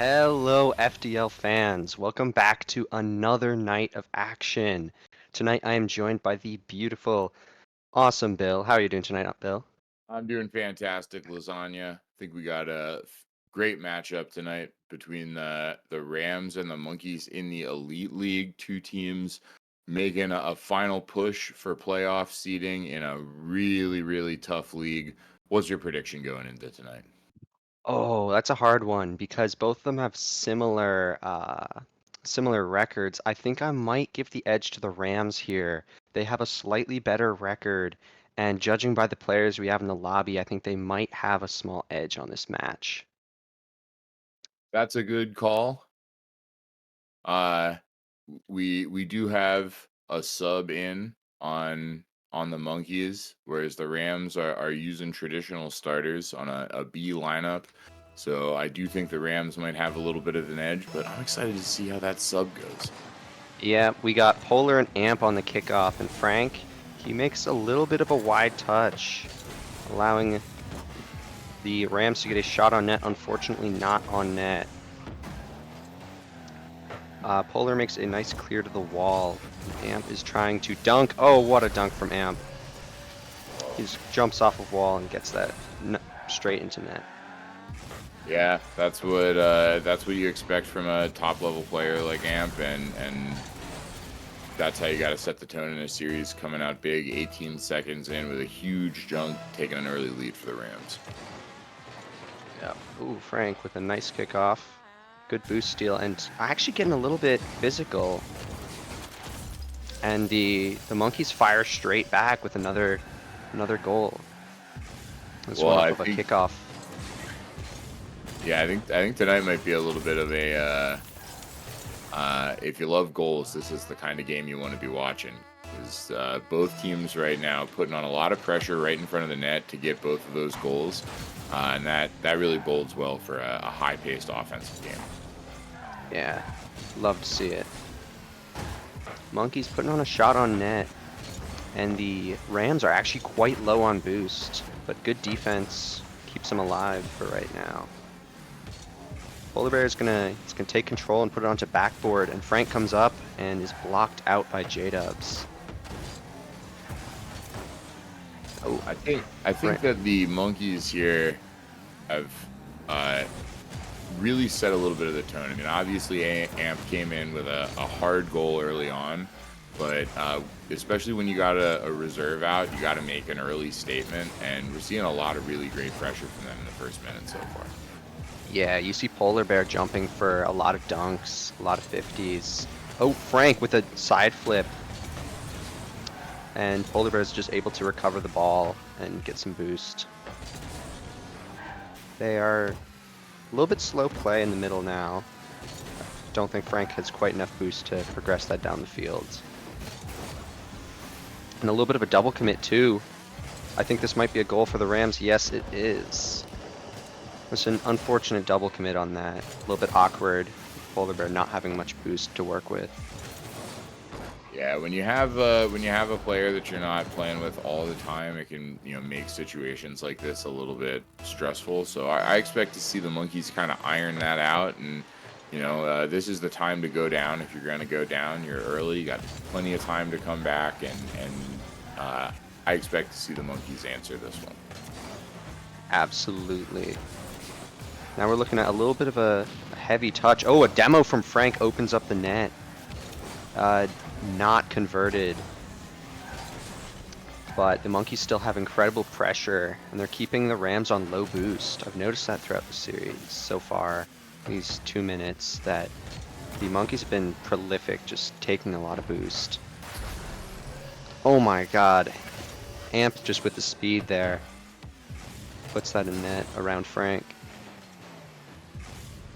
Hello, FDL fans. Welcome back to another night of action. Tonight I am joined by the beautiful, awesome Bill. How are you doing tonight, Bill? I'm doing fantastic, lasagna. I think we got a great matchup tonight between the Rams and the Monkeys in the Elite League. Two teams making a final push for playoff seeding in a really tough league. What's your prediction going into tonight? Oh, that's a hard one because both of them have similar records. I think I might give the edge to the Rams here. They have a slightly better record, and judging by the players we have in the lobby, I think they might have a small edge on this match. That's a good call. Uh, we do have a sub in on the Monkeys, whereas the Rams are using traditional starters on a B lineup. So I do think the Rams might have a little bit of an edge, but I'm excited to see how that sub goes. Yeah, we got Polar and Amp on the kickoff, and Frank, he makes a little bit of a wide touch, allowing the Rams to get a shot on net, unfortunately not on net. Polar makes a nice clear to the wall. Amp is trying to dunk. Oh, what a dunk from Amp. He just jumps off of wall and gets that straight into net. Yeah, that's what you expect from a top level player like Amp, and that's how you got to set the tone in a series. Coming out big, 18 seconds in with a huge jump, taking an early lead for the Rams. Yeah. Ooh, Frank with a nice kickoff. Good boost steal, and actually getting a little bit physical. And the Monkeys fire straight back with another goal. This Well, one off I of a think kickoff. Yeah, I think tonight might be a little bit of a if you love goals, this is the kind of game you want to be watching. Because both teams right now putting on a lot of pressure right in front of the net to get both of those goals, and that really bodes well for a high-paced offensive game. Yeah, love to see it. Monkeys putting on a shot on net, and the Rams are actually quite low on boost, but good defense keeps them alive for right now. Polar Bear is he's gonna take control and put it onto backboard, and Frank comes up and is blocked out by J-Dubs. Oh, I think Frank. that the Monkeys here have uh, really set a little bit of the tone. I mean, obviously, Amp came in with a hard goal early on, but especially when you got a reserve out, you got to make an early statement, and we're seeing a lot of really great pressure from them in the first minute so far. Yeah, you see Polar Bear jumping for a lot of dunks, a lot of 50s. Oh, Frank with a side flip. And Polar Bear is just able to recover the ball and get some boost. They are a little bit slow play in the middle now. Don't think Frank has quite enough boost to progress that down the field. And a little bit of a double commit too. I think this might be a goal for the Rams. Yes, it is. It's an unfortunate double commit on that. A little bit awkward. Polar Bear not having much boost to work with. Yeah, when you have a player that you're not playing with all the time, it can make situations like this a little bit stressful. So I expect to see the Monkeys kind of iron that out, and this is the time to go down. If you're going to go down, you're early. You got plenty of time to come back, and I expect to see the Monkeys answer this one. Absolutely. Now we're looking at a little bit of a heavy touch. Oh, a demo from Frank opens up the net. Not converted. But the Monkeys still have incredible pressure, and they're keeping the Rams on low boost. I've noticed that throughout the series so far, these 2 minutes, that the Monkeys have been prolific, just taking a lot of boost. Oh my god. Amp just with the speed there. Puts that in net around Frank.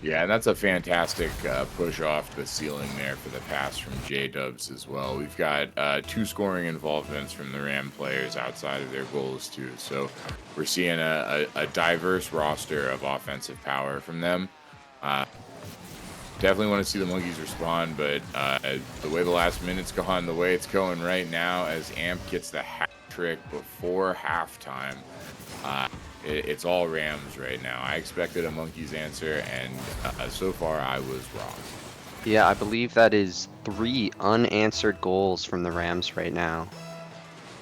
Yeah, and that's a fantastic push off the ceiling there for the pass from J-Dubs as well. We've got two scoring involvements from the Ram players outside of their goals too. So we're seeing a diverse roster of offensive power from them. Definitely want to see the Monkeys respond, but the way the last minute's gone, the way it's going right now, as Amp gets the hat trick before halftime, It's all Rams right now. I expected a Monkeys answer, and so far I was wrong. Yeah, I believe that is 3 unanswered goals from the Rams right now.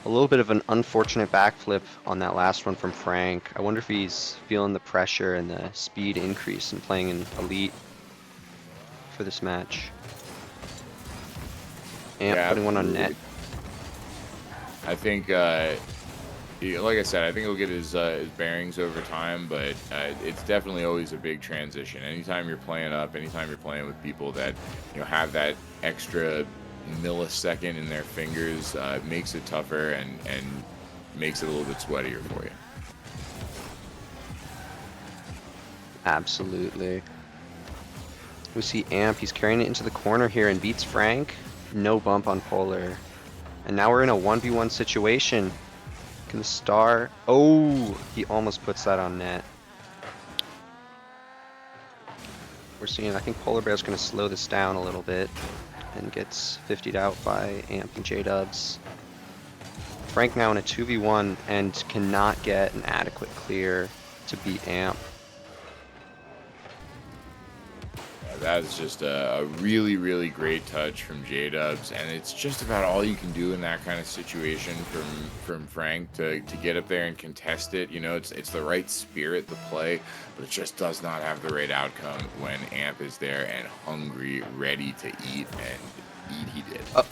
A little bit of an unfortunate backflip on that last one from Frank. I wonder if he's feeling the pressure and the speed increase in playing in Elite for this match. Amp Yeah, putting one on net. absolutely. I think, like I said, I think he'll get his bearings over time, but it's definitely always a big transition. Anytime you're playing up, anytime you're playing with people that have that extra millisecond in their fingers, makes it tougher and makes it a little bit sweatier for you. Absolutely. We see Amp, he's carrying it into the corner here and beats Frank. No bump on Polar. And now we're in a 1v1 situation. Can the star... Oh, he almost puts that on net. We're seeing, I think Polar Bear's going to slow this down a little bit and gets 50'd out by Amp and J-Dubs. Frank now in a 2v1 and cannot get an adequate clear to beat Amp. That is just a really, really great touch from J-Dubs, and it's just about all you can do in that kind of situation from Frank to get up there and contest it. It's the right spirit to play, but it just does not have the right outcome when Amp is there and hungry, ready to eat, and eat he did. Oh,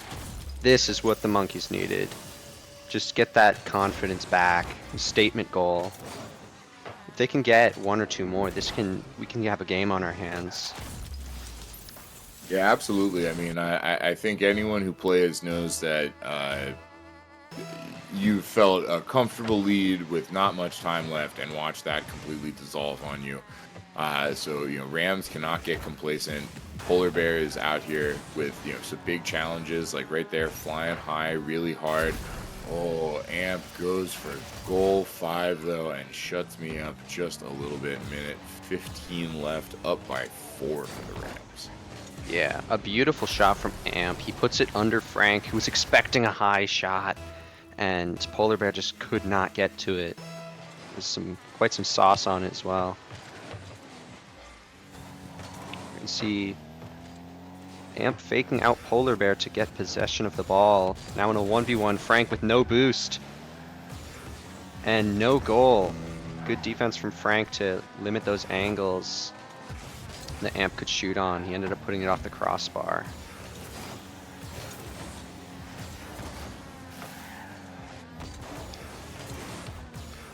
this is what the Monkeys needed. Just get that confidence back. Statement goal. If they can get 1 or 2 more, we can have a game on our hands. Yeah, absolutely. I mean, I think anyone who plays knows that you felt a comfortable lead with not much time left and watch that completely dissolve on you. So Rams cannot get complacent. Polar Bear is out here with some big challenges, like right there, flying high, really hard. Oh, Amp goes for goal 5 though and shuts me up just a little bit. Minute 15 left, up by 4 for the Rams. Yeah, a beautiful shot from Amp. He puts it under Frank, who was expecting a high shot, and Polar Bear just could not get to it. There's quite some sauce on it as well. You can see Amp faking out Polar Bear to get possession of the ball. Now in a 1v1, Frank with no boost and no goal. Good defense from Frank to limit those angles the Amp could shoot on. He ended up putting it off the crossbar.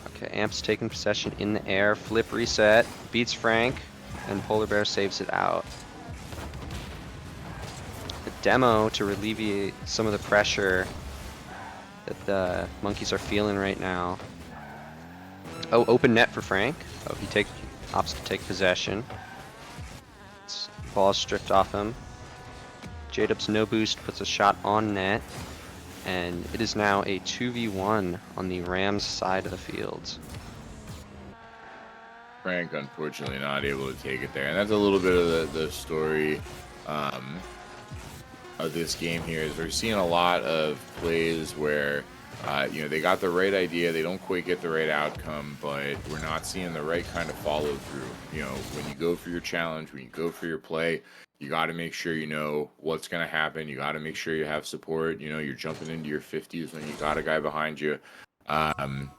Okay, Amp's taking possession in the air. Flip reset. Beats Frank. And Polar Bear saves it out. The demo to alleviate some of the pressure that the Monkeys are feeling right now. Oh, open net for Frank. Oh, he opts to take possession. Ball stripped off him. J-Dub's no boost puts a shot on net. And it is now a 2v1 on the Rams side of the field. Frank, unfortunately, not able to take it there. And that's a little bit of the story of this game here is we're seeing a lot of plays where they got the right idea, they don't quite get the right outcome, but we're not seeing the right kind of follow through. When you go for your challenge, when you go for your play, you got to make sure you know what's going to happen. You got to make sure you have support. You're jumping into your 50s when you got a guy behind you. And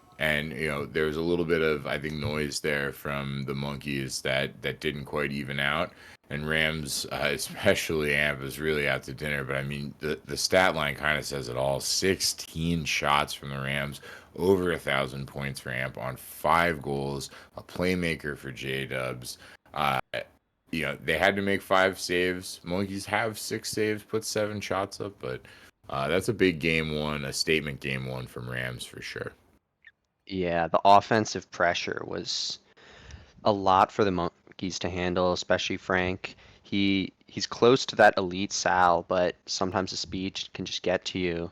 there's a little bit of, I think, noise there from the Monkeys that didn't quite even out. And Rams, especially Amp, is really out to dinner. But I mean, the stat line kind of says it all. 16 shots from the Rams, over 1,000 points for Amp on 5 goals, a playmaker for J-Dubs. They had to make 5 saves. Monkeys have 6 saves, put 7 shots up, but that's a big game 1, a statement game 1 from Rams for sure. Yeah, the offensive pressure was a lot for the Monkeys to handle, especially Frank. He's close to that elite Sal, but sometimes the speed can just get to you.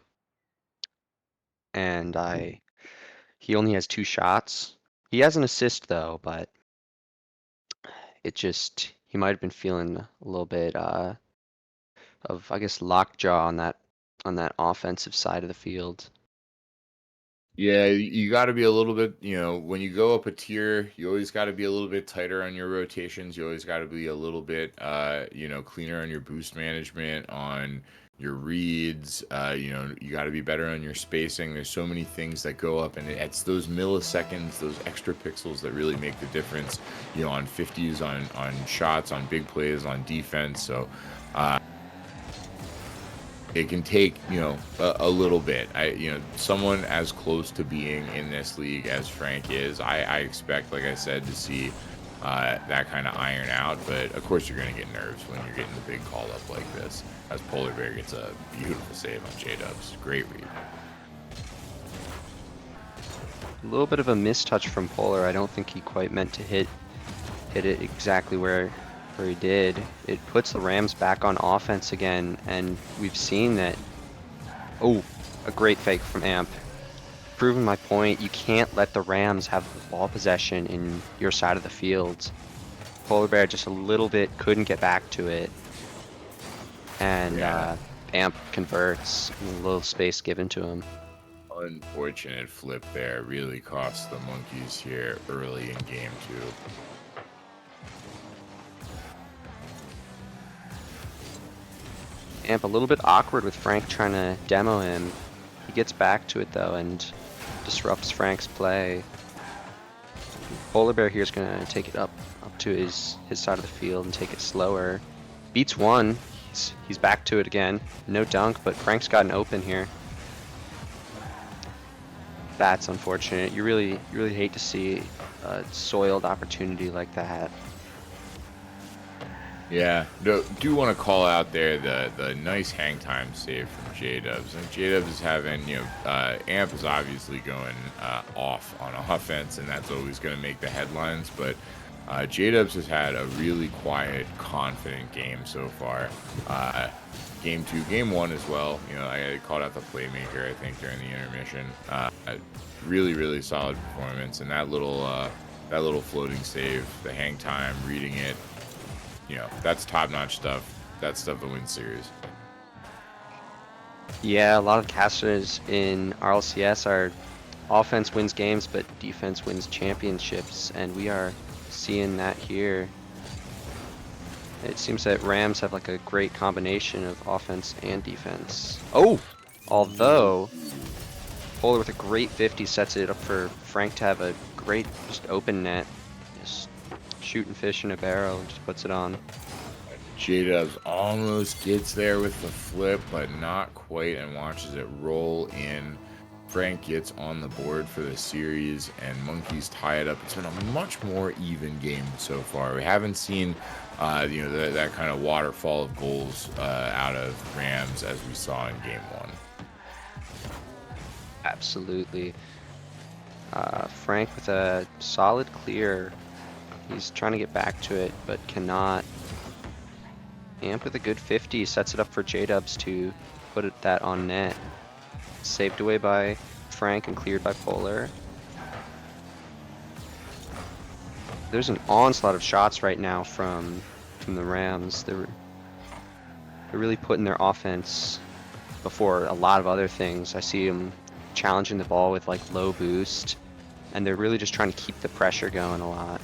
And he only has 2 shots. He has an assist though, but he might have been feeling a little bit of, I guess, lockjaw on that offensive side of the field. Yeah, you got to be a little bit, when you go up a tier, you always got to be a little bit tighter on your rotations. You always got to be a little bit, cleaner on your boost management, on your reads. You got to be better on your spacing. There's so many things that go up, and it's those milliseconds, those extra pixels that really make the difference, on 50s, on shots, on big plays, on defense. So, it can take a little bit. Someone as close to being in this league as Frank is, I expect, like I said, to see that kind of iron out. But of course you're going to get nerves when you're getting the big call up like this, as Polar Bear gets a beautiful save on J-Dubs. Great read. A little bit of a mistouch from Polar. I don't think he quite meant to hit it exactly where he did. It puts the Rams back on offense again, and we've seen that. Oh, a great fake from Amp. Proving my point, you can't let the Rams have the ball possession in your side of the field. Polar Bear just a little bit couldn't get back to it, and Amp converts, a little space given to him. Unfortunate flip there. Really cost the Monkeys here early in game 2. Amp a little bit awkward with Frank trying to demo him. He gets back to it though and disrupts Frank's play. Polar Bear here is gonna take it up to his side of the field and take it slower. Beats one. He's back to it again. No dunk, but Frank's got an open here. That's unfortunate. You really hate to see a soiled opportunity like that. Yeah, do want to call out there the nice hang time save from J-Dubs. And J-Dubs is having, Amp is obviously going off on offense, and that's always going to make the headlines. But J-Dubs has had a really quiet, confident game so far. Game 2, game 1 as well. I called out the playmaker, I think, during the intermission. Really solid performance, and that little floating save, the hang time, reading it. That's top-notch stuff. That's stuff that wins series. Yeah, a lot of casters in RLCS are offense wins games, but defense wins championships, and we are seeing that here. It seems that Rams have like a great combination of offense and defense. Oh! Although, Polar with a great 50 sets it up for Frank to have a great just open net. Just shooting fish in a barrel and just puts it on. J-Dubs almost gets there with the flip, but not quite, and watches it roll in. Frank gets on the board for the series, and Monkeys tie it up. It's been a much more even game so far. We haven't seen, that kind of waterfall of goals out of Rams as we saw in game 1. Absolutely. Frank with a solid clear. He's trying to get back to it, but cannot. Amp with a good 50 sets it up for J-Dubs to put that on net. Saved away by Frank and cleared by Polar. There's an onslaught of shots right now from the Rams. They're really putting their offense before a lot of other things. I see them challenging the ball with like low boost, and they're really just trying to keep the pressure going a lot.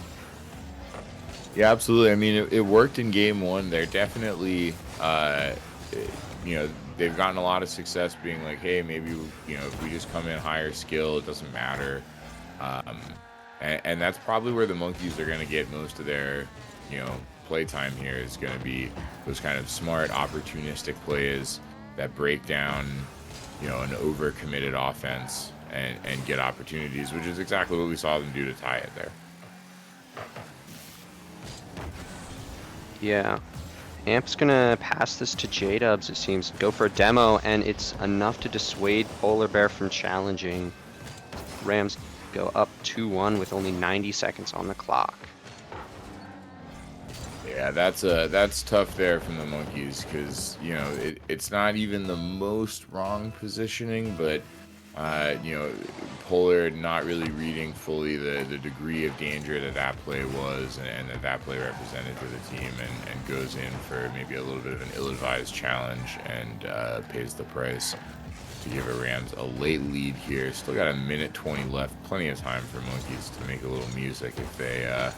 Yeah, absolutely. I mean, it worked in game 1. They're definitely, they've gotten a lot of success being like, hey, maybe, if we just come in higher skill, it doesn't matter. And that's probably where the Monkeys are going to get most of their, playtime here is going to be those kind of smart, opportunistic plays that break down, an overcommitted offense and get opportunities, which is exactly what we saw them do to tie it there. Yeah. Amp's gonna pass this to J-Dubs, it seems. Go for a demo, and it's enough to dissuade Polar Bear from challenging. Rams go up 2-1 with only 90 seconds on the clock. Yeah, that's tough there from the Monkeys because, it's not even the most wrong positioning, but Polar not really reading fully the degree of danger that play was and that play represented to the team, and goes in for maybe a little bit of an ill-advised challenge and pays the price. to give a Rams a late lead here. Still got a minute 20 left. Plenty of time for Monkeys to make a little music if they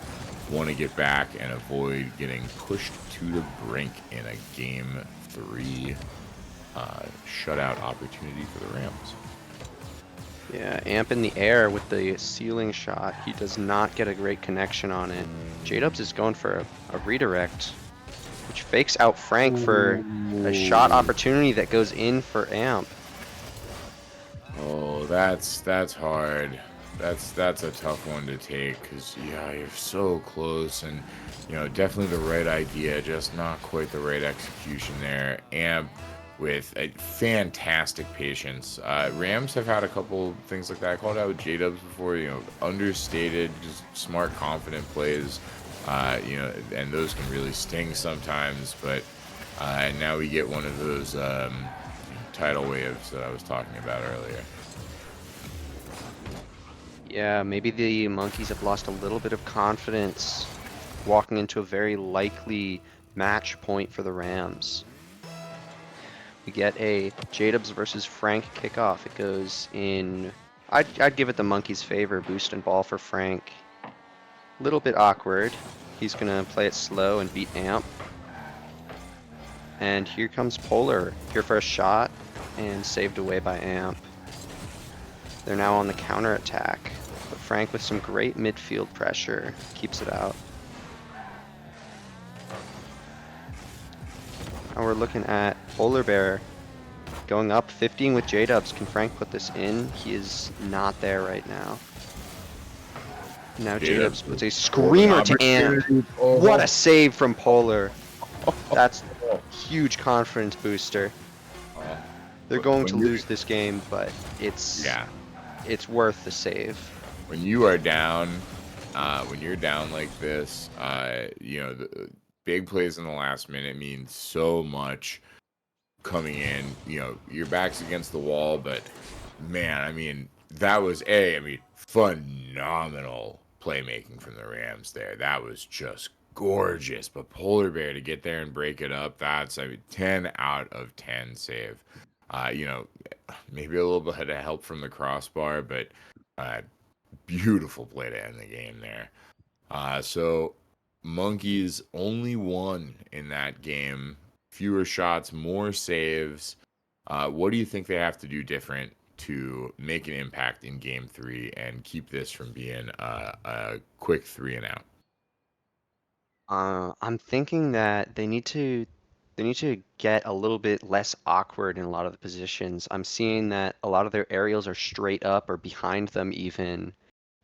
want to get back and avoid getting pushed to the brink in a Game 3 shutout opportunity for the Rams. Yeah, Amp in the air with the ceiling shot. He does not get a great connection on it. J-Dubs is going for a redirect, which fakes out Frank for a shot opportunity that goes in for Amp. Oh, that's hard. That's a tough one to take because yeah, you're so close and definitely the right idea, just not quite the right execution there. Amp with a fantastic patience. Rams have had a couple things like that. I called out J-Dubs before, understated, just smart, confident plays. And those can really sting sometimes. But and now we get one of those tidal waves that I was talking about earlier. Yeah, maybe the Monkeys have lost a little bit of confidence walking into a very likely match point for the Rams. We get a J-Dubs versus Frank kickoff. It goes in, I'd give it the Monkeys' favor, boost and ball for Frank. A little bit awkward. He's gonna play it slow and beat Amp. And here comes Polar, here for a shot, and saved away by Amp. They're now on the counter attack, but Frank with some great midfield pressure keeps it out. Now we're looking at Polar Bear going up 15 with J-Dubs. Can Frank put this in? He is not there right now. Now J-Dubs puts a screamer to Amp. What a save from Polar. That's a huge confidence booster. They're going to lose this game, but it's worth the save. When you are down, when you're down like this, the big plays in the last minute mean so much coming in. Your back's against the wall, but man, I mean, that was phenomenal playmaking from the Rams there. That was just gorgeous. But Polar Bear to get there and break it up, that's 10 out of 10 save. Maybe a little bit of help from the crossbar, but beautiful play to end the game there. So Monkeys only won in that game. Fewer shots, more saves. What do you think they have to do different to make an impact in Game 3 and keep this from being a quick 3 and out? I'm thinking that they need to get a little bit less awkward in a lot of the positions. I'm seeing that a lot of their aerials are straight up or behind them even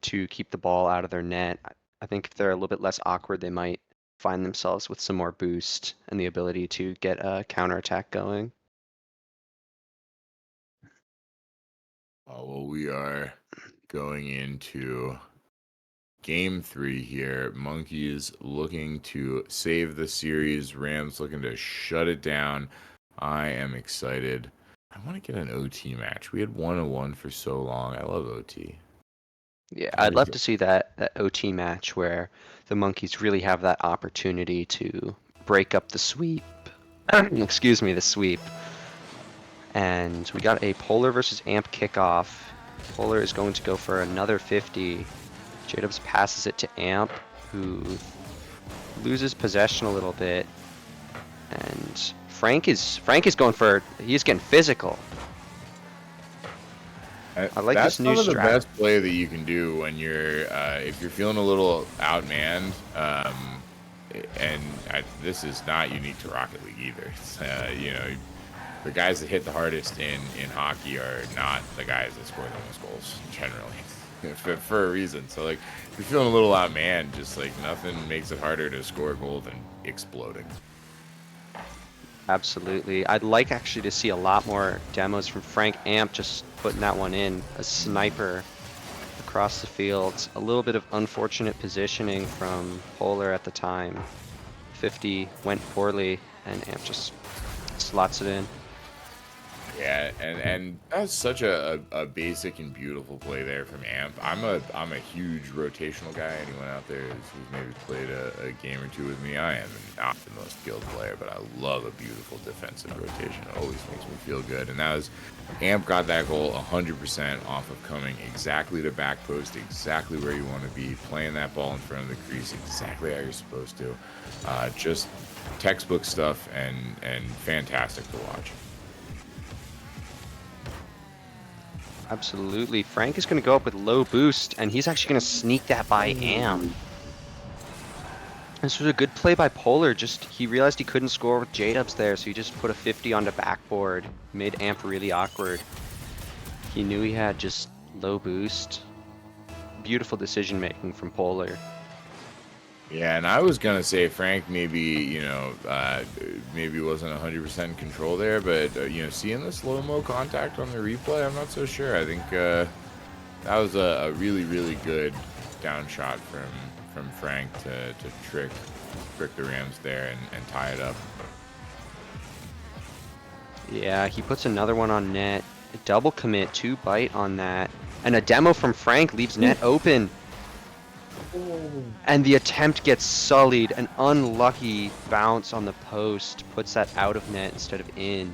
to keep the ball out of their net. I think if they're a little bit less awkward, they might find themselves with some more boost and the ability to get a counterattack going. Well, we are going into Game 3 here. Monkeys looking to save the series. Rams looking to shut it down. I am excited. I want to get an OT match. We had 1-1 for so long. I love OT. Yeah, I'd love to see that OT match where the Monkeys really have that opportunity to break up the sweep. Excuse me, the sweep. And we got a Polar versus Amp kickoff. Polar is going to go for another 50. J-Dubs passes it to Amp, who loses possession a little bit. And Frank is going for, he's getting physical. I like That's this new some of the strat. best play that you can do when you're if you're feeling a little outmanned. This is not unique to Rocket League either. It's, the guys that hit the hardest in hockey are not the guys that score the most goals generally, for a reason. So if you're feeling a little outmanned, just nothing makes it harder to score a goal than exploding. Absolutely. I'd like actually to see a lot more demos from Frank Amp just putting that one in. A sniper across the field. A little bit of unfortunate positioning from Polar at the time. 50 went poorly and Amp just slots it in. Yeah, and that's such a basic and beautiful play there from Amp. I'm a huge rotational guy. Anyone out there who's maybe played a game or two with me, I am not the most skilled player, but I love a beautiful defensive rotation. It always makes me feel good. And that was Amp got that goal 100% off of coming exactly to back post, exactly where you want to be, playing that ball in front of the crease exactly how you're supposed to. Just textbook stuff and fantastic to watch. Absolutely. Frank is going to go up with low boost, and he's actually going to sneak that by Amp. This was a good play by Polar. Just he realized he couldn't score with J-dubs there, so he just put a 50 on the backboard. Made Amp really awkward. He knew he had just low boost. Beautiful decision making from Polar. Yeah, and I was gonna say Frank maybe maybe wasn't 100% in control there, but seeing the slow mo contact on the replay, I'm not so sure. I think that was a really good down shot from Frank to trick the Rams there and tie it up. Yeah, he puts another one on net. A double commit, 2 bite on that. And a demo from Frank leaves net open. And the attempt gets sullied. An unlucky bounce on the post puts that out of net instead of in.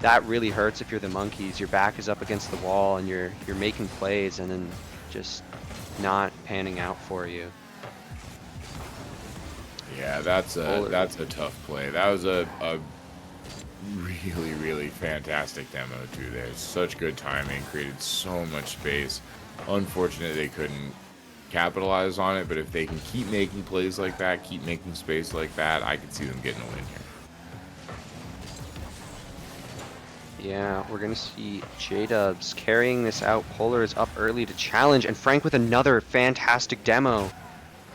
That really hurts if you're the Monkeys. Your back is up against the wall and you're making plays and then just not panning out for you. Yeah, that's a tough play. That was a really fantastic demo too. There's such good timing, created so much space. Unfortunate they couldn't capitalize on it, but if they can keep making plays like that, keep making space like that, I could see them getting a win here. Yeah, we're gonna see J-dubs carrying this out. Polar is up early to challenge, and Frank with another fantastic demo.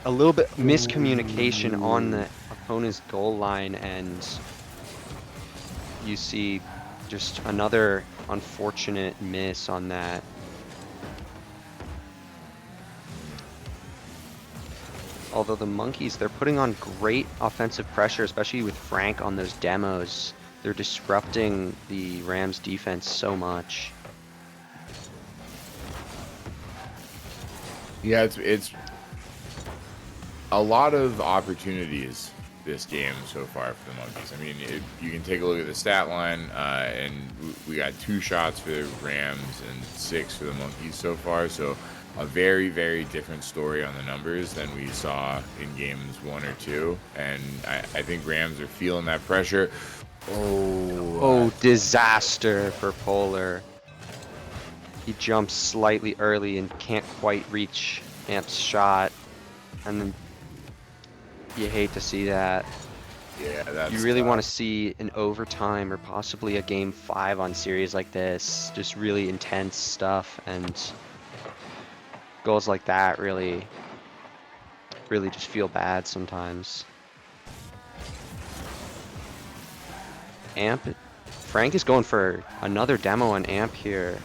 A little bit miscommunication on the opponent's goal line, and you see just another unfortunate miss on that. Although the Monkeys, they're putting on great offensive pressure, especially with Frank on those demos. They're disrupting the Rams defense so much. Yeah, it's a lot of opportunities this game so far for the Monkeys. I mean, you can take a look at the stat line, and we got 2 shots for the Rams and 6 for the Monkeys so far. So a very different story on the numbers than we saw in games 1 or 2. And I think Rams are feeling that pressure. Oh, disaster for Polar. He jumps slightly early and can't quite reach Amp's shot. And then you hate to see that. Yeah, that's you really want to see an overtime or possibly a game 5 on series like this. Just really intense stuff, and goals like that really just feel bad sometimes. Frank is going for another demo on Amp here,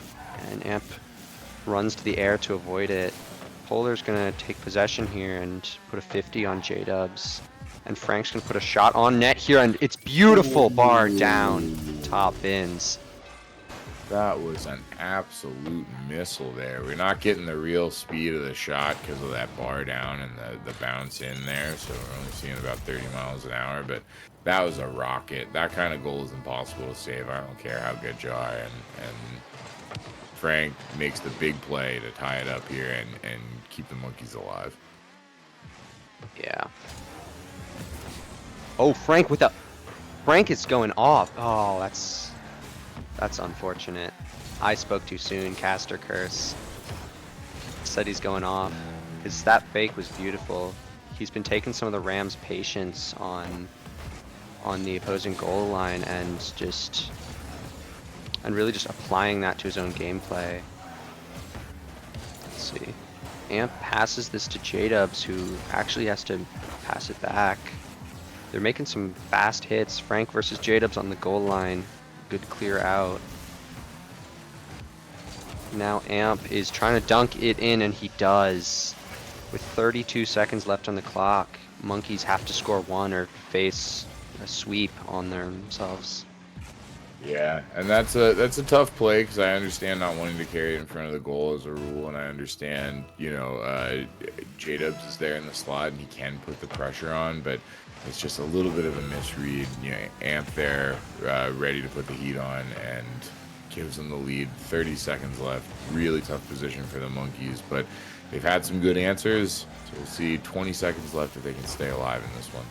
and Amp runs to the air to avoid it. Polar's gonna take possession here and put a 50 on J-dubs. And Frank's gonna put a shot on net here, and it's beautiful. Bar down, top bins. That was an absolute missile there. We're not getting the real speed of the shot because of that bar down and the bounce in there, so we're only seeing about 30 miles an hour, but that was a rocket. That kind of goal is impossible to save. I don't care how good you are, and Frank makes the big play to tie it up here and keep the Monkeys alive. Yeah. Oh, Frank is going off. Oh, that's unfortunate. I spoke too soon. Caster curse. Said he's going off. Because that fake was beautiful. He's been taking some of the Rams' patience on the opposing goal line and really just applying that to his own gameplay. Let's see. Amp passes this to J-dubs, who actually has to pass it back. They're making some fast hits. Frank versus J-dubs on the goal line. Good clear out. Now Amp is trying to dunk it in, and he does. With 32 seconds left on the clock, Monkeys have to score 1 or face a sweep on themselves. Yeah, and that's a tough play because I understand not wanting to carry it in front of the goal as a rule, and I understand J Dubs is there in the slot and he can put the pressure on, but it's just a little bit of a misread. Amp there, ready to put the heat on, and gives them the lead. 30 seconds left. Really tough position for the Monkeys, but they've had some good answers. So we'll see. 20 seconds left if they can stay alive in this one.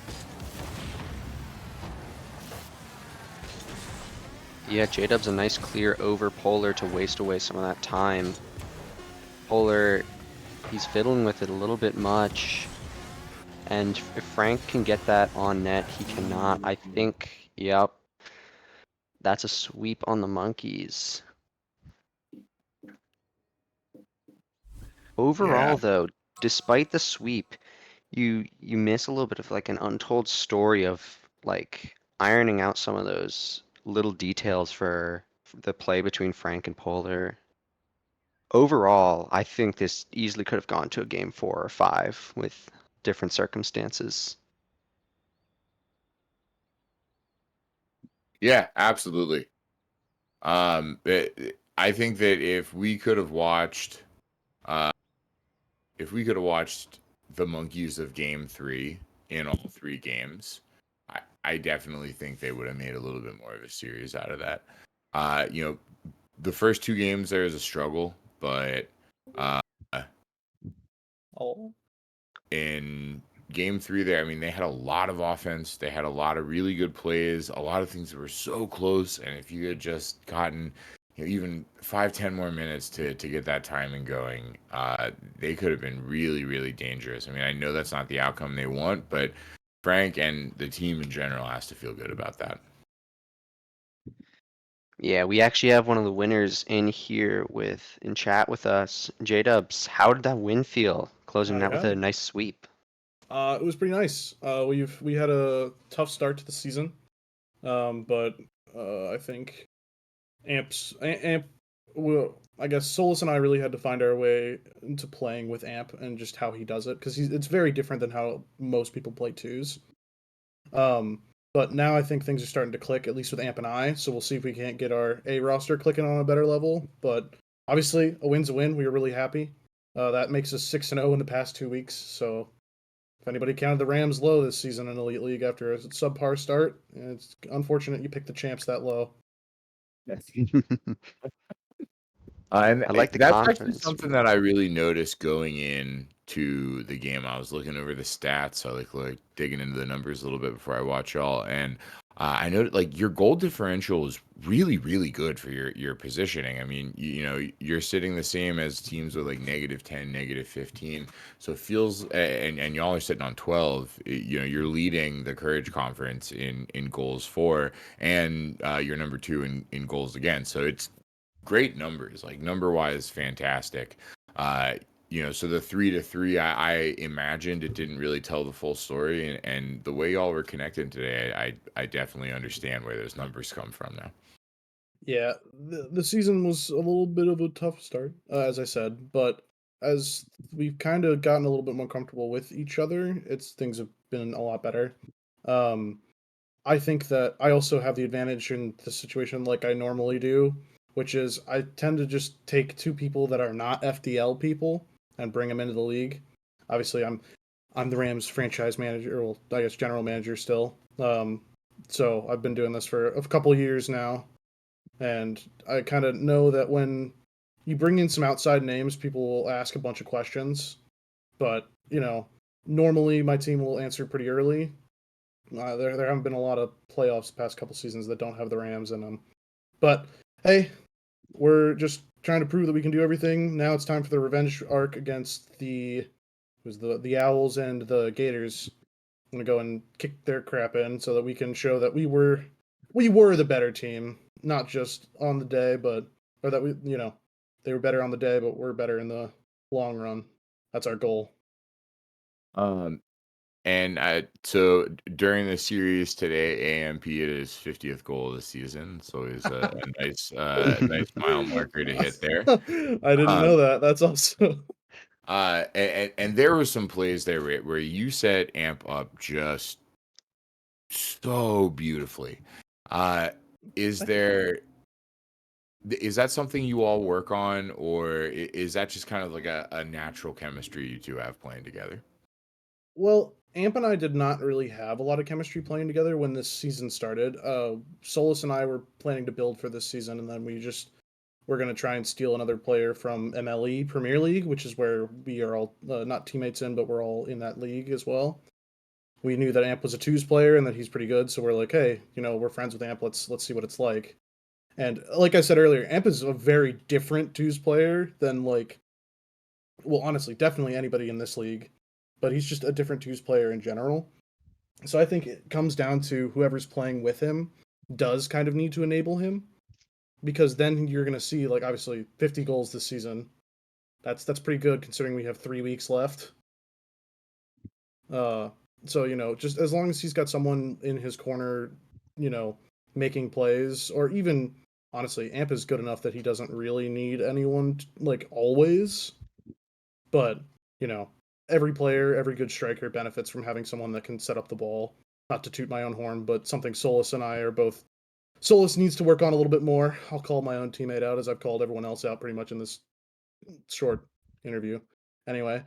Yeah, J-Dub's a nice clear over Polar to waste away some of that time. Polar, he's fiddling with it a little bit much. And if Frank can get that on net, he cannot. I think, yep, that's a sweep on the Monkeys. Yeah. Overall, though, despite the sweep, you miss a little bit of like an untold story of like ironing out some of those little details for the play between Frank and Polar. Overall, I think this easily could have gone to a game 4 or 5 with different circumstances. Yeah, absolutely. I think that uh, if we could have watched the Monkeys of Game 3 in all 3 games, I definitely think they would have made a little bit more of a series out of that. Uh, you know, the first 2 games there is a struggle, but uh, Oh, in game 3 there, I mean, they had a lot of offense, they had a lot of really good plays, a lot of things that were so close, and if you had just gotten even 5-10 more minutes to get that timing going, they could have been really, really dangerous. I mean, I know that's not the outcome they want, but Frank and the team in general has to feel good about that. Yeah, we actually have one of the winners in here in chat with us. J-Dubs, how did that win feel? Closing that with yeah. a nice sweep. It was pretty nice. We had a tough start to the season, but I think Amp. Well, I guess Solus and I really had to find our way into playing with Amp and just how he does it because it's very different than how most people play twos. Um, but now I think things are starting to click, at least with Amp and I. So we'll see if we can't get our A roster clicking on a better level. But obviously, a win's a win. We were really happy. That makes us 6-0 in the past 2 weeks. So if anybody counted the Rams low this season in Elite League after a subpar start, it's unfortunate you picked the champs that low. And I like the that's actually confidence from something that. that I really noticed going in to the game. I was looking over the stats. I like digging into the numbers a little bit before I watch y'all, and I noted like your goal differential is really, really good for your positioning. I mean, you're sitting the same as teams with like -10, -15. So it feels, and y'all are sitting on 12. You're leading the Courage Conference in goals for, and you're number 2 in goals against. So it's great numbers, like number wise, fantastic. Uh, so the 3-3, I imagined it didn't really tell the full story, and the way y'all were connected today, I definitely understand where those numbers come from now. Yeah, the season was a little bit of a tough start, as I said, but as we've kind of gotten a little bit more comfortable with each other, things have been a lot better. Um, I think that I also have the advantage in the situation like I normally do, which is I tend to just take 2 people that are not FDL people and bring them into the league. Obviously, I'm the Rams franchise manager, or well, I guess general manager still. So I've been doing this for a couple of years now, and I kind of know that when you bring in some outside names, people will ask a bunch of questions. But normally my team will answer pretty early. There haven't been a lot of playoffs the past couple seasons that don't have the Rams in them. But hey, we're just trying to prove that we can do everything. Now it's time for the revenge arc against the Owls and the Gators. I'm gonna go and kick their crap in so that we can show that we were the better team, not just on the day, but or that they were better on the day, but we're better in the long run. That's our goal. Um, and so during the series today, AMP hit his 50th goal of the season, so it's a nice mile marker to hit there. I didn't Um, know that. That's awesome. and there were some plays there where you set Amp up just so beautifully. Uh, is I think. that something you all work on, or is that just kind of like a natural chemistry you two have playing together? Well, Amp and I did not really have a lot of chemistry playing together when this season started. Solus and I were planning to build for this season, and then we're going to try and steal another player from MLE Premier League, which is where we are all not teammates in, but we're all in that league as well. We knew that Amp was a twos player and that he's pretty good, so we're like, hey, we're friends with Amp. Let's see what it's like. And like I said earlier, Amp is a very different twos player than well, honestly, definitely anybody in this league. But he's just a different twos player in general. So I think it comes down to whoever's playing with him does kind of need to enable him, because then you're going to see, like, obviously 50 goals this season. That's pretty good considering we have 3 weeks left. Uh, so just as long as he's got someone in his corner, you know, making plays, or even honestly, Amp is good enough that he doesn't really need anyone like always. But you know, every player, every good striker benefits from having someone that can set up the ball. Not to toot my own horn, but something Solus and I are both. Solus needs to work on a little bit more. I'll call my own teammate out as I've called everyone else out pretty much in this short interview. Anyway,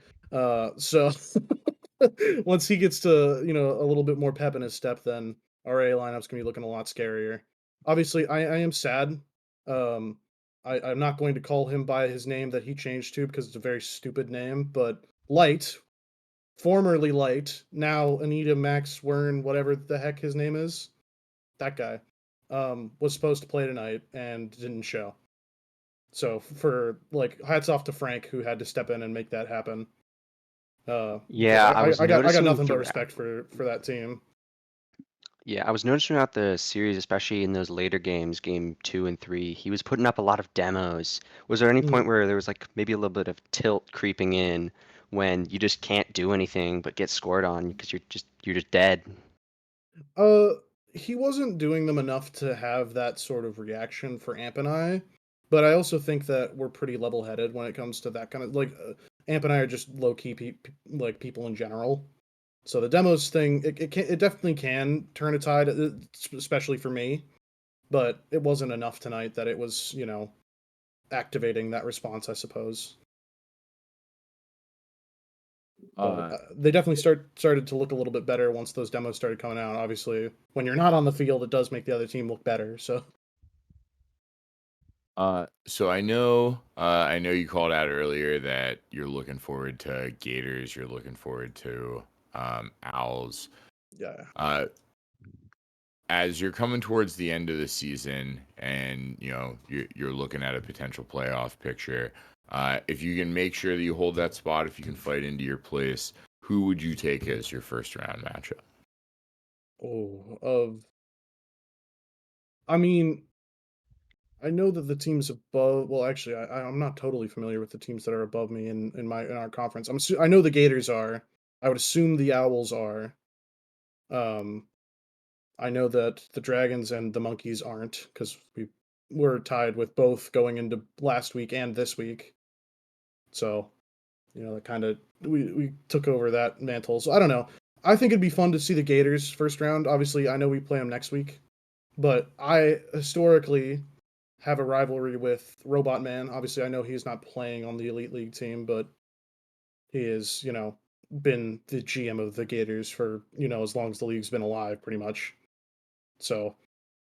so once he gets to a little bit more pep in his step, then our A lineup's gonna be looking a lot scarier. Obviously, I am sad. Um, I'm not going to call him by his name that he changed to because it's a very stupid name. But Light, formerly Light, now Anita Max Wern, whatever the heck his name is, that guy, was supposed to play tonight and didn't show. So for like, hats off to Frank who had to step in and make that happen. Because Yeah, I was I got noticing nothing but throughout. respect for that team. Yeah, I was noticing throughout the series, especially in those later games, game 2 and 3, he was putting up a lot of demos. Was there any Mm. point where there was like maybe a little bit of tilt creeping in when you just can't do anything but get scored on because you're just dead? Uh, he wasn't doing them enough to have that sort of reaction for Amp and I, but I also think that we're pretty level-headed when it comes to that kind of Amp and I are just low-key like people in general. So the demos thing, it definitely can turn a tide, especially for me. But it wasn't enough tonight that it was activating that response, I suppose. But Uh, they definitely started to look a little bit better once those demos started coming out. Obviously, when you're not on the field, it does make the other team look better. So so I know you called out earlier that you're looking forward to Gators, you're looking forward to Owls. yeah. Uh, as you're coming towards the end of the season, and you're looking at a potential playoff picture, if you can make sure that you hold that spot, if you can fight into your place, who would you take as your first round matchup? Oh, I mean, I know that the teams above. Well, actually, I'm not totally familiar with the teams that are above me in our conference. I know the Gators are. I would assume the Owls are. Um, I know that the Dragons and the Monkeys aren't because we were tied with both going into last week and this week. So that kind of we took over that mantle. So I don't know. I think it'd be fun to see the Gators first round. Obviously, I know we play them next week, but I historically have a rivalry with Robot Man. Obviously, I know he's not playing on the Elite League team, but he is, been the GM of the Gators for, as long as the league's been alive, pretty much. So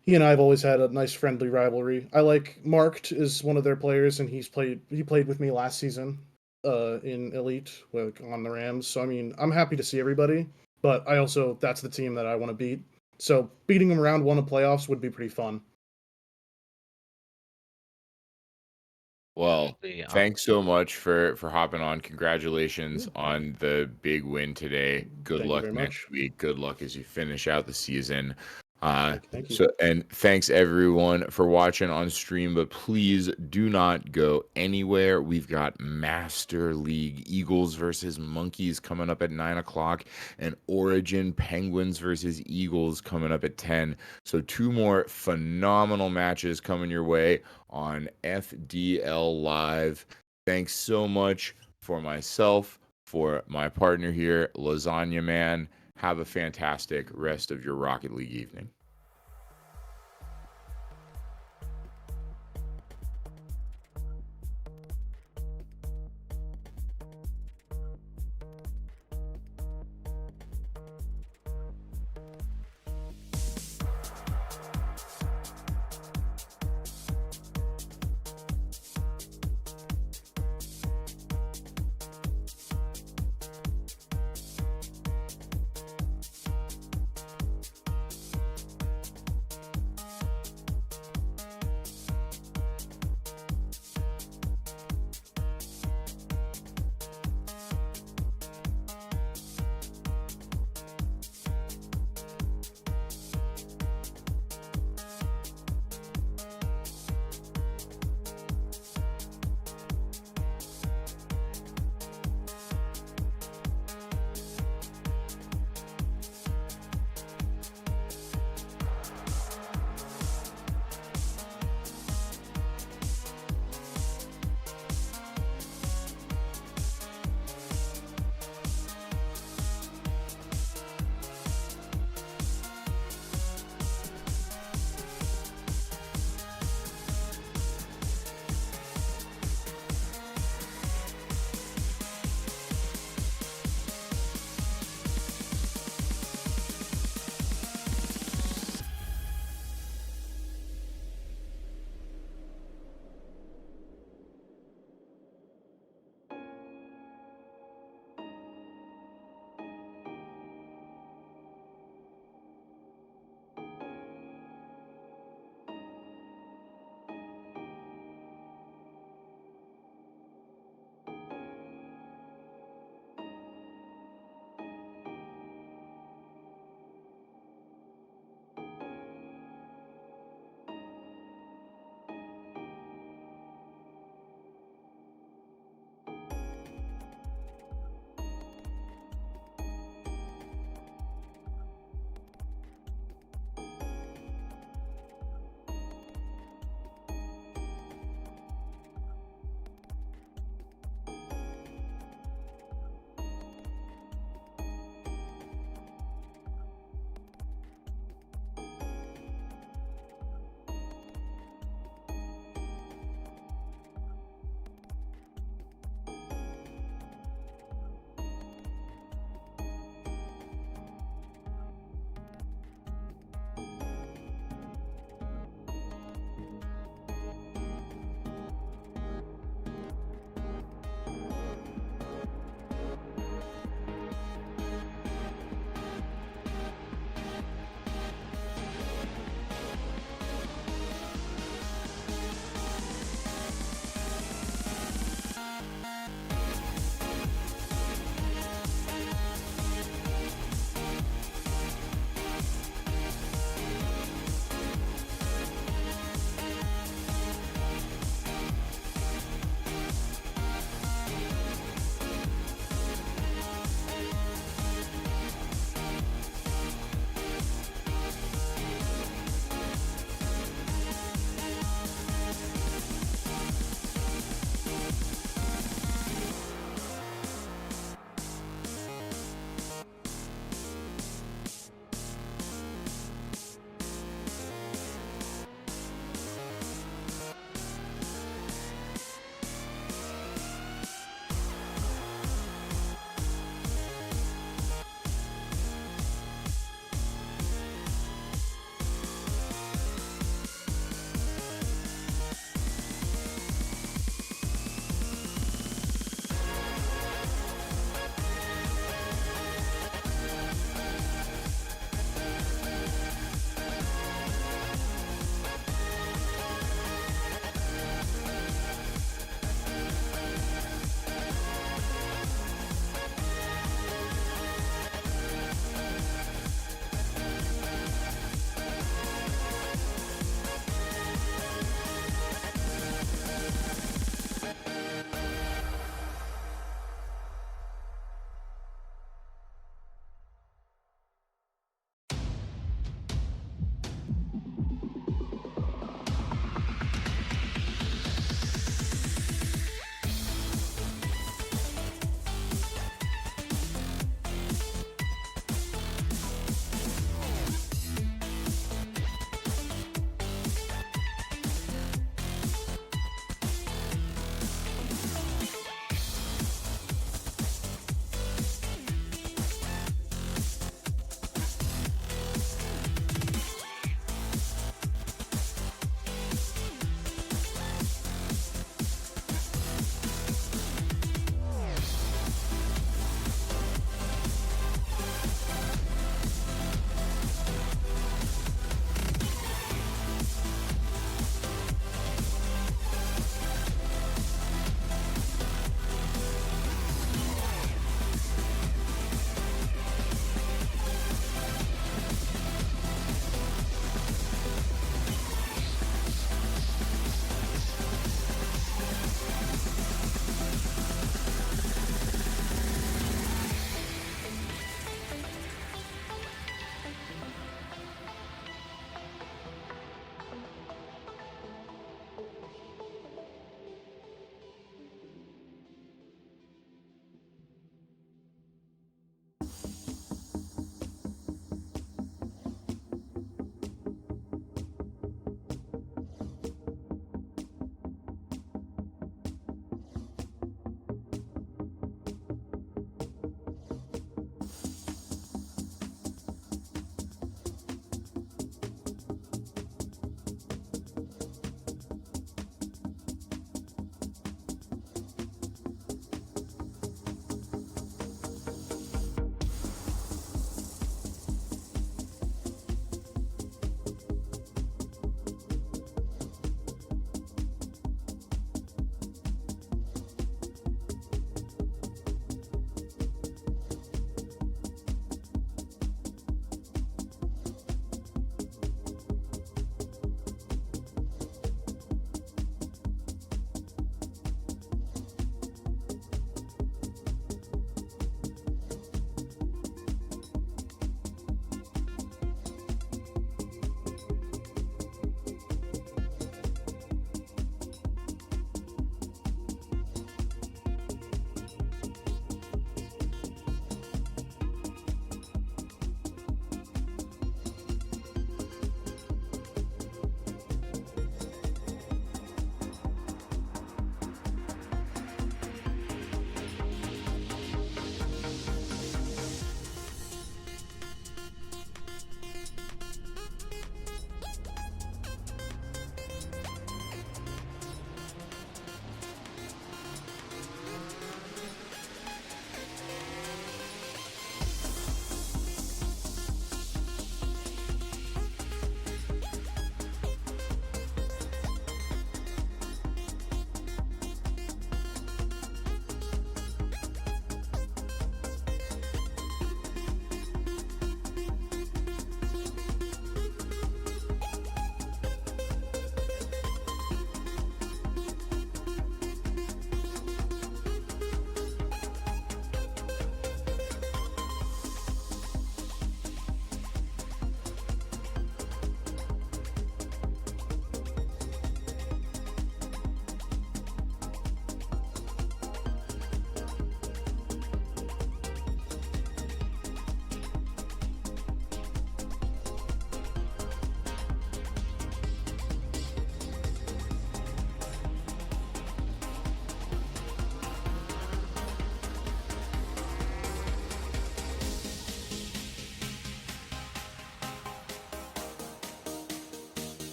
he and I have always had a nice friendly rivalry. I like Marked is one of their players, and he played with me last season, in Elite on the Rams. So I mean, I'm happy to see everybody, but I also that's the team that I want to beat. So beating them round one of playoffs would be pretty fun. Well, Absolutely. thanks so much for hopping on. Congratulations Yeah, on the big win today. Good thank you luck very next much. week. Good luck as you finish out the season. Thank you. And thanks everyone for watching on stream, but please do not go anywhere. We've got Master League Eagles versus Monkeys coming up at 9 o'clock, and Origin Penguins versus Eagles coming up at 10. So two more phenomenal matches coming your way on FDL Live. Thanks so much for myself, for my partner here, Lasagna Man. Have a fantastic rest of your Rocket League evening.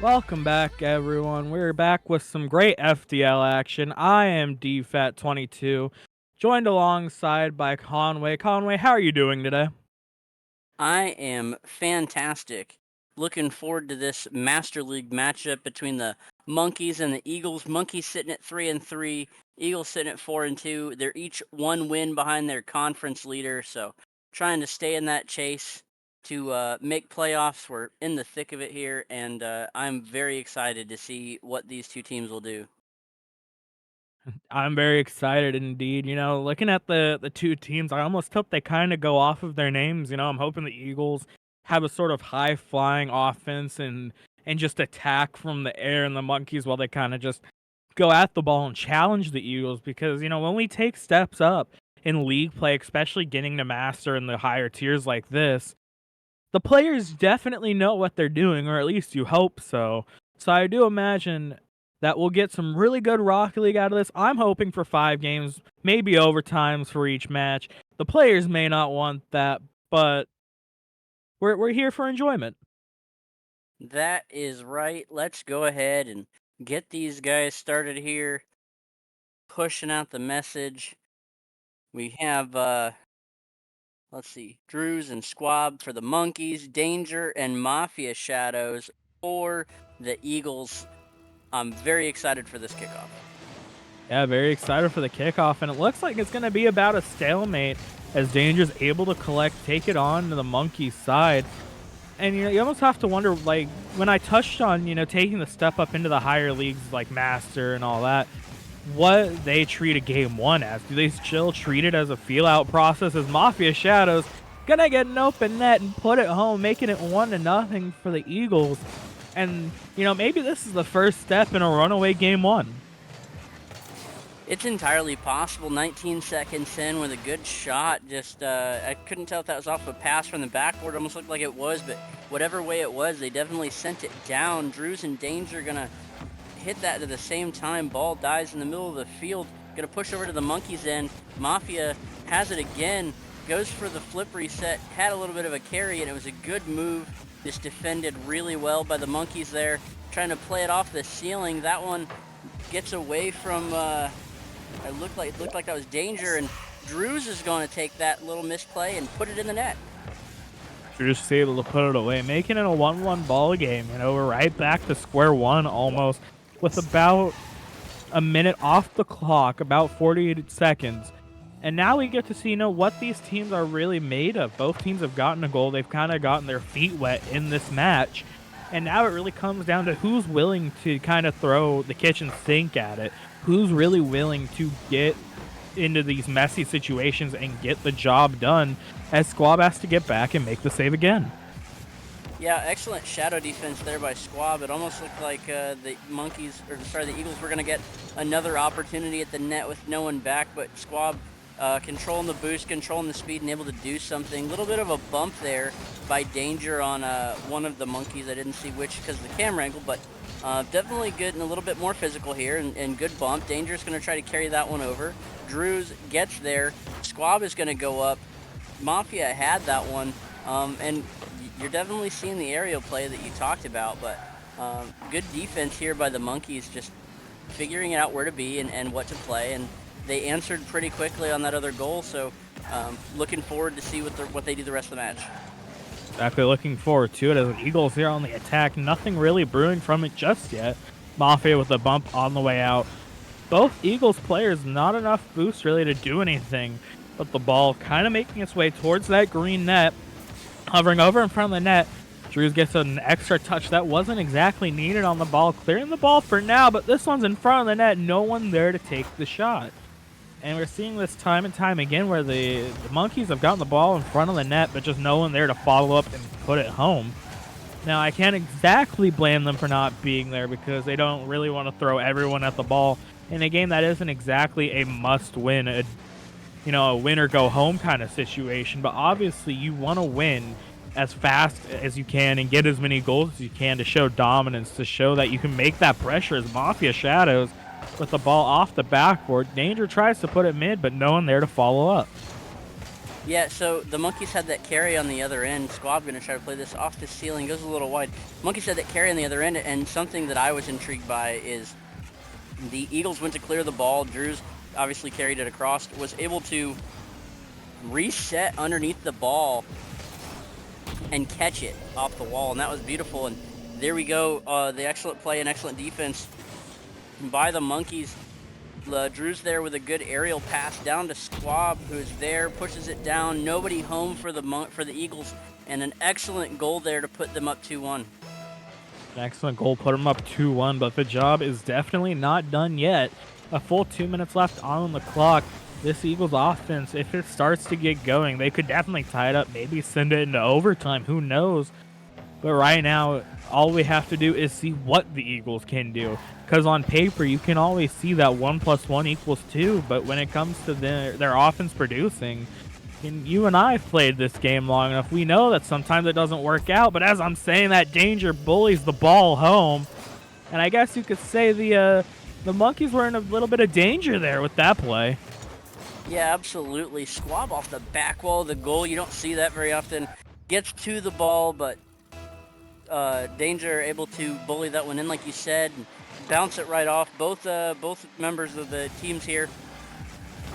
Welcome back, everyone. We're back with some great FDL action. I am DFAT22, joined alongside by Conway. Conway, how are you doing today? I am fantastic. Looking forward to this Master League matchup between the Monkeys and the Eagles. Monkeys sitting at 3-3, Eagles sitting at 4-2. They're each one win behind their conference leader, so trying to stay in that chase to make playoffs. We're in the thick of it here, and I'm very excited to see what these two teams will do. I'm very excited indeed. Looking at the two teams, I almost hope they kind of go off of their names. I'm hoping the Eagles have a sort of high flying offense and just attack from the air, and the Monkeys, while they kind of just go at the ball and challenge the Eagles. Because when we take steps up in league play, especially getting to master in the higher tiers like this, the players definitely know what they're doing, or at least you hope so. So I do imagine that we'll get some really good Rocket League out of this. I'm hoping for 5 games, maybe overtimes for each match. The players may not want that, but we're here for enjoyment. That is right. Let's go ahead and get these guys started here, pushing out the message. We have, let's see, Drews and Squab for the Monkeys, Danger and Mafia Shadows for the Eagles. I'm very excited for this kickoff. Yeah, very excited for the kickoff, and it looks like it's going to be about a stalemate as Danger's able to take it on to the Monkey side. And you almost have to wonder, like, when I touched on, taking the step up into the higher leagues like Master and all that, what they treat a game one as. Do they still treat it as a feel-out process, as Mafia Shadows gonna get an open net and put it home, making it 1-0 for the Eagles? And, maybe this is the first step in a runaway game one. It's entirely possible. 19 seconds in with a good shot. Just, I couldn't tell if that was off a pass from the backboard. Almost looked like it was, but whatever way it was, they definitely sent it down. Drews and Danger gonna hit that at the same time. Ball dies in the middle of the field. Gonna push over to the Monkeys end. Mafia has it again. Goes for the flip reset. Had a little bit of a carry, and it was a good move. Just defended really well by the Monkeys there. Trying to play it off the ceiling. That one gets away from... It looked like that was Danger, and Drews is going to take that little misplay and put it in the net. Drews is able to put it away, making it a 1-1 ball game. We're right back to square one almost, with about a minute off the clock, about 48 seconds. And now we get to see, what these teams are really made of. Both teams have gotten a goal. They've kind of gotten their feet wet in this match. And now it really comes down to who's willing to kind of throw the kitchen sink at it. Who's really willing to get into these messy situations and get the job done, as Squab has to get back and make the save again. Yeah, excellent shadow defense there by Squab. It almost looked like the Eagles were going to get another opportunity at the net with no one back, but Squab controlling the boost, controlling the speed, and able to do something. A little bit of a bump there by Danger on one of the Monkeys. I didn't see which because of the camera angle, but definitely good and a little bit more physical here, and good bump. Danger's going to try to carry that one over. Drews gets there. Squab is going to go up. Mafia had that one, and you're definitely seeing the aerial play that you talked about, but good defense here by the Monkeys, just figuring out where to be and what to play, and they answered pretty quickly on that other goal, so looking forward to see what they do the rest of the match. Exactly, looking forward to it as the Eagles here on the attack. Nothing really brewing from it just yet. Mafia with a bump on the way out. Both Eagles players, not enough boost really to do anything, but the ball kind of making its way towards that green net, hovering over in front of the net. Drews gets an extra touch that wasn't exactly needed on the ball, clearing the ball for now, but this one's in front of the net, no one there to take the shot. And we're seeing this time and time again where the Monkeys have gotten the ball in front of the net, but just no one there to follow up and put it home. Now, I can't exactly blame them for not being there because they don't really want to throw everyone at the ball in a game that isn't exactly a must-win, a win-or-go-home kind of situation. But obviously, you want to win as fast as you can and get as many goals as you can to show dominance, to show that you can make that pressure as Mafia Shadows with the ball off the backboard. Danger tries to put it mid, but no one there to follow up. Yeah, so the Monkeys had that carry on the other end. Squab gonna try to play this off the ceiling, goes a little wide. Monkeys had that carry on the other end, and something that I was intrigued by is the Eagles went to clear the ball. Drews obviously carried it across, was able to reset underneath the ball and catch it off the wall, and that was beautiful. And there we go, the excellent play and excellent defense by the Monkeys. Drew's there with a good aerial pass down to Squab, who's there, pushes it down. Nobody home for the Eagles, and an excellent goal there to put them up 2-1. An excellent goal, put them up 2-1, but the job is definitely not done yet. A full 2 minutes left on the clock. This Eagles offense, if it starts to get going, they could definitely tie it up, maybe send it into overtime, who knows. But right now, all we have to do is see what the Eagles can do. Because on paper, you can always see that 1 + 1 = 2, but when it comes to their offense producing, and you and I have played this game long enough, we know that sometimes it doesn't work out, but as I'm saying, that danger bullies the ball home. And I guess you could say the Monkeys were in a little bit of danger there with that play. Yeah, absolutely. Squab off the back wall of the goal. You don't see that very often. Gets to the ball, but Danger able to bully that one in, like you said, and bounce it right off. Both members of the teams here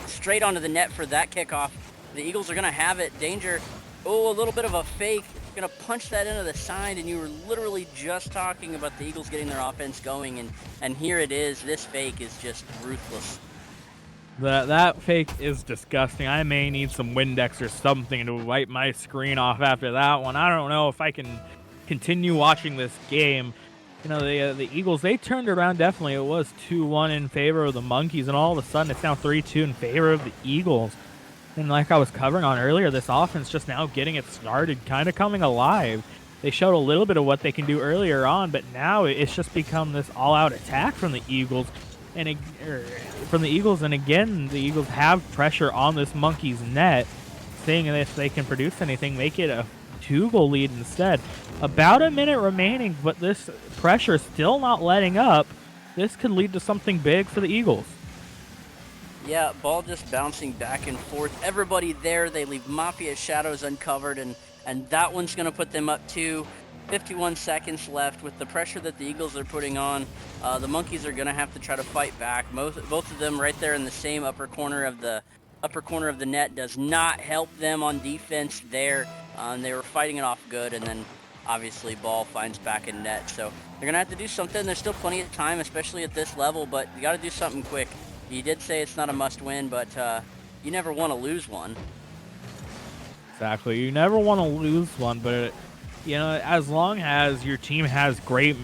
straight onto the net for that kickoff. The Eagles are going to have it. Danger, a little bit of a fake. Going to punch that into the side, and you were literally just talking about the Eagles getting their offense going, and here it is. This fake is just ruthless. That fake is disgusting. I may need some Windex or something to wipe my screen off after that one. I don't know if I can continue watching this game. You know, the Eagles, they turned around definitely. It was 2-1 in favor of the Monkeys, and all of a sudden it's now 3-2 in favor of the Eagles. And like I was covering on earlier, this offense just now getting it started, kind of coming alive. They showed a little bit of what they can do earlier on, but now it's just become this all-out attack from the Eagles. And again, the Eagles have pressure on this Monkeys net, seeing if they can produce anything, make it a 2-goal lead instead. About a minute remaining, but this pressure still not letting up. This could lead to something big for the Eagles. Yeah, ball just bouncing back and forth. Everybody there, they leave Mafia Shadows uncovered, and that one's going to put them up 2. 51 seconds left. With the pressure that the Eagles are putting on, the Monkeys are going to have to try to fight back. Both of them right there in the same upper corner of the net does not help them on defense there. They were fighting it off good, and then obviously ball finds back in net. So they're going to have to do something. There's still plenty of time, especially at this level, but you got to do something quick. You did say it's not a must-win, but you never want to lose one. Exactly. You never want to lose one, but you know, as long as your team has great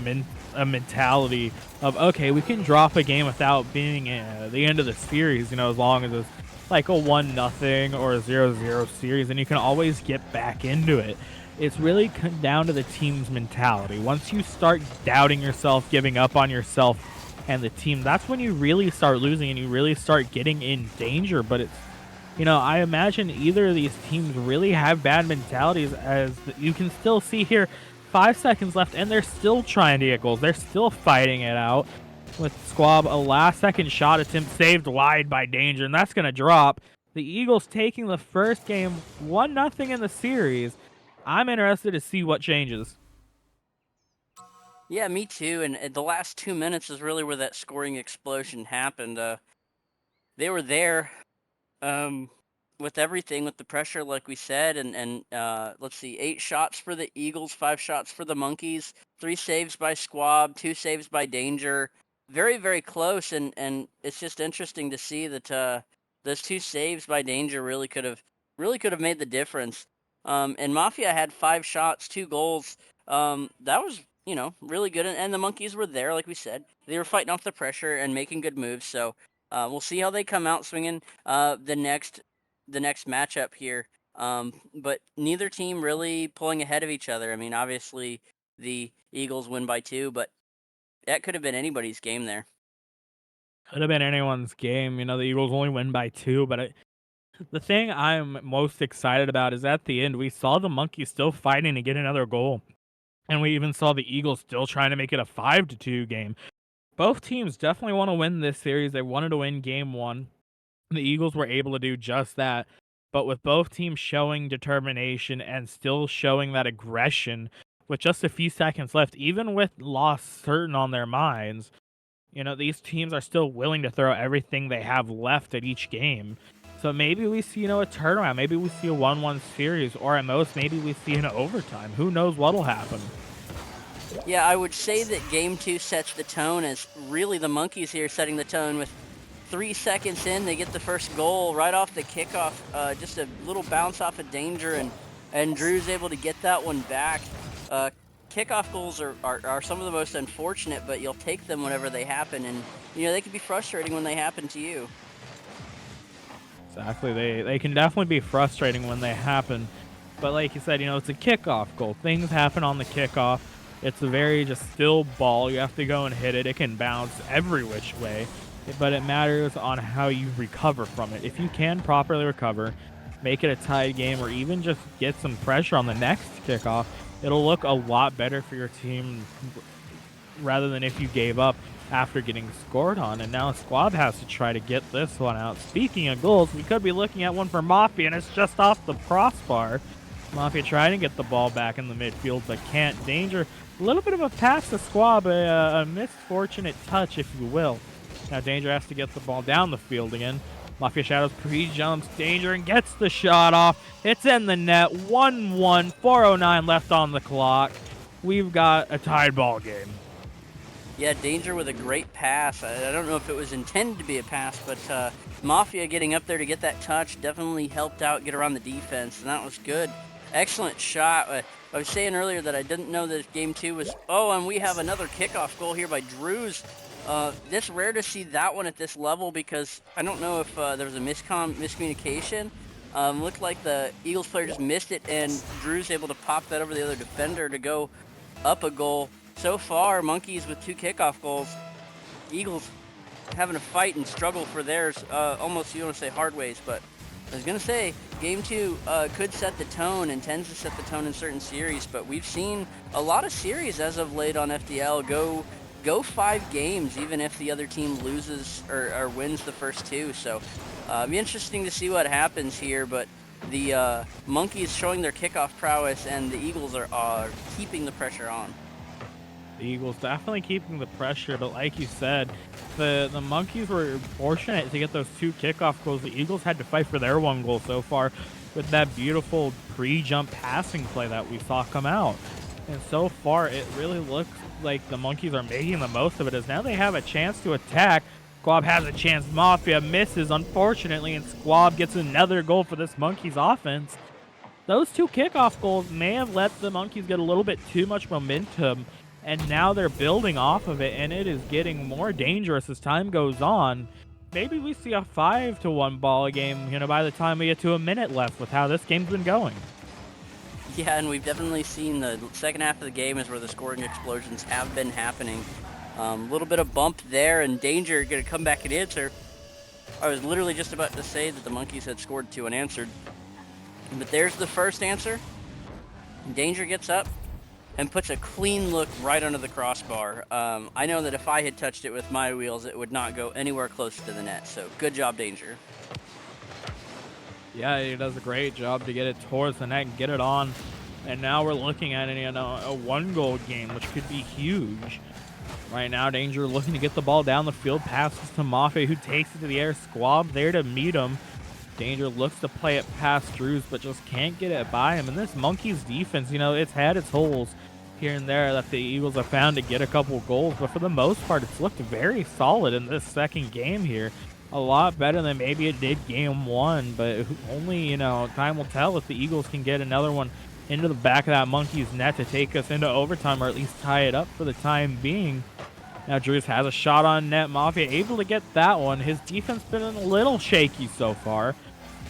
mentality of, okay, we can drop a game without being the end of the series, you know, as long as it's like a 1-0 or a 0-0 series, and you can always get back into it. It's really down to the team's mentality. Once you start doubting yourself, giving up on yourself and the team, that's when you really start losing and you really start getting in danger. But it's, you know, I imagine either of these teams really have bad mentalities, as you can still see here, 5 seconds left, and they're still trying to get goals. They're still fighting it out. With Squab, a last-second shot attempt saved wide by Danger, and that's going to drop. The Eagles taking the first game 1-0 in the series. I'm interested to see what changes. Yeah, me too. And the last 2 minutes is really where that scoring explosion happened. They were there. With everything, with the pressure, like we said, and let's see, 8 shots for the Eagles, 5 shots for the Monkeys, 3 saves by Squab, 2 saves by Danger. Very, very close, and it's just interesting to see that those 2 saves by Danger really could have made the difference. And Mafia had 5 shots, 2 goals. That was, really good, and the Monkeys were there, like we said. They were fighting off the pressure and making good moves. So we'll see how they come out swinging the next matchup here. But neither team really pulling ahead of each other. I mean, obviously the Eagles win by 2, but that could have been anybody's game there. Could have been anyone's game. You know, the Eagles only win by 2, but the thing I'm most excited about is at the end, we saw the Monkeys still fighting to get another goal. And we even saw the Eagles still trying to make it a 5-2 game. Both teams definitely want to win this series. They wanted to win game 1. The Eagles were able to do just that. But with both teams showing determination and still showing that aggression with just a few seconds left, even with loss certain on their minds, these teams are still willing to throw everything they have left at each game. So maybe we see, a turnaround. Maybe we see a 1-1 series, or at most, maybe we see an overtime. Who knows what'll happen? Yeah, I would say that game 2 sets the tone as really the Monkeys here setting the tone with 3 seconds in. They get the first goal right off the kickoff. Just a little bounce off of Danger, and Drew's able to get that one back. Kickoff goals are some of the most unfortunate, but you'll take them whenever they happen, and they can be frustrating when they happen to you. Exactly. They can definitely be frustrating when they happen. But like you said, it's a kickoff goal. Things happen on the kickoff. It's a very just still ball. You have to go and hit it. It can bounce every which way, but it matters on how you recover from it. If you can properly recover, make it a tied game, or even just get some pressure on the next kickoff, it'll look a lot better for your team rather than if you gave up after getting scored on. And now Squab has to try to get this one out. Speaking of goals, we could be looking at one for Mafia, and it's just off the crossbar. Mafia trying to get the ball back in the midfield, but can't. Danger, a little bit of a pass to Squab, a misfortunate touch, if you will. Now Danger has to get the ball down the field again. Mafia Shadows pre-jumps Danger and gets the shot off. It's in the net. 1-1, 4:09 left on the clock. We've got a tied ball game. Yeah, Danger with a great pass. I don't know if it was intended to be a pass, but Mafia getting up there to get that touch definitely helped out get around the defense, and that was good. Excellent shot. I was saying earlier that I didn't know that game 2 was... Oh, and we have another kickoff goal here by Drews. It's rare to see that one at this level because I don't know if there was a miscommunication. Looked like the Eagles player just missed it, and Drew's able to pop that over the other defender to go up a goal. So far, Monkeys with 2 kickoff goals. Eagles having to fight and struggle for theirs, almost, you don't want to say hard ways, but I was going to say, game 2 could set the tone and tends to set the tone in certain series, but we've seen a lot of series as of late on FDL go 5 games, even if the other team loses or wins the first 2. So it'll be interesting to see what happens here, but the Monkeys showing their kickoff prowess, and the Eagles are keeping the pressure on. The Eagles definitely keeping the pressure, but like you said, the Monkeys were fortunate to get those 2 kickoff goals. The Eagles had to fight for their 1 goal so far with that beautiful pre-jump passing play that we saw come out. And so far, it really looks like the Monkeys are making the most of it, as now they have a chance to attack. Squab has a chance. Mafia misses, unfortunately, and Squab gets another goal for this Monkeys offense. Those 2 kickoff goals may have let the Monkeys get a little bit too much momentum, and now they're building off of it, and it is getting more dangerous as time goes on. Maybe we see a 5-1 ball game, by the time we get to a minute left with how this game's been going. Yeah, and we've definitely seen the second half of the game is where the scoring explosions have been happening. A little bit of bump there, and Danger going to come back and answer. I was literally just about to say that the Monkeys had scored 2 unanswered. But there's the first answer. Danger gets up and puts a clean look right under the crossbar. I know that if I had touched it with my wheels, it would not go anywhere close to the net. So good job, Danger. Yeah, he does a great job to get it towards the net and get it on. And now we're looking at a 1-goal game, which could be huge. Right now, Danger looking to get the ball down the field, passes to Mafia, who takes it to the air. Squab there to meet him. Danger looks to play it past Drews, but just can't get it by him. And this Monkeys defense, it's had its holes here and there that the Eagles have found to get a couple goals, but for the most part, it's looked very solid in this second game here. A lot better than maybe it did game 1, but only, time will tell if the Eagles can get another one into the back of that Monkeys net to take us into overtime, or at least tie it up for the time being. Now Drews has a shot on net. Mafia able to get that one. His defense been a little shaky so far.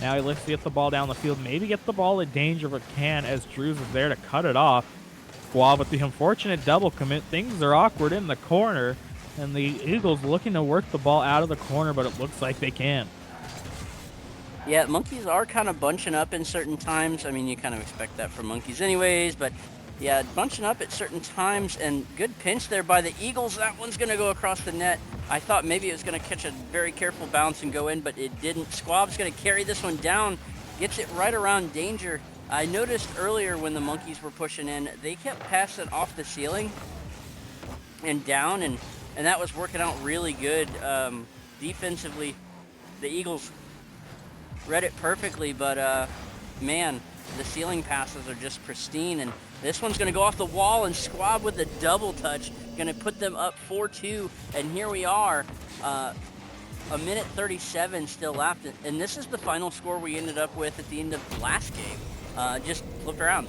Now he looks to get the ball down the field, maybe get the ball at Danger, but can, as Drews is there to cut it off. Squab with the unfortunate double commit. Things are awkward in the corner, and the Eagles looking to work the ball out of the corner, but it looks like they can't. Yeah, Monkeys are kind of bunching up in certain times. I mean, you kind of expect that from Monkeys anyways, but yeah, bunching up at certain times, and good pinch there by the Eagles. That one's going to go across the net. I thought maybe it was going to catch a very careful bounce and go in, but it didn't. Squab's going to carry this one down, gets it right around Danger. I noticed earlier when the Monkeys were pushing in, they kept passing off the ceiling and down, and that was working out really good. Defensively, the Eagles read it perfectly, but man, the ceiling passes are just pristine, and this one's going to go off the wall, and Squab with a double touch, going to put them up 4-2, and here we are, a minute 37 still left, and this is the final score we ended up with at the end of the last game. Just flipped around.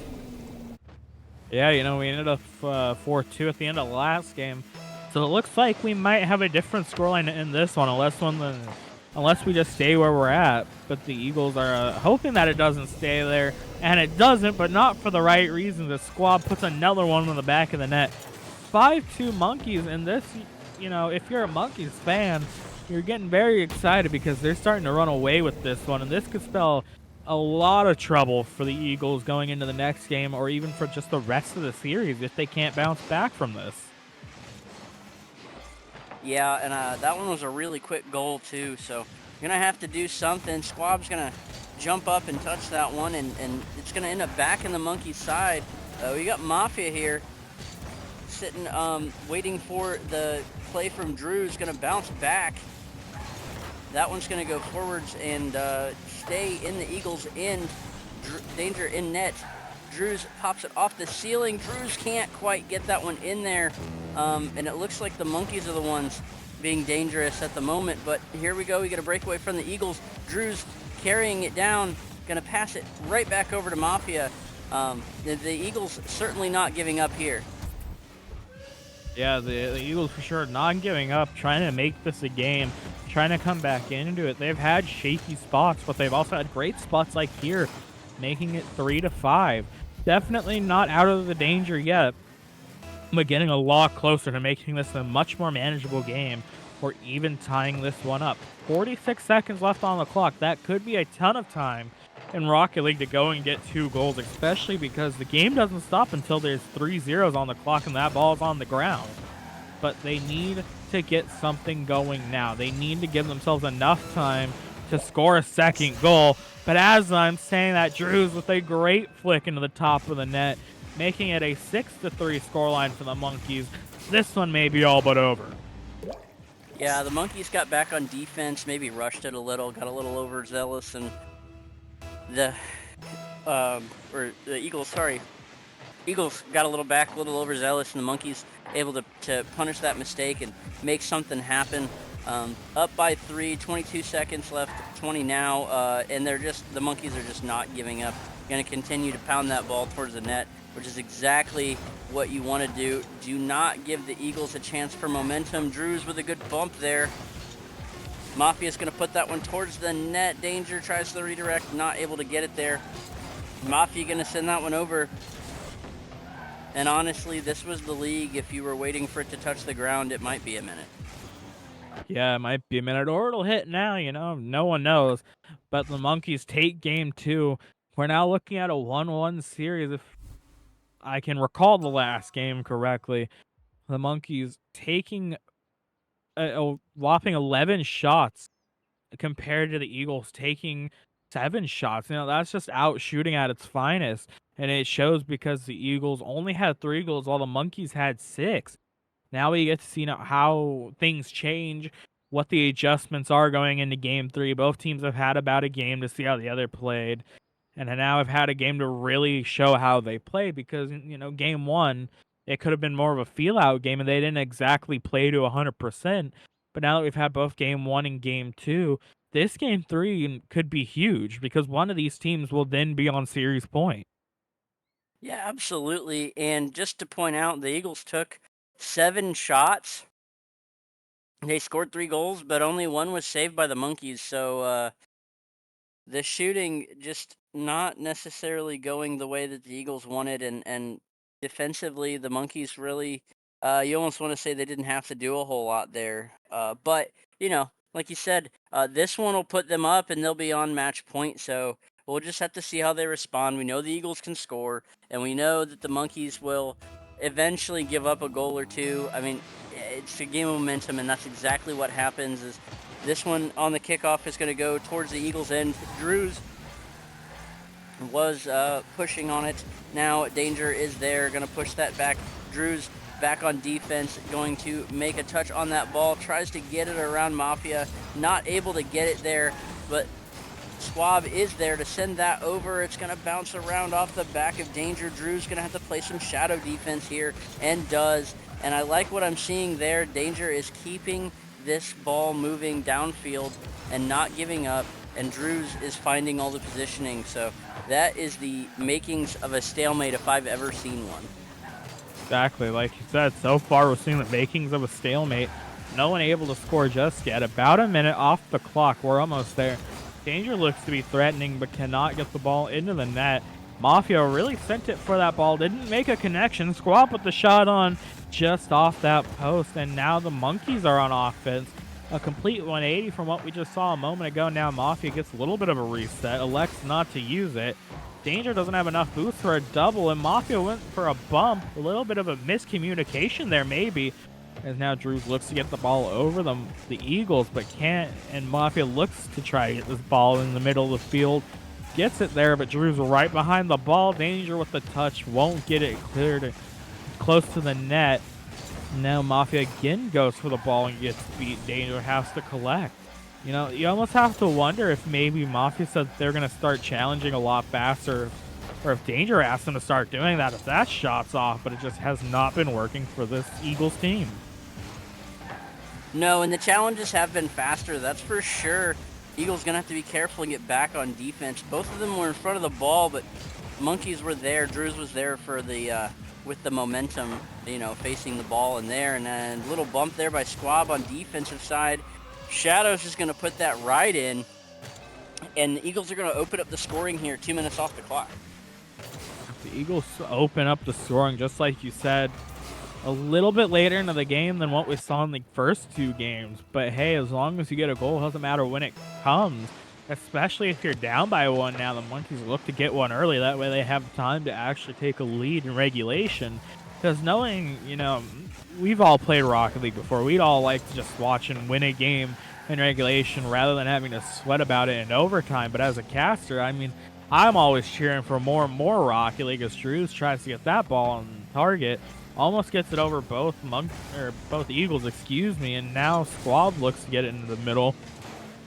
Yeah, we ended up 4-2 at the end of the last game. So it looks like we might have a different scoreline in this one, unless we just stay where we're at. But the Eagles are hoping that it doesn't stay there, and it doesn't, but not for the right reason. The Squab puts another one on the back of the net. 5-2 Monkeys, and this, if you're a Monkeys fan, you're getting very excited because they're starting to run away with this one, and this could spell a lot of trouble for the Eagles going into the next game, or even for just the rest of the series if they can't bounce back from this. Yeah, and that one was a really quick goal too, so you're gonna have to do something. Squab's gonna jump up and touch that one, and it's gonna end up back in the Monkey side. We got Mafia here sitting, waiting for the play from Drew's. Gonna bounce back. That one's gonna go forwards and stay in the Eagles' end. Danger in net. Drews pops it off the ceiling. Drews can't quite get that one in there. And it looks like the Monkeys are the ones being dangerous at the moment. But here we go. We get a breakaway from the Eagles. Drews carrying it down. Going to pass it right back over to Mafia. The Eagles certainly not giving up here. Yeah, the Eagles for sure not giving up, trying to make this a game, trying to come back into it. They've had shaky spots, but they've also had great spots like here, making it 3-5. Definitely not out of the danger yet, but getting a lot closer to making this a much more manageable game, or even tying this one up. 46 seconds left on the clock. That could be a ton of time in Rocket League to go and get 2 goals, especially because the game doesn't stop until there's 3 zeros on the clock and that ball's on the ground. But they need to get something going now. They need to give themselves enough time to score a second goal. But as I'm saying that, Drews with a great flick into the top of the net, making it a 6-3 scoreline for the Monkeys. This one may be all but over. Yeah, the Monkeys got back on defense, maybe rushed it a little, got a little overzealous, and the Eagles got a little back, a little overzealous, and the Monkeys able to punish that mistake and make something happen. Up by 3, 22 seconds left, 20 now, and the Monkeys are just not giving up. Going to continue to pound that ball towards the net, which is exactly what you want to do. Do not give the Eagles a chance for momentum. Drews with a good bump there. Mafia's going to put that one towards the net. Danger tries the redirect, not able to get it there. Mafia going to send that one over. And honestly, this was the league. If you were waiting for it to touch the ground, it might be a minute. Yeah, it might be a minute, or it'll hit now, no one knows. But the Monkeys take game 2. We're now looking at a 1-1 series, if I can recall the last game correctly. The Monkeys taking a whopping 11 shots compared to the Eagles taking 7 shots. That's just out shooting at its finest. And it shows because the Eagles only had 3 goals while the Monkeys had 6. Now we get to see how things change, what the adjustments are going into game 3. Both teams have had about a game to see how the other played. And now have had a game to really show how they played because, game 1, it could have been more of a feel-out game and they didn't exactly play to 100%. But now that we've had both game 1 and game 2, this game 3 could be huge because one of these teams will then be on series point. Yeah, absolutely. And just to point out, the Eagles took 7 shots. They scored 3 goals, but only 1 was saved by the Monkeys. So the shooting just not necessarily going the way that the Eagles wanted, and defensively, the Monkeys really, you almost want to say they didn't have to do a whole lot there. But, like you said, this one will put them up and they'll be on match point. So we'll just have to see how they respond. We know the Eagles can score, and we know that the Monkeys will eventually give up a goal or two. I mean, it's a game of momentum, and that's exactly what happens. Is this one on the kickoff is going to go towards the Eagles' end. Drews was pushing on it. Now Danger is there, going to push that back. Drew's back on defense, going to make a touch on that ball, tries to get it around Mafia, not able to get it there, but Squab is there to send that over. It's going to bounce around off the back of Danger. Drew's going to have to play some shadow defense here, and does. And I like what I'm seeing there. Danger is keeping this ball moving downfield and not giving up, and Drews is finding all the positioning. So that is the makings of a stalemate if I've ever seen one. Exactly, like you said, so far we're seeing the makings of a stalemate. No one able to score just yet. About a minute off the clock. We're almost there. Danger looks to be threatening, but cannot get the ball into the net. Mafia really sent it for that ball. Didn't make a connection. Squab with the shot on just off that post, and now the Monkeys are on offense. A complete 180 from what we just saw a moment ago. Now Mafia gets a little bit of a reset, elects not to use it. Danger doesn't have enough boost for a double, and Mafia went for a bump. A little bit of a miscommunication there, maybe. As now Drews looks to get the ball over the Eagles, but can't. And Mafia looks to try to get this ball in the middle of the field. Gets it there, but Drews right behind the ball. Danger with the touch. Won't get it cleared close to the net. Now Mafia again goes for the ball and gets beat. Danger has to collect. You know, you almost have to wonder if maybe Mafia said they're going to start challenging a lot faster, or if Danger asked them to start doing that, if that shot's off, but it just has not been working for this Eagles team. No, and the challenges have been faster, that's for sure. Eagles going to have to be careful and get back on defense. Both of them were in front of the ball, but Monkeys were there. Drews was there for the with the momentum, you know, facing the ball in there. And then a little bump there by Squab on defensive side. Shadows is going to put that right in, and the Eagles are going to open up the scoring here, 2 minutes off the clock. The Eagles open up the scoring, just like you said, a little bit later into the game than what we saw in the first two games. But hey, as long as you get a goal, it doesn't matter when it comes, especially if you're down by one. Now the Monkeys look to get one early. That way they have time to actually take a lead in regulation. Because knowing, you know, we've all played Rocket League before. We'd all like to just watch and win a game in regulation rather than having to sweat about it in overtime. But as a caster, I mean, I'm always cheering for more and more Rocket League as Drews tries to get that ball on target. Almost gets it over both Eagles, and now Squab looks to get it into the middle.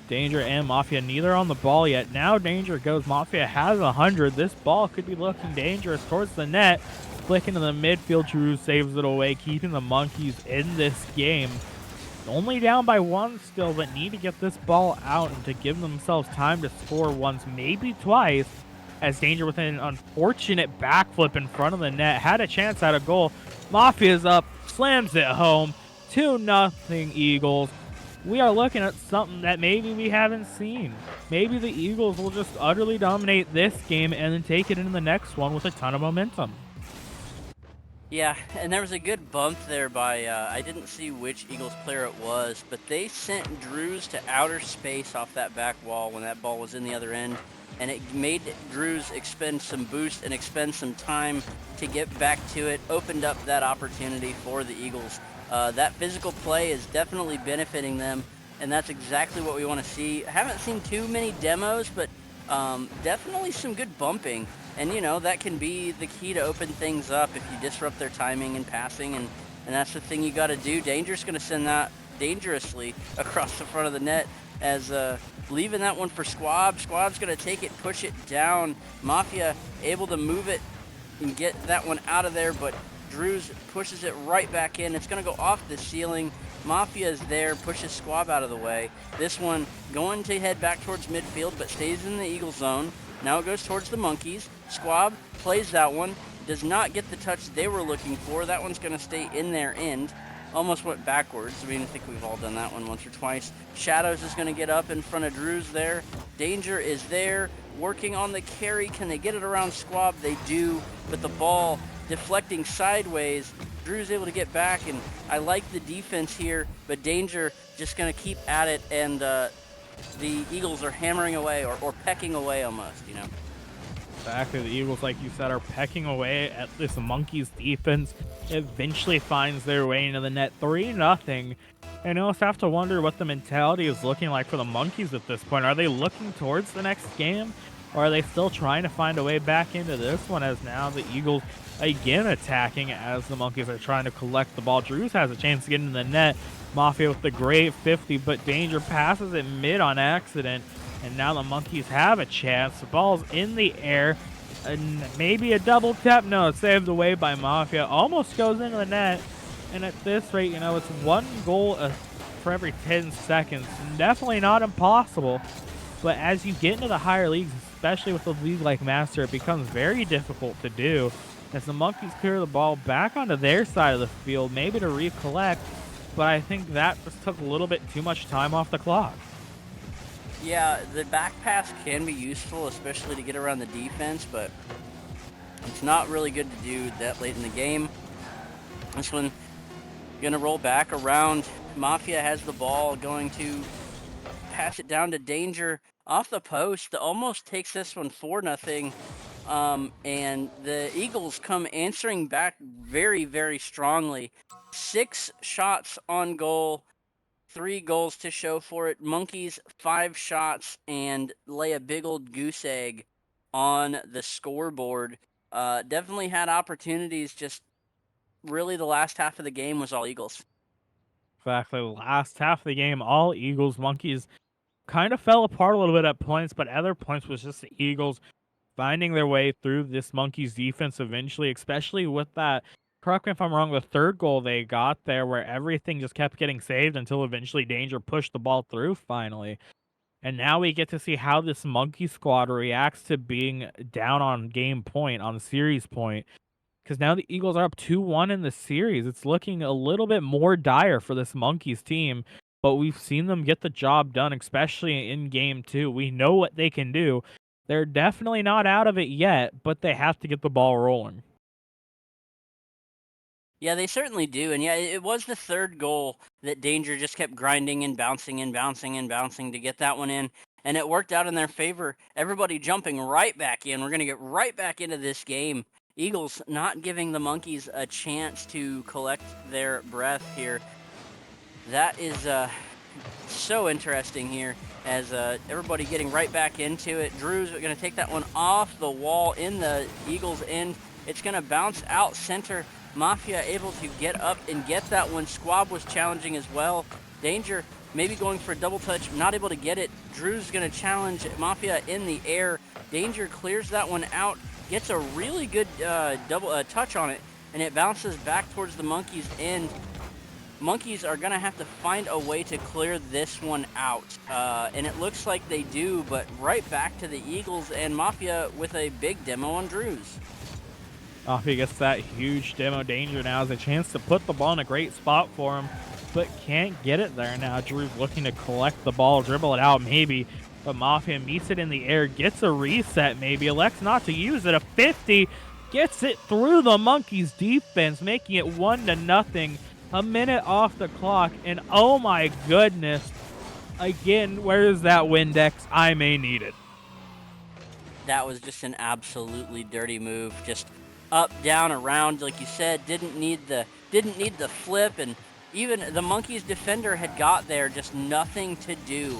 Danger and Mafia neither on the ball yet. Now Danger goes. Mafia has 100. This ball could be looking dangerous towards the net. Flick into the midfield. Drew saves it away, keeping the Monkeys in this game. Only down by one still, but need to get this ball out and to give themselves time to score once, maybe twice. As Danger with an unfortunate backflip in front of the net had a chance at a goal. Mafia's up, slams it home. 2-0 Eagles. We are looking at something that maybe we haven't seen. Maybe the Eagles will just utterly dominate this game and then take it into the next one with a ton of momentum. Yeah, and there was a good bump there by, I didn't see which Eagles player it was, but they sent Drews to outer space off that back wall when that ball was in the other end, and it made Drews expend some boost and expend some time to get back to it, opened up that opportunity for the Eagles. That physical play is definitely benefiting them, and that's exactly what we want to see. I haven't seen too many demos, but definitely some good bumping. And, you know, that can be the key to open things up if you disrupt their timing and passing, and that's the thing you got to do. Danger's going to send that dangerously across the front of the net as leaving that one for Squab. Squab's going to take it, push it down. Mafia able to move it and get that one out of there, but Drews pushes it right back in. It's going to go off the ceiling. Mafia is there, pushes Squab out of the way. This one going to head back towards midfield, but stays in the Eagle zone. Now it goes towards the Monkeys. Squab plays that one. Does not get the touch they were looking for. That one's going to stay in their end. Almost went backwards. I mean, I think we've all done that one once or twice. Shadows is going to get up in front of Drews there. Danger is there, working on the carry. Can they get it around Squab? They do, but the ball deflecting sideways. Drew's able to get back, and I like the defense here, but Danger just going to keep at it, and the Eagles are hammering away or pecking away almost, you know. Exactly, the Eagles, like you said, are pecking away at this Monkeys defense. Eventually finds their way into the net, 3-0. And you almost have to wonder what the mentality is looking like for the Monkeys at this point. Are they looking towards the next game? Or are they still trying to find a way back into this one, as now the Eagles again attacking as the Monkeys are trying to collect the ball? Drews has a chance to get into the net. Mafia with the great 50, but Danger passes it mid on accident. And now the Monkeys have a chance. The ball's in the air. And maybe a double tap. No, it's saved away by Mafia. Almost goes into the net. And at this rate, you know, it's 1 goal for every 10 seconds. Definitely not impossible. But as you get into the higher leagues, especially with a league like Master, it becomes very difficult to do. As the Monkeys clear the ball back onto their side of the field, maybe to recollect. But I think that just took a little bit too much time off the clock. Yeah, the back pass can be useful, especially to get around the defense, but it's not really good to do that late in the game. This one gonna roll back around. Mafia has the ball, going to pass it down to Danger off the post. Almost takes this one 4-0. And the Eagles come answering back very, very strongly. 6 shots on goal, 3 goals to show for it. Monkeys 5 shots and lay a big old goose egg on the scoreboard. Definitely had opportunities. Just really the last half of the game was all Eagles. Exactly. The last half of the game, all Eagles. Monkeys kind of fell apart a little bit at points, but other points was just the Eagles finding their way through this Monkeys defense eventually, especially with that, correct me if I'm wrong, the third goal they got there where everything just kept getting saved until eventually Danger pushed the ball through finally. And now we get to see how this Monkey squad reacts to being down on game point, on series point. Because now the Eagles are up 2-1 in the series. It's looking a little bit more dire for this Monkeys team, but we've seen them get the job done, especially in game 2. We know what they can do. They're definitely not out of it yet, but they have to get the ball rolling. Yeah, they certainly do. And yeah, it was the third goal that Danger just kept grinding and bouncing and bouncing and bouncing to get that one in. And it worked out in their favor. Everybody jumping right back in. We're going to get right back into this game. Eagles not giving the Monkeys a chance to collect their breath here. That is so interesting here as everybody getting right back into it. Drew's going to take that one off the wall in the Eagles' end. It's going to bounce out center. Mafia able to get up and get that one. Squab was challenging as well. Danger maybe going for a double touch, not able to get it. Drew's going to challenge Mafia in the air. Danger clears that one out, gets a really good double touch on it, and it bounces back towards the Monkeys' end. Monkeys are going to have to find a way to clear this one out. And it looks like they do, but right back to the Eagles and Mafia with a big demo on Drews. Mafia gets that huge demo. Danger now has a chance to put the ball in a great spot for him, but can't get it there now. Drew's looking to collect the ball, dribble it out maybe, but Mafia meets it in the air, gets a reset maybe, elects not to use it. A 50, gets it through the Monkeys defense, making it 1-0. A minute off the clock, and oh my goodness, again, where is that Windex? I may need it. That was just an absolutely dirty move. Just up, down, around, like you said. Didn't need the flip, and even the Monkeys defender had got there. Just nothing to do.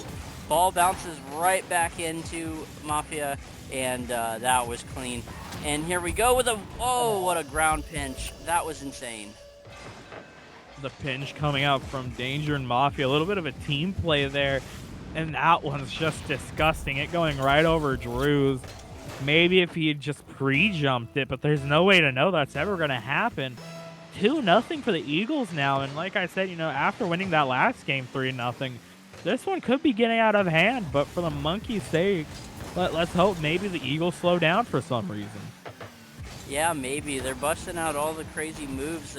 Ball bounces right back into Mafia, and that was clean. And here we go with a what a ground pinch. That was insane. The pinch coming out from Danger and Mafia, a little bit of a team play there, and that one's just disgusting. It going right over Drews. Maybe if he had just pre-jumped it, but there's no way to know that's ever going to happen. 2-0 for the Eagles now, and like I said, you know, after winning that last game 3-0, this one could be getting out of hand, but for the Monkeys' sake, let's hope maybe the Eagles slow down for some reason. Yeah, maybe. They're busting out all the crazy moves.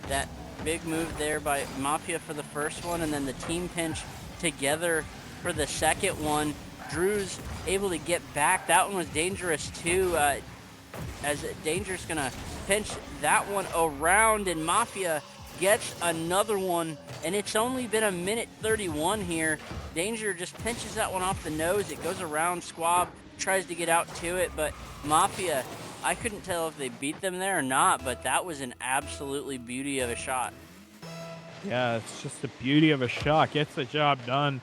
That big move there by Mafia for the first one, and then the team pinch together for the second one. Drew's able to get back. That one was dangerous too, as Danger's gonna pinch that one around, and Mafia gets another one, and it's only been a minute 31 here. Danger just pinches that one off the nose. It goes around. Squab tries to get out to it, but Mafia, I couldn't tell if they beat them there or not, but that was an absolutely beauty of a shot. Yeah, it's just the beauty of a shot. Gets the job done.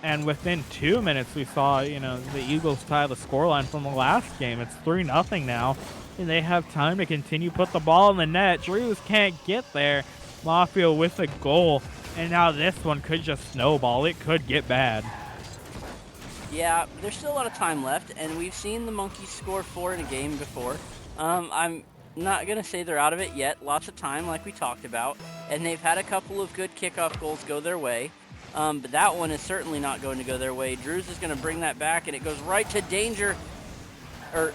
And within 2 minutes, we saw, the Eagles tie the scoreline from the last game. It's 3-0 now, and they have time to continue put the ball in the net. Drews can't get there. Mafia with a goal, and now this one could just snowball. It could get bad. Yeah, there's still a lot of time left, and we've seen the Monkeys score 4 in a game before. I'm not going to say they're out of it yet. Lots of time, like we talked about, and they've had a couple of good kickoff goals go their way. But that one is certainly not going to go their way. Drews is going to bring that back, and it goes right to Danger. And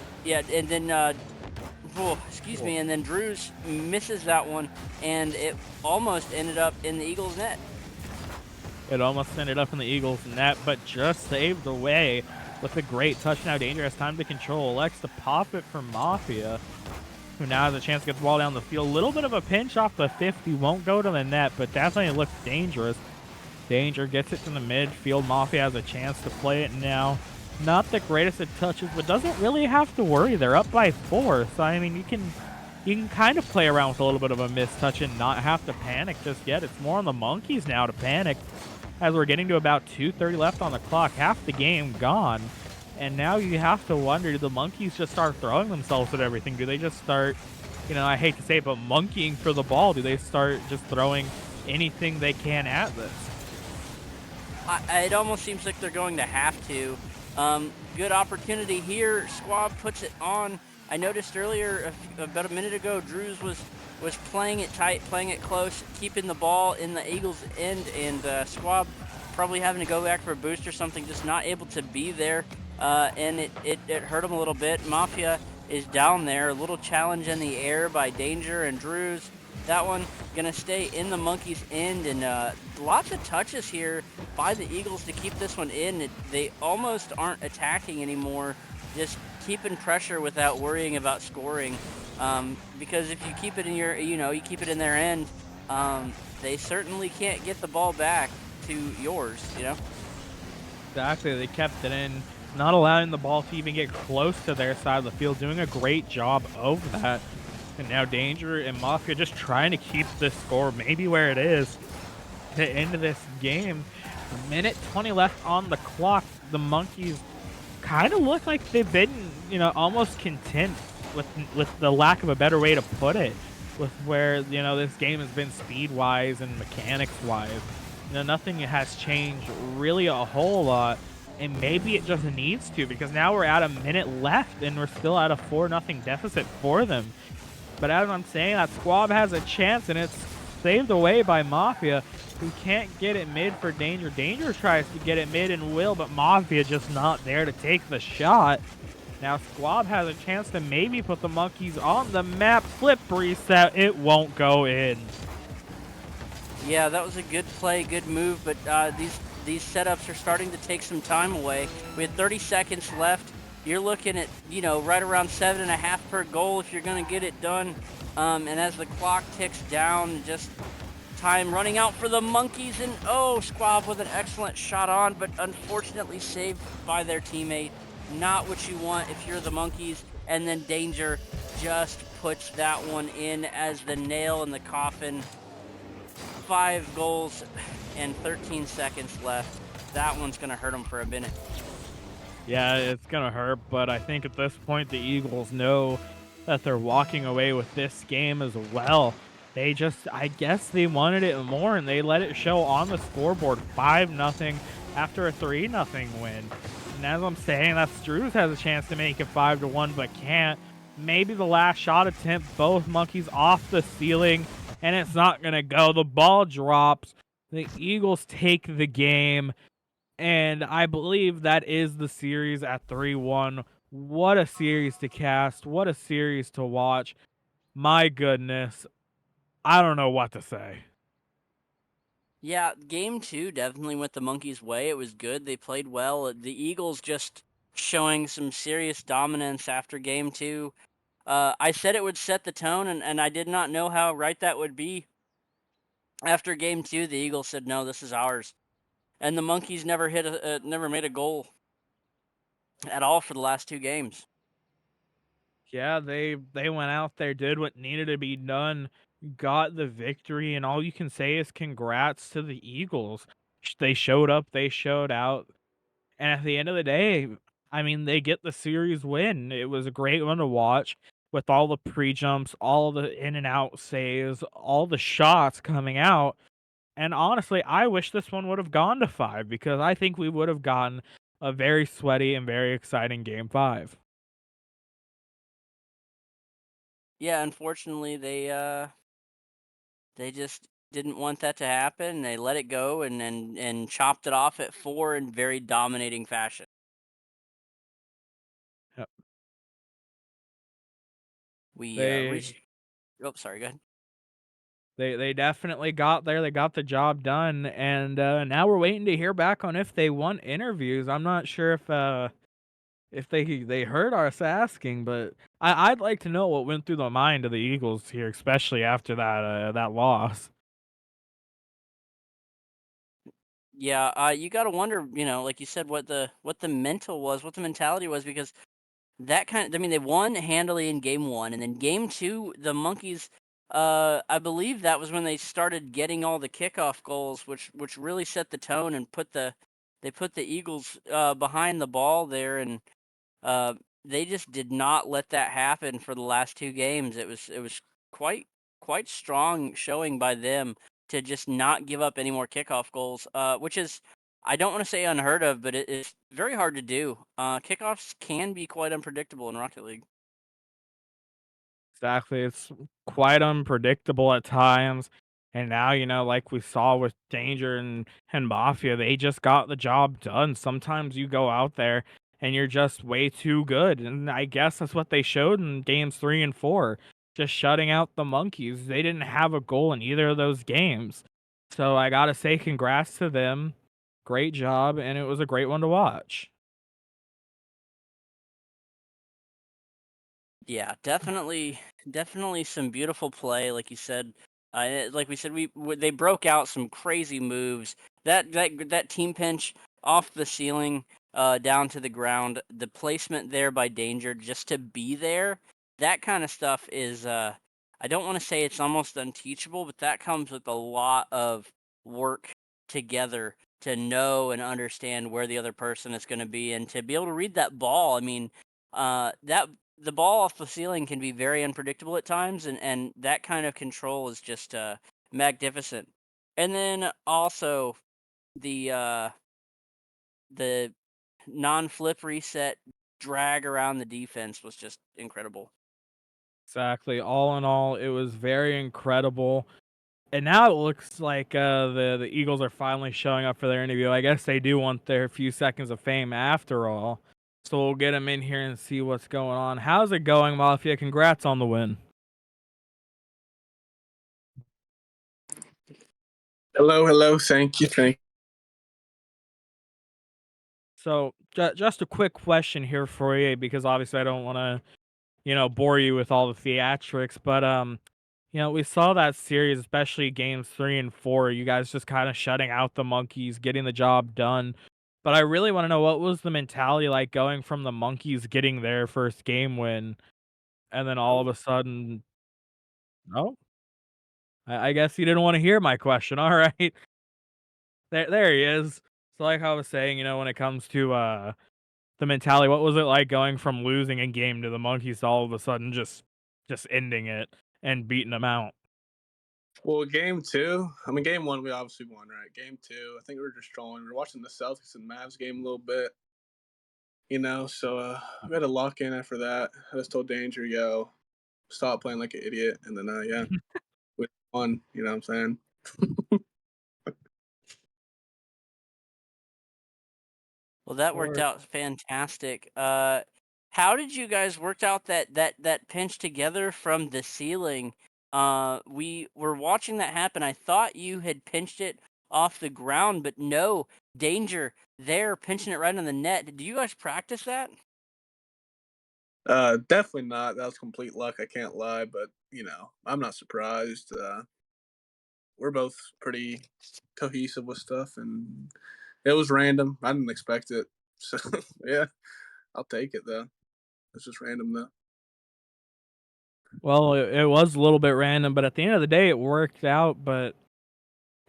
then, and then Drews misses that one, and it almost ended up in the Eagles' net. It almost ended up in the Eagles' net, but just saved away with a great touch. Now Danger has time to control. Elects to pop it for Mafia, who now has a chance to get the ball down the field. A little bit of a pinch off the 50. Won't go to the net, but definitely looks dangerous. Danger gets it to the midfield. Mafia has a chance to play it now. Not the greatest of touches, but doesn't really have to worry. They're up by 4, so I mean, you can kind of play around with a little bit of a missed touch and not have to panic just yet. It's more on the Monkeys now to panic, as we're getting to about 2:30 left on the clock, half the game gone. And now you have to wonder, do the Monkeys just start throwing themselves at everything? Do they just start, I hate to say it, but monkeying for the ball? Do they start just throwing anything they can at this? It almost seems like they're going to have to. Good opportunity here. Squab puts it on. I noticed earlier, about a minute ago, Drews was playing it tight, playing it close, keeping the ball in the Eagles' end, and Squab probably having to go back for a boost or something, just not able to be there, and it hurt him a little bit. Mafia is down there. A little challenge in the air by Danger and Drews. That one going to stay in the Monkeys' end, and lots of touches here by the Eagles to keep this one in. They almost aren't attacking anymore, just keeping pressure without worrying about scoring. Because if you keep it in you keep it in their end, they certainly can't get the ball back to yours, Exactly, they kept it in, not allowing the ball to even get close to their side of the field, doing a great job of that. And now Danger and Mafia just trying to keep this score maybe where it is to end this game. A minute 20 left on the clock. The Monkeys kind of look like they've been, almost content with the lack of a better way to put it, with where, this game has been speed-wise and mechanics-wise. Nothing has changed really a whole lot, and maybe it just needs to, because now we're at a minute left and we're still at a 4-0 deficit for them. But as I'm saying, that Squab has a chance, and it's saved away by Mafia, who can't get it mid for Danger. Danger tries to get it mid and will, but Mafia just not there to take the shot. Now Squab has a chance to maybe put the Monkeys on the map. Flip reset, it won't go in. Yeah, that was a good play, good move, but these setups are starting to take some time away. We had 30 seconds left. You're looking at, right around 7.5 per goal if you're going to get it done. And as the clock ticks down, just time running out for the Monkeys. And, Squab with an excellent shot on, but unfortunately saved by their teammate. Not what you want if you're the Monkeys. And then Danger just puts that one in as the nail in the coffin. 5 goals and 13 seconds left. That one's going to hurt them for a minute. Yeah, it's going to hurt, but I think at this point the Eagles know that they're walking away with this game as well. They just, I guess they wanted it more, and they let it show on the scoreboard. 5-0 after a 3-0 win. And as I'm saying, that Drews has a chance to make it 5-1, but can't. Maybe the last shot attempt, both Monkeys off the ceiling, and it's not going to go. The ball drops. The Eagles take the game. And I believe that is the series at 3-1. What a series to cast. What a series to watch. My goodness. I don't know what to say. Yeah, game 2 definitely went the Monkeys' way. It was good. They played well. The Eagles just showing some serious dominance after game 2. I said it would set the tone, and I did not know how right that would be. After game 2, the Eagles said, no, this is ours. And the Monkeys never never made a goal at all for the last 2 games. Yeah, they went out there, did what needed to be done, got the victory, and all you can say is congrats to the Eagles. They showed up, they showed out, and at the end of the day, I mean, they get the series win. It was a great one to watch with all the pre-jumps, all the in and out saves, all the shots coming out. And honestly, I wish this one would have gone to 5 because I think we would have gotten a very sweaty and very exciting game 5. Yeah, unfortunately, they just didn't want that to happen. They let it go and chopped it off at 4 in very dominating fashion. Yep. We reached. They Oh, sorry. Go ahead. they definitely got there. They got the job done, and now we're waiting to hear back on if they want interviews. I'm not sure if they heard us asking, but I'd like to know what went through the mind of the Eagles here, especially after that loss. Yeah, you got to wonder, like you said, what the mental was, what the mentality was, because that I mean, they won handily in game 1, and then game 2, the Monkeys, I believe that was when they started getting all the kickoff goals, which really set the tone and they put the Eagles behind the ball there, and uh, they just did not let that happen for the last 2 games. It was quite quite strong showing by them to just not give up any more kickoff goals, which is, I don't want to say unheard of, but it is very hard to do. Kickoffs can be quite unpredictable in Rocket League. Exactly. It's quite unpredictable at times. And now, like we saw with Danger and Mafia, they just got the job done. Sometimes you go out there and you're just way too good. And I guess that's what they showed in games 3 and 4, just shutting out the Monkeys. They didn't have a goal in either of those games. So I got to say, congrats to them. Great job. And it was a great one to watch. Yeah, definitely some beautiful play, like you said. Like we said, they broke out some crazy moves. That team pinch off the ceiling, down to the ground. The placement there by Danger just to be there. That kind of stuff is, I don't want to say it's almost unteachable, but that comes with a lot of work together to know and understand where the other person is going to be and to be able to read that ball. I mean, that the ball off the ceiling can be very unpredictable at times, and that kind of control is just magnificent. And then also the non-flip reset drag around the defense was just incredible. Exactly. All in all, it was very incredible. And now it looks like the Eagles are finally showing up for their interview. I guess they do want their few seconds of fame after all. So we'll get them in here and see what's going on. How's it going, Mafia? Congrats on the win. Hello, hello. Thank you. Thank So just a quick question here for you, because obviously I don't want to, bore you with all the theatrics, but we saw that series, especially games 3 and 4. You guys just kind of shutting out the Monkeys, getting the job done. But I really want to know, what was the mentality like going from the Monkeys getting their first game win, and then all of a sudden, oh, I guess you didn't want to hear my question. All right, there he is. So like I was saying, when it comes to the mentality, what was it like going from losing a game to the Monkeys to all of a sudden just ending it and beating them out? Well, game two. I mean, game one we obviously won, right? Game two, I think we were just trolling. We were watching the Celtics and Mavs game a little bit, So we had to lock in after that. I just told Danger, "Yo, stop playing like an idiot," and then yeah, we won. You know what I'm saying? Well, that worked Or out fantastic. How did you guys work out that pinch together from the ceiling? We were watching that happen. I thought you had pinched it off the ground, but no, Danger there pinching it right on the net. Did you guys practice that? Definitely not. That was complete luck. I can't lie, but I'm not surprised. We're both pretty cohesive with stuff, and it was random. I didn't expect it, so yeah, I'll take it though. It's just random though. Well, it was a little bit random, but at the end of the day, it worked out. But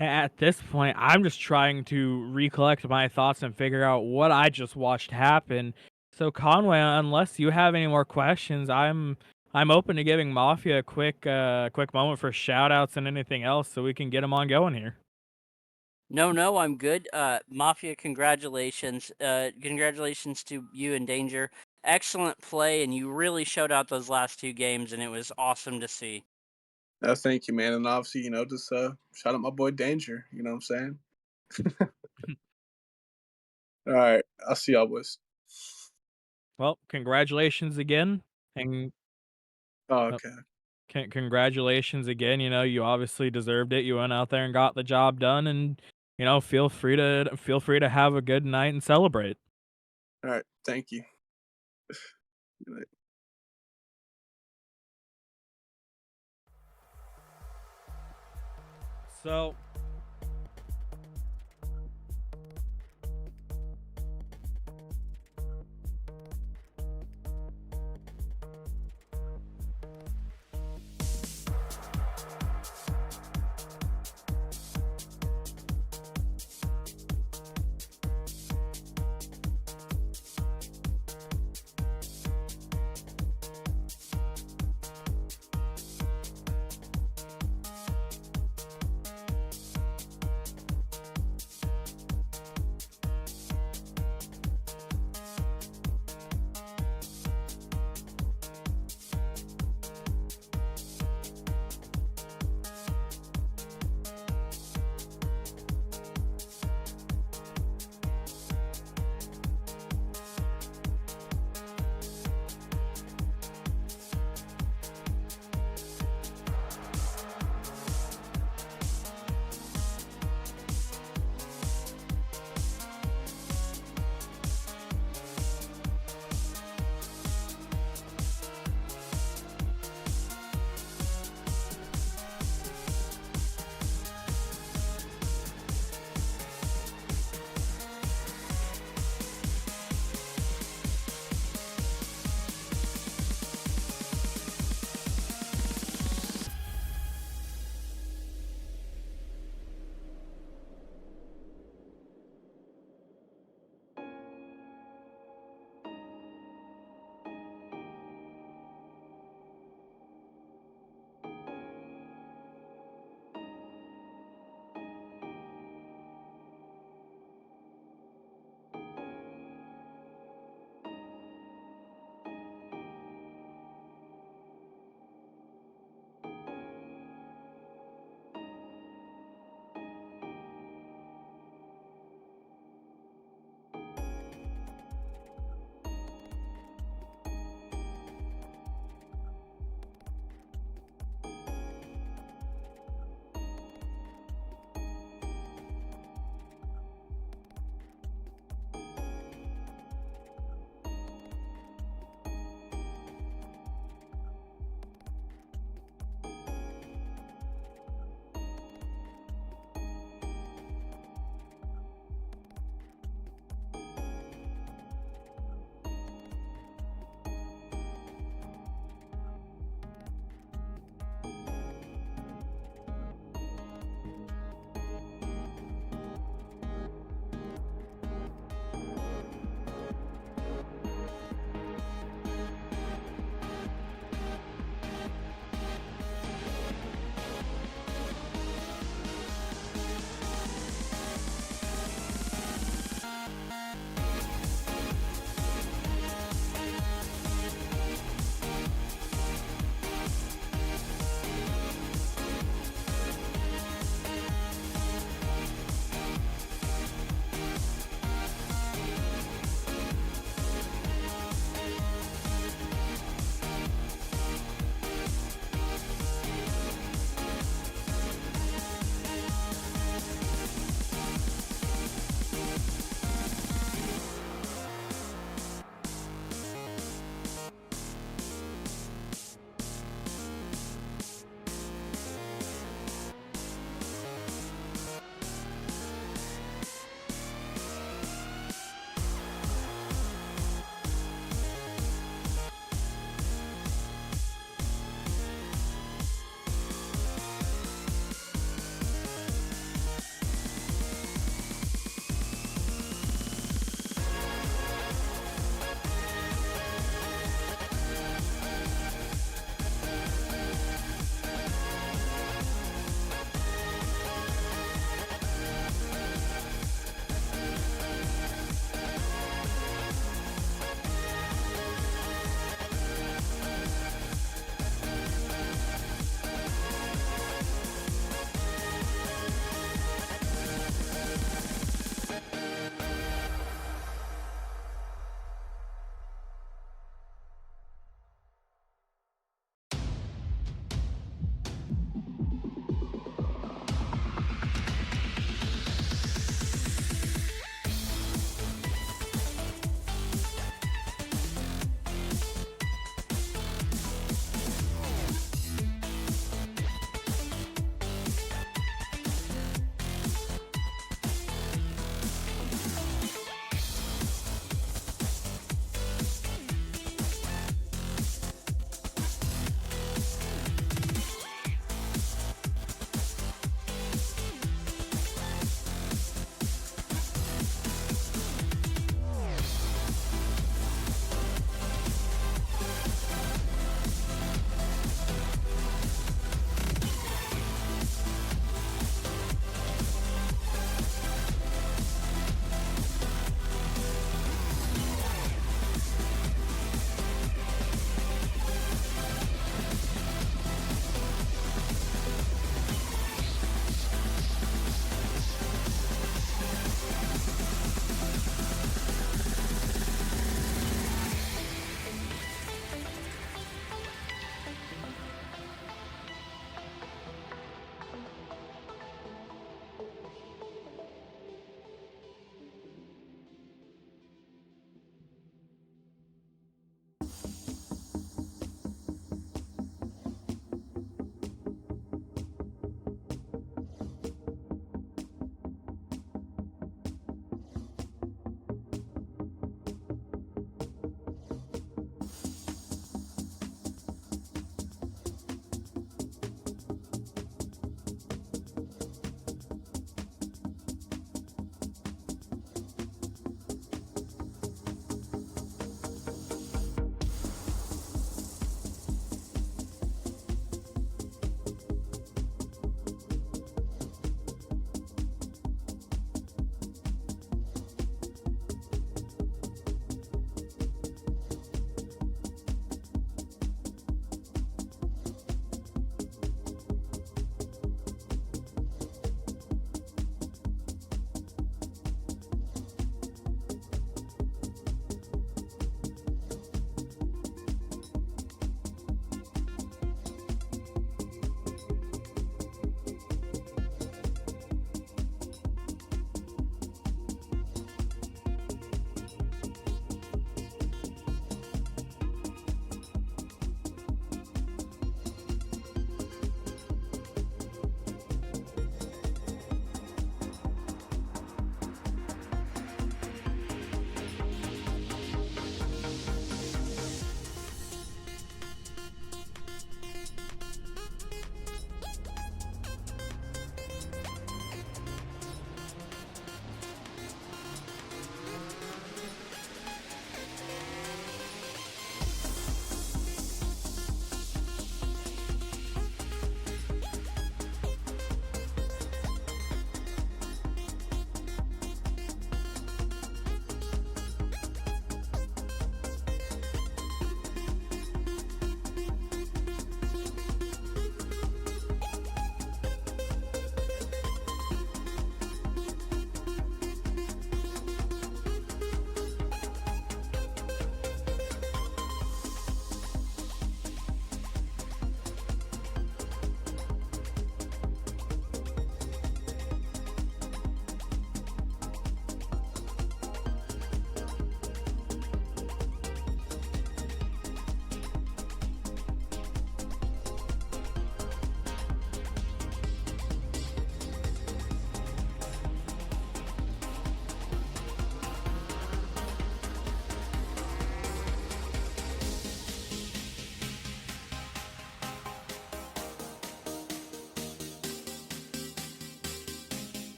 At this point, I'm just trying to recollect my thoughts and figure out what I just watched happen. So Conway, unless you have any more questions, I'm open to giving Mafia a quick moment for shout outs and anything else so we can get them on going here. No, I'm good. Mafia, congratulations. Congratulations to you and Danger. Excellent play, and you really showed out those last 2 games, and it was awesome to see. Thank you, man. And obviously, just shout out my boy Danger. You know what I'm saying? All right. I'll see y'all, boys. Well, congratulations again, and Oh, uh, okay. congratulations again. You know, you obviously deserved it. You went out there and got the job done, and you know, feel free to have a good night and celebrate. All right. Thank you. Good night. So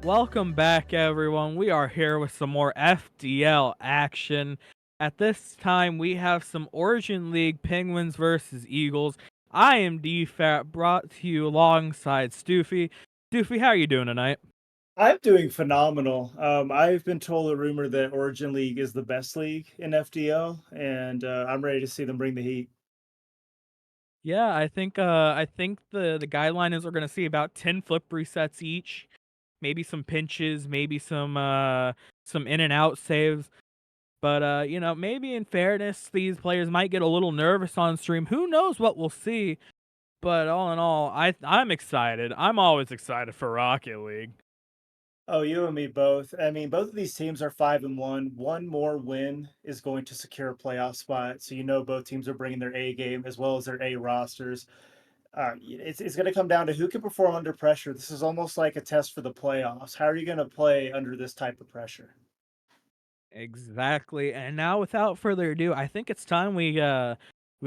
Welcome back, everyone. We are here with some more FDL action. At this time, we have some Origin League Penguins versus Eagles. I am DFAT, brought to you alongside Stoofy. Stoofy, how are you doing tonight? I'm doing phenomenal. I've been told a rumor that Origin League is the best league in FDL, and I'm ready to see them bring the heat. Yeah, I think the guideline is we're gonna see about 10 flip resets each, maybe some pinches, maybe some in and out saves. But maybe in fairness, these players might get a little nervous on stream. Who knows what we'll see? But all in all, I'm excited. I'm always excited for Rocket League. Oh, you and me both. I mean, both of these teams are 5-1. One more win is going to secure a playoff spot. So both teams are bringing their A game as well as their A rosters. It's going to come down to who can perform under pressure. This is almost like a test for the playoffs. How are you going to play under this type of pressure? Exactly. And now, without further ado, I think it's time we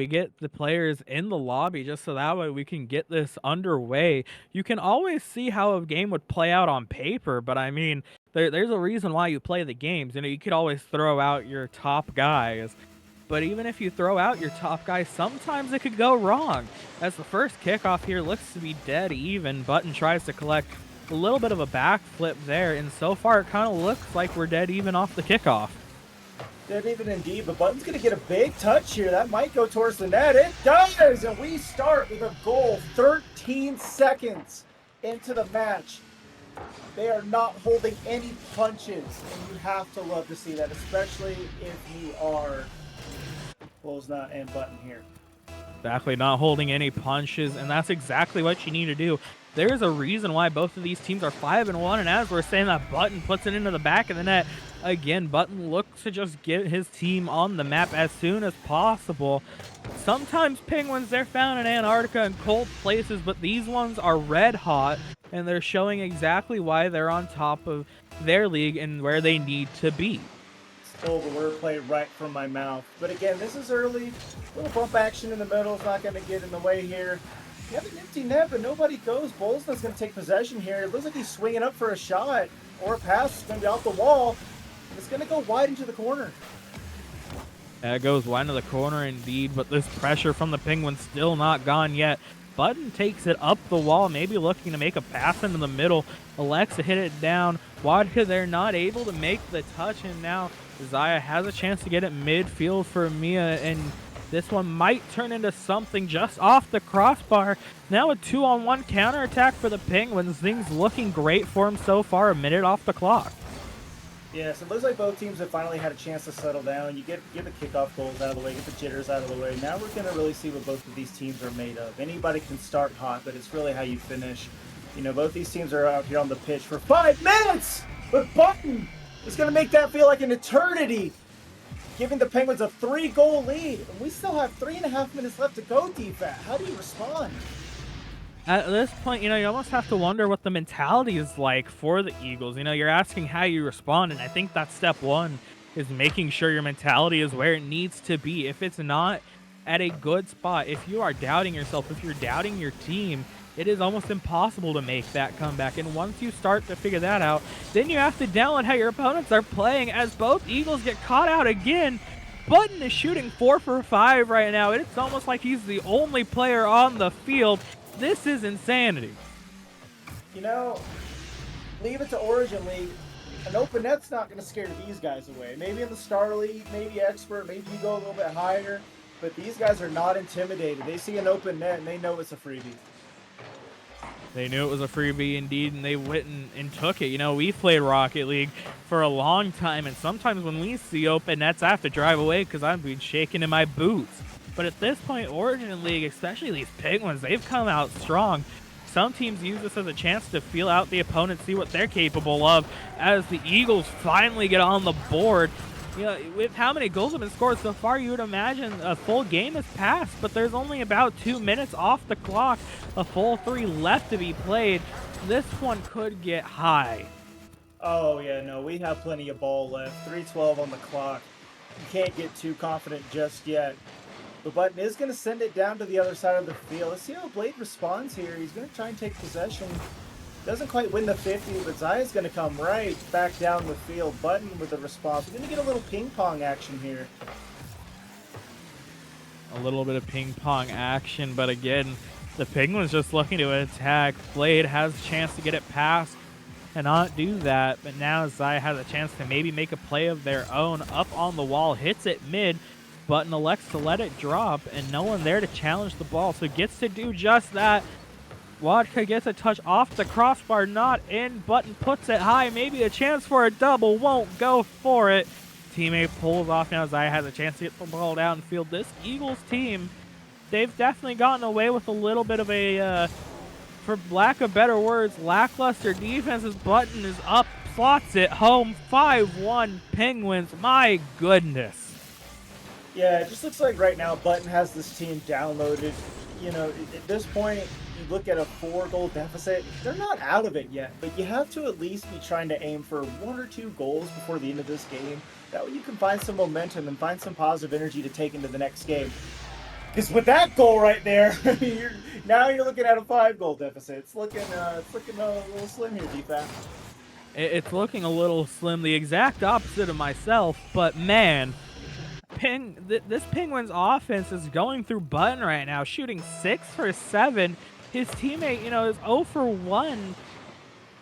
get the players in the lobby just so that way we can get this underway. You can always see how a game would play out on paper, but I mean, there's a reason why you play the games. You could always throw out your top guys. But even if you throw out your top guy, sometimes it could go wrong. As the first kickoff here looks to be dead even, Button tries to collect a little bit of a backflip there, and so far it kind of looks like we're dead even off the kickoff. Dead even indeed, but Button's going to get a big touch here. That might go towards the net. It does! And we start with a goal 13 seconds into the match. They are not holding any punches, and you have to love to see that, especially if you are Bullsnut and Button here. Exactly, not holding any punches, and that's exactly what you need to do. There's a reason why both of these teams are 5-1, and as we're saying, that Button puts it into the back of the net. Again, Button looks to just get his team on the map as soon as possible. Sometimes Penguins, they're found in Antarctica and cold places, but these ones are red hot, and they're showing exactly why they're on top of their league and where they need to be. Stole the wordplay right from my mouth. But again, this is early. Little bump action in the middle is not going to get in the way here. You have an empty net, but nobody goes. Bolson's going to take possession here. It looks like he's swinging up for a shot or a pass. It's going to be off the wall. And it's going to go wide into the corner. It goes wide into the corner indeed, but this pressure from the Penguins still not gone yet. Button takes it up the wall, maybe looking to make a pass into the middle. Alexa hit it down. Wadka, they're not able to make the touch, and now Zaya has a chance to get it midfield for Mia, and this one might turn into something just off the crossbar. Now a 2-on-1 counterattack for the Penguins. Things looking great for them so far, a minute off the clock. Yes, it looks like both teams have finally had a chance to settle down. You get the kickoff goals out of the way, get the jitters out of the way. Now we're going to really see what both of these teams are made of. Anybody can start hot, but it's really how you finish. Both these teams are out here on the pitch for 5 minutes, but Button is going to make that feel like an eternity, giving the Penguins a 3-goal lead. And we still have 3.5 minutes left to go, DFAT. How do you respond? At this point, you almost have to wonder what the mentality is like for the Eagles. You're asking how you respond, and I think that's step one, is making sure your mentality is where it needs to be. If it's not at a good spot, if you are doubting yourself, if you're doubting your team, it is almost impossible to make that comeback. And once you start to figure that out, then you have to download how your opponents are playing, as both Eagles get caught out again. Button is shooting 4 for 5 right now. It's almost like he's the only player on the field. This is insanity. Leave it to Origin League. An open net's not going to scare these guys away. Maybe in the Star League, maybe Expert, maybe you go a little bit higher. But these guys are not intimidated. They see an open net and they know it's a freebie. They knew it was a freebie indeed, and they went and took it. We've played Rocket League for a long time, and sometimes when we see open nets, I have to drive away because I've been shaking in my boots. But at this point, Origin League, especially these Penguins, they've come out strong. Some teams use this as a chance to feel out the opponent, see what they're capable of, as the Eagles finally get on the board. With how many goals have been scored so far, you would imagine a full game has passed, but there's only about 2 minutes off the clock, a full 3 left to be played. This one could get high. Oh, yeah, no, we have plenty of ball left. 3:12 on the clock. You can't get too confident just yet. But Button is going to send it down to the other side of the field. Let's see how Blade responds here. He's going to try and take possession. Doesn't quite win the 50, but Zaya's going to come right back down the field. Button with the response. We're going to get a little ping pong action here. A little bit of ping pong action, but again, the Penguins just looking to attack. Blade has a chance to get it past and not do that, but now Zaya has a chance to maybe make a play of their own. Up on the wall, hits it mid, Button elects to let it drop, and no one there to challenge the ball, so gets to do just that. Wadka gets a touch off the crossbar, not in. Button puts it high, maybe a chance for a double, won't go for it. Teammate pulls off now. Zaya has a chance to get the ball downfield. This Eagles team, they've definitely gotten away with a little bit of a, for lack of better words, lackluster defense. As Button is up, slots it home. 5-1 Penguins. My goodness. Yeah, it just looks like right now Button has this team downloaded. You know, at this point, you look at a 4-goal deficit, they're not out of it yet, but you have to at least be trying to aim for 1 or 2 goals before the end of this game. That way you can find some momentum and find some positive energy to take into the next game. Because with that goal right there, now you're looking at a 5-goal deficit. It's looking a little slim here, DFAT. It's looking a little slim, the exact opposite of myself, but man, this Penguins offense is going through Button right now, shooting 6 for 7. His teammate, is 0 for 1.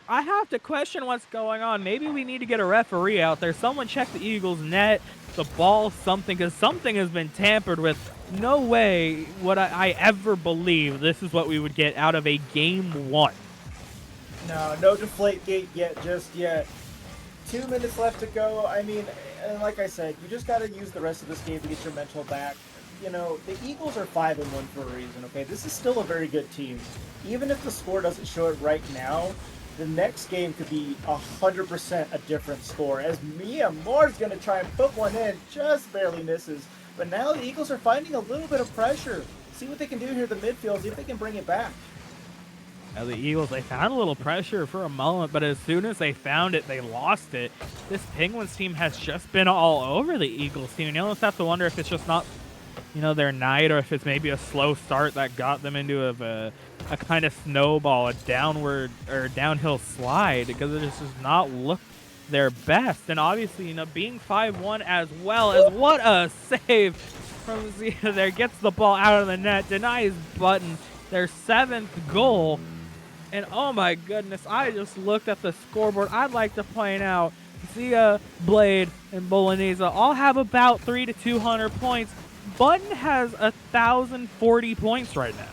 I have to question what's going on. Maybe we need to get a referee out there. Someone check the Eagles' net, the ball, something, because something has been tampered with. No way would I ever believe this is what we would get out of a game 1. No deflate gate yet, just yet. 2 minutes left to go. I mean, and like I said, you just got to use the rest of this game to get your mental back. The Eagles are 5-1 for a reason, okay? This is still a very good team. Even if the score doesn't show it right now, the next game could be 100% a different score, as Mia Moore's going to try and put one in, just barely misses. But now the Eagles are finding a little bit of pressure. See what they can do here in the midfield, see if they can bring it back. Now the Eagles, they found a little pressure for a moment, but as soon as they found it, they lost it. This Penguins team has just been all over the Eagles team. And you almost have to wonder if it's just not, their night, or if it's maybe a slow start that got them into a kind of snowball, a downward or downhill slide, because it just does not look their best. And obviously, being 5-1 as well, as what a save from Zia there. Gets the ball out of the net, denies Button their 7th goal. And oh my goodness, I just looked at the scoreboard. I'd like to point out Zia, Blade, and Bolognese all have about 300 to 200 points. Button has 1,040 points right now.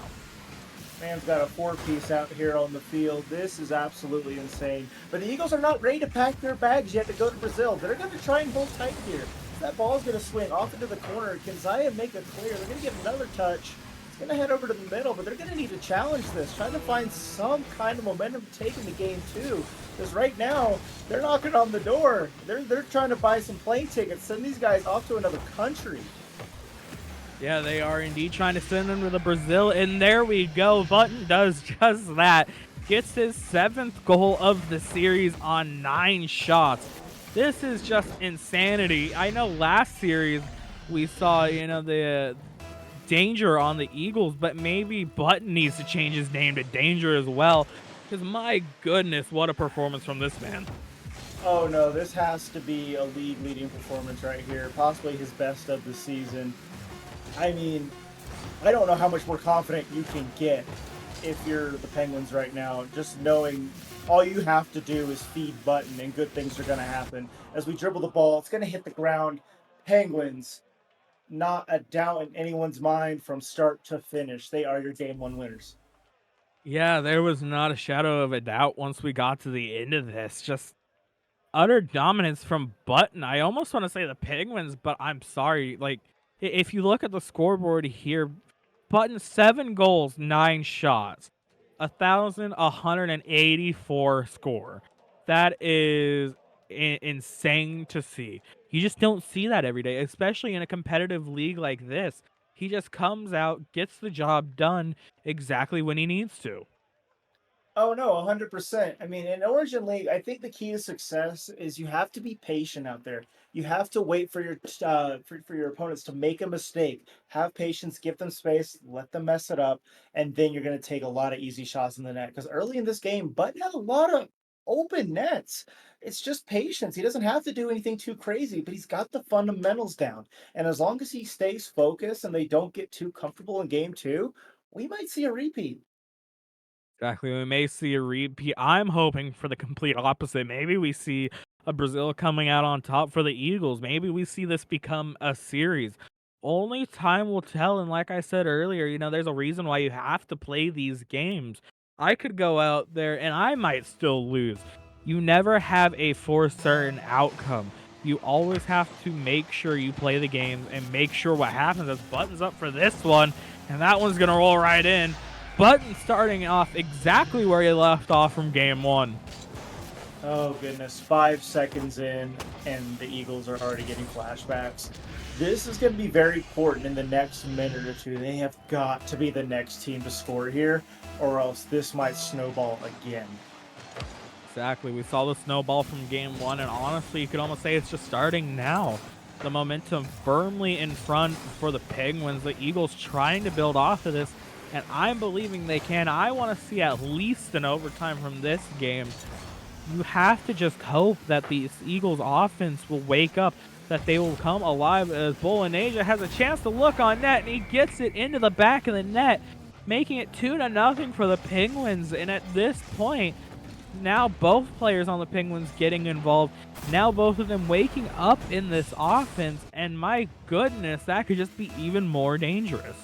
Man's got a 4-piece out here on the field. This is absolutely insane. But the Eagles are not ready to pack their bags yet to go to Brazil. They're going to try and hold tight here. That ball's going to swing off into the corner. Can Zaya make a clear? They're going to get another touch. It's going to head over to the middle, but they're going to need to challenge this, trying to find some kind of momentum to take into game 2. Because right now, they're knocking on the door. They're trying to buy some plane tickets, send these guys off to another country. Yeah, they are indeed trying to send them to the Brazil, and there we go. Button does just that. Gets his 7th goal of the series on 9 shots. This is just insanity. I know last series we saw, the Danger on the Eagles, but maybe Button needs to change his name to Danger as well, because my goodness, what a performance from this man. Oh no, this has to be a league-leading performance right here, possibly his best of the season. I mean, I don't know how much more confident you can get if you're the Penguins right now, just knowing all you have to do is feed Button and good things are going to happen. As we dribble the ball, it's going to hit the ground. Penguins, not a doubt in anyone's mind from start to finish. They are your game 1 winners. Yeah, there was not a shadow of a doubt once we got to the end of this. Just utter dominance from Button. I almost want to say the Penguins, but I'm sorry. Like, if you look at the scoreboard here, Button 7 goals, 9 shots, 1,184 score. That is insane to see. You just don't see that every day, especially in a competitive league like this. He just comes out, gets the job done exactly when he needs to. Oh no, 100%. I mean, in Origin League, I think the key to success is you have to be patient out there. You have to wait for your for your opponents to make a mistake. Have patience, give them space, let them mess it up, and then you're going to take a lot of easy shots in the net. Because early in this game, Button had a lot of open nets. It's just patience. He doesn't have to do anything too crazy, but he's got the fundamentals down. And as long as he stays focused and they don't get too comfortable in game two, we might see a repeat. Exactly. We may see a repeat. I'm hoping for the complete opposite. Maybe we see a Brazil coming out on top for the Eagles. Maybe we see this become a series. Only time will tell. And like I said earlier, there's a reason why you have to play these games. I could go out there and I might still lose. You never have a for certain outcome. You always have to make sure you play the games and make sure what happens is buttons up for this one. And that one's going to roll right in. Button starting off exactly where he left off from game one. Oh goodness, 5 seconds in, and the Eagles are already getting flashbacks. This is going to be very important in the next minute or two. They have got to be the next team to score here, or else this might snowball again. Exactly. We saw the snowball from game one, and honestly, you could almost say it's just starting now. The momentum firmly in front for the Penguins. The Eagles trying to build off of this, and I'm believing they can. I want to see at least an overtime from this game. You have to just hope that the Eagles offense will wake up, that they will come alive as Bolognese has a chance to look on net, and he gets it into the back of the net, making it 2-0 for the Penguins. And at this point, now both players on the Penguins getting involved. Now both of them waking up in this offense, and my goodness, that could just be even more dangerous.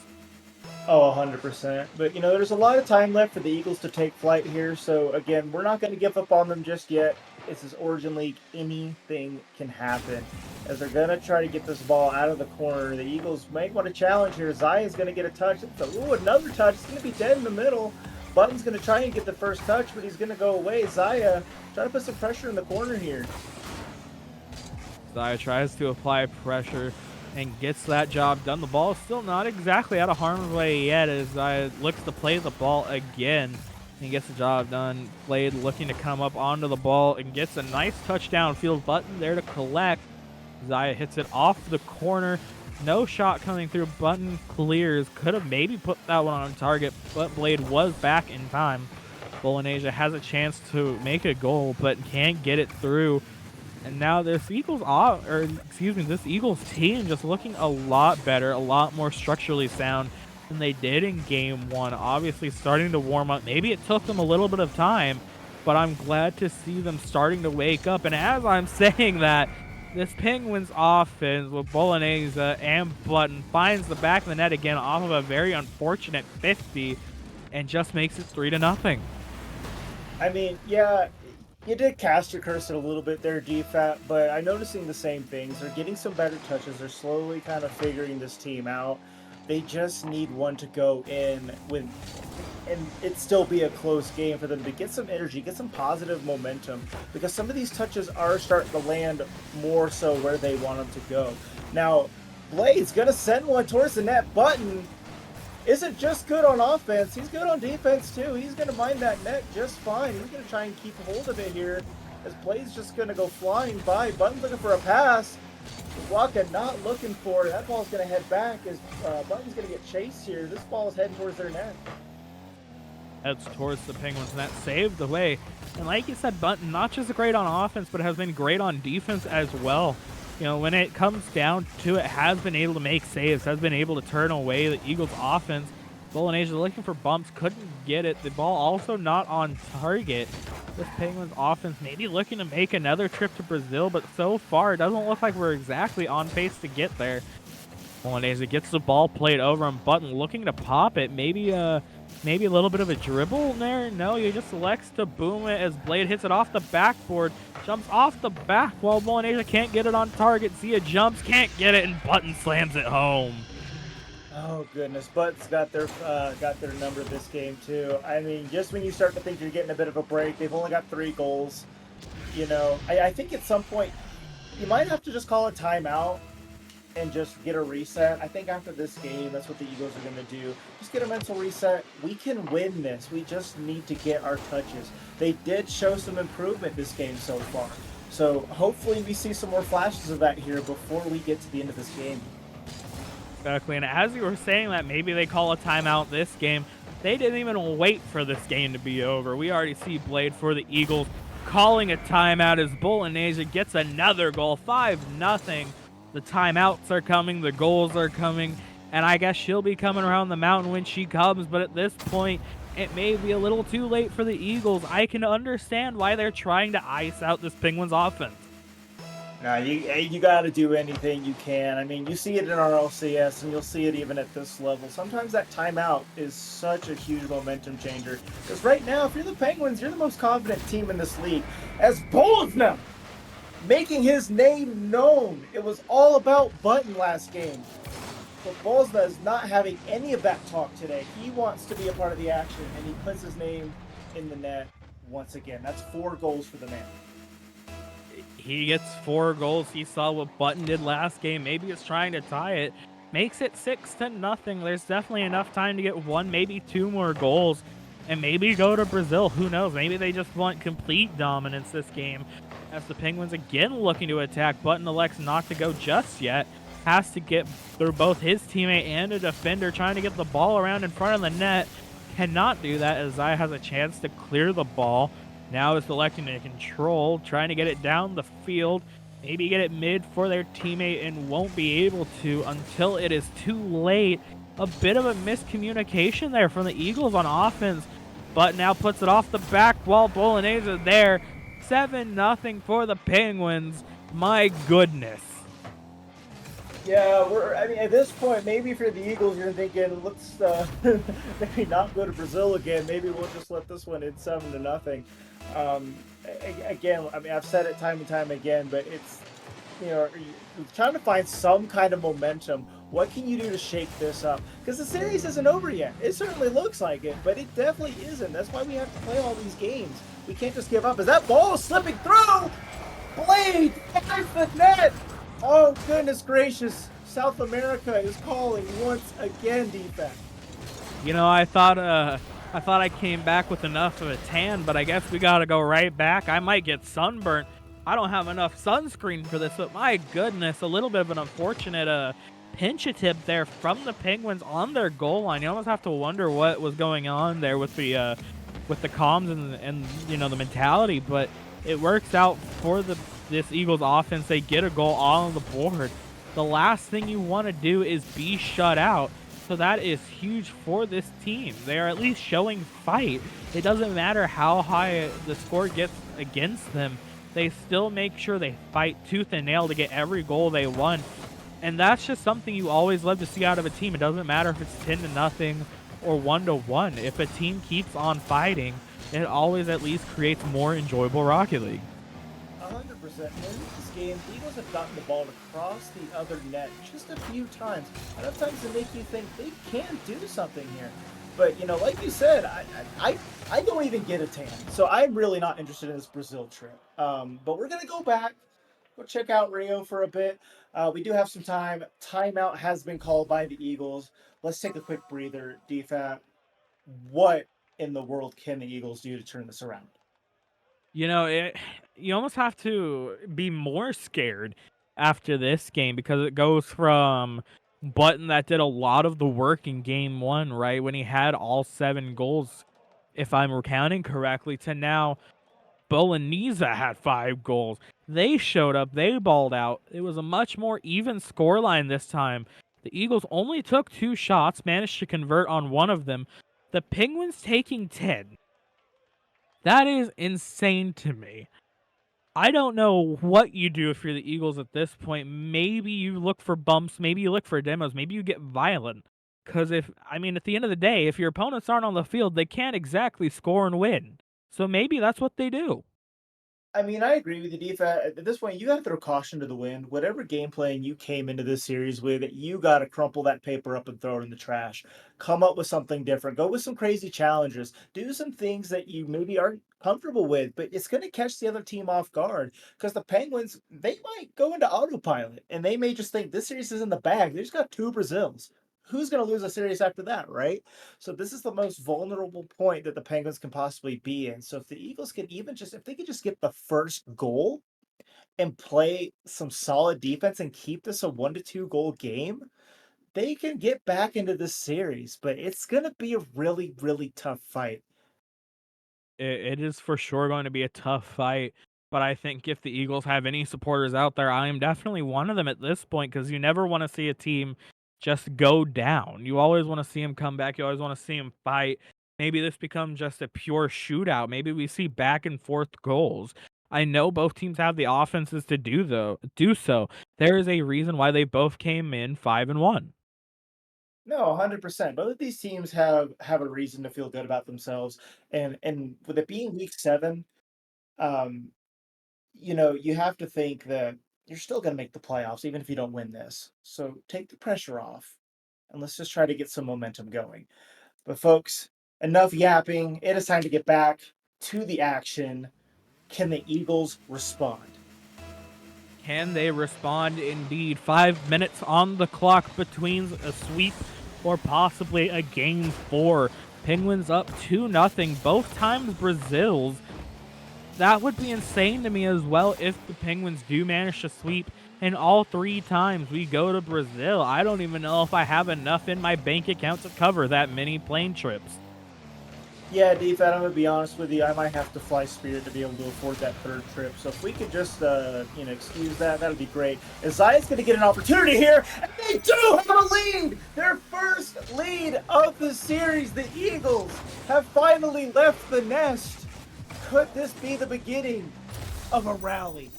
Oh, 100%. But, there's a lot of time left for the Eagles to take flight here. So, again, we're not going to give up on them just yet. This is Origin League. Anything can happen. As they're going to try to get this ball out of the corner, the Eagles might want to challenge here. Zaya's going to get a touch. Ooh, another touch. It's going to be dead in the middle. Button's going to try and get the first touch, but he's going to go away. Zaya trying to put some pressure in the corner here. Zaya tries to apply pressure and gets that job done. The ball is still not exactly out of harm's way yet as Zaya looks to play the ball again and gets the job done. Blade looking to come up onto the ball and gets a nice touchdown field. Button there to collect. Zaya hits it off the corner. No shot coming through. Button clears. Could have maybe put that one on target, but Blade was back in time. Bolognese has a chance to make a goal, but can't get it through. And now this Eagles team just looking a lot better, a lot more structurally sound than they did in game one. Obviously starting to warm up. Maybe it took them a little bit of time, but I'm glad to see them starting to wake up. And as I'm saying that, this Penguins offense with Bolognese and Button finds the back of the net again off of a very unfortunate 50 and just makes it 3-0. I mean, yeah, you did cast your curse a little bit there, DFAT, but I'm noticing the same things. They're getting some better touches. They're slowly kind of figuring this team out. They just need one to go in with, and it still be a close game for them to get some energy, get some positive momentum, because some of these touches are starting to land more so where they want them to go. Now, Blade's going to send one towards the net. Button isn't just good on offense, he's good on defense too. He's going to mind that net just fine. He's going to try and keep hold of it here as Blade's just going to go flying by. Button's looking for a pass. Waka not looking for it. That ball's going to head back as Button's going to get chased here. This ball is heading towards their net. Heads towards the Penguins, and that saved the way. And like you said, Button, not just great on offense, but has been great on defense as well. When it comes down to it, has been able to make saves, has been able to turn away the Eagles' offense. Bolognese looking for bumps, couldn't get it. The ball also not on target. This Penguins offense maybe looking to make another trip to Brazil, but so far it doesn't look like we're exactly on pace to get there. Bolognese gets the ball played over on Button, looking to pop it. Maybe a little bit of a dribble there. No, he just selects to boom it as Blade hits it off the backboard. Jumps off the back while Bolognese can't get it on target. Zia jumps, can't get it, and Button slams it home. Oh goodness, Button's got their number this game too. I mean, just when you start to think you're getting a bit of a break, they've only got 3 goals. I think at some point you might have to just call a timeout and just get a reset. I think after this game, that's what the Eagles are going to do. Just get a mental reset. We can win this. We just need to get our touches. They did show some improvement this game so far. So hopefully we see some more flashes of that here before we get to the end of this game. Exactly, and as you were saying that maybe they call a timeout this game, they didn't even wait for this game to be over. We already see Blade for the Eagles calling a timeout as Bolognese gets another goal, 5-0. The timeouts are coming, the goals are coming, and I guess she'll be coming around the mountain when she comes, but at this point, it may be a little too late for the Eagles. I can understand why they're trying to ice out this Penguins offense. Now you got to do anything you can. I mean, you see it in our LCS, and you'll see it even at this level. Sometimes that timeout is such a huge momentum changer. Because right now, if you're the Penguins, you're the most confident team in this league. As Bolzna making his name known, it was all about Button last game. But Bolzna is not having any of that talk today. He wants to be a part of the action, and he puts his name in the net once again. That's 4 goals for the man. He gets 4 goals. He saw what Button did last game. Maybe he's trying to tie it. Makes it 6-0. There's definitely enough time to get 1, maybe 2 more goals, and maybe go to Brazil. Who knows? Maybe they just want complete dominance this game. As the Penguins again looking to attack, Button elects not to go just yet. Has to get through both his teammate and a defender, trying to get the ball around in front of the net. Cannot do that as Zai has a chance to clear the ball. Now is selecting to control, trying to get it down the field, maybe get it mid for their teammate, and won't be able to until it is too late. A bit of a miscommunication there from the Eagles on offense, but now puts it off the back wall. Bolognese is there. 7-0 for the Penguins. My goodness. Yeah, I mean, at this point, maybe for the Eagles, you're thinking, let's maybe not go to Brazil again. Maybe we'll just let this one in 7-0. Again, I mean, I've said it time and time again, but it's, you're trying to find some kind of momentum. What can you do to shake this up? Because the series isn't over yet. It certainly looks like it, but it definitely isn't. That's why we have to play all these games. We can't just give up. As that ball is slipping through, Blade finds the net. Oh, goodness gracious. South America is calling once again, defense. You know, I thought I came back with enough of a tan, but I guess we gotta go right back. I might get sunburnt. I don't have enough sunscreen for this, but my goodness, a little bit of an unfortunate pinch tip there from the Penguins on their goal line. You almost have to wonder what was going on there with the comms and you know, the mentality, but it works out for this Eagles offense. They get a goal on the board. The last thing you want to do is be shut out. So that is huge for this team. They are at least showing fight. It doesn't matter how high the score gets against them. They still make sure they fight tooth and nail to get every goal they want. And that's just something you always love to see out of a team. It doesn't matter if it's 10-0 or 1-1. If a team keeps on fighting, it always at least creates more enjoyable Rocket League. 100%. In this game, the Eagles have gotten the ball to cross the other net just a few times. Enough times to make you think they can do something here. But, you know, like you said, I don't even get a tan. So I'm really not interested in this Brazil trip. But we're going to go back. Go check out Rio for a bit. We do have some time. Timeout has been called by the Eagles. Let's take a quick breather, DFAT. What in the world can the Eagles do to turn this around? You know, you almost have to be more scared after this game because it goes from Button that did a lot of the work in game 1, right, when he had all 7 goals, if I'm recounting correctly, to now Bolognese had 5 goals. They showed up, they balled out. It was a much more even scoreline this time. The Eagles only took 2 shots, managed to convert on one of them. The Penguins taking 10. That is insane to me. I don't know what you do if you're the Eagles at this point. Maybe you look for bumps, maybe you look for demos, maybe you get violent. Because I mean, at the end of the day, if your opponents aren't on the field, they can't exactly score and win. So maybe that's what they do. I mean, I agree with you, Deef. At this point, you got to throw caution to the wind. Whatever game plan you came into this series with, you got to crumple that paper up and throw it in the trash. Come up with something different. Go with some crazy challenges. Do some things that you maybe aren't comfortable with, but it's going to catch the other team off guard because the Penguins, they might go into autopilot and they may just think this series is in the bag. They just got 2 Brazils. Who's going to lose a series after that, right? So this is the most vulnerable point that the Penguins can possibly be in. So if the Eagles can even just if they could just get the first goal and play some solid defense and keep this a 1 to 2 goal game, they can get back into this series. But it's gonna be a really, really tough fight. It is for sure going to be a tough fight, but I think if the Eagles have any supporters out there, I am definitely one of them at this point because you never want to see a team just go down. You always want to see them come back. You always want to see them fight. Maybe this becomes just a pure shootout. Maybe we see back and forth goals. I know both teams have the offenses to do so. There is a reason why they both came in 5-1. No, 100%. Both of these teams have a reason to feel good about themselves, and with it being week 7, um, you have to think that you're still gonna make the playoffs even if you don't win this. So take the pressure off, and let's just try to get some momentum going. But folks, enough yapping. It is time to get back to the action. Can the Eagles respond? Can they respond? Indeed. 5 minutes on the clock between a sweep or possibly a game 4. Penguins up 2-0. Both times Brazils. That would be insane to me as well if the Penguins do manage to sweep. And all 3 times we go to Brazil. I don't even know if I have enough in my bank account to cover that many plane trips. Yeah, Deep, I'm gonna be honest with you. I might have to fly Spirit to be able to afford that 3rd trip. So if we could just, excuse that, that'd be great. Isaiah's gonna get an opportunity here, and they do have a lead. Their first lead of the series. The Eagles have finally left the nest. Could this be the beginning of a rally?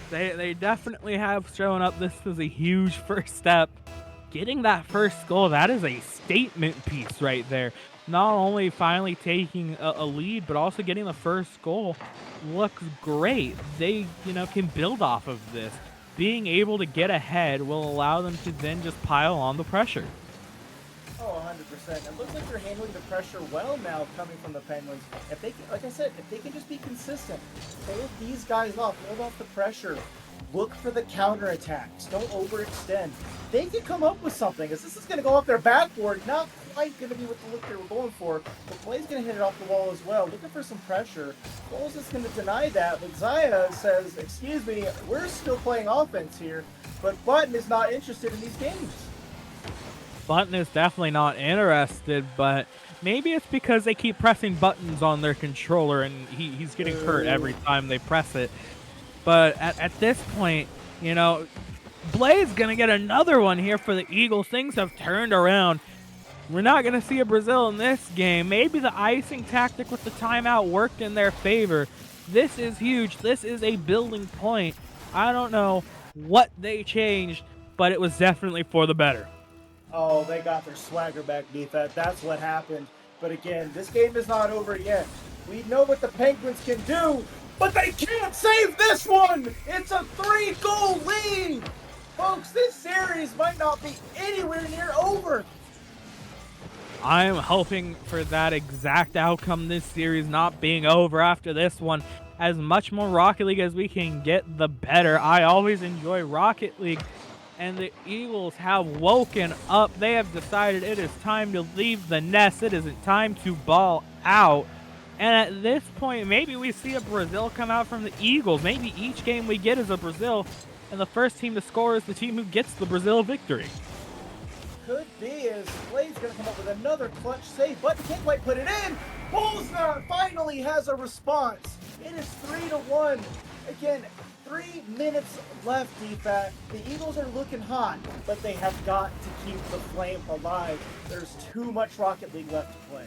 They definitely have shown up. This was a huge first step. Getting that first goal, that is a statement piece right there. Not only finally taking a lead, but also getting the first goal looks great. They, can build off of this. Being able to get ahead will allow them to then just pile on the pressure. Oh, 100%. It looks like they're handling the pressure well now coming from the Penguins. If they can, like I said, if they can just be consistent, hold these guys off, hold off the pressure, look for the counterattacks, don't overextend. They can come up with something, as this is going to go off their backboard, not quite going to be what the look they were going for, but Blay's going to hit it off the wall as well, looking for some pressure. Bowles is going to deny that, but Zaya says, excuse me, we're still playing offense here, but Button is not interested in these games. Button is definitely not interested, but maybe it's because they keep pressing buttons on their controller and he's getting hurt every time they press it. But at this point, Blay's going to get another one here for the Eagles. Things have turned around. We're not going to see a Brazil in this game. Maybe the icing tactic with the timeout worked in their favor. This is huge. This is a building point. I don't know what they changed, but it was definitely for the better. Oh, they got their swagger back, defense. That's what happened. But again, this game is not over yet. We know what the Penguins can do, but they can't save this one! It's a 3-goal lead! Folks, this series might not be anywhere near over. I'm hoping for that exact outcome, this series not being over after this one. As much more Rocket League as we can get, the better. I always enjoy Rocket League. And the Eagles have woken up. They have decided it is time to leave the nest. It isn't time to ball out. And at this point, maybe we see a Brazil come out from the Eagles. Maybe each game we get is a Brazil, and the first team to score is the team who gets the Brazil victory. Could be, as Blade's going to come up with another clutch save, but can't quite put it in. Bolsner finally has a response. It is 3-1. Again, 3 minutes left, DFAT. The Eagles are looking hot, but they have got to keep the flame alive. There's too much Rocket League left to play.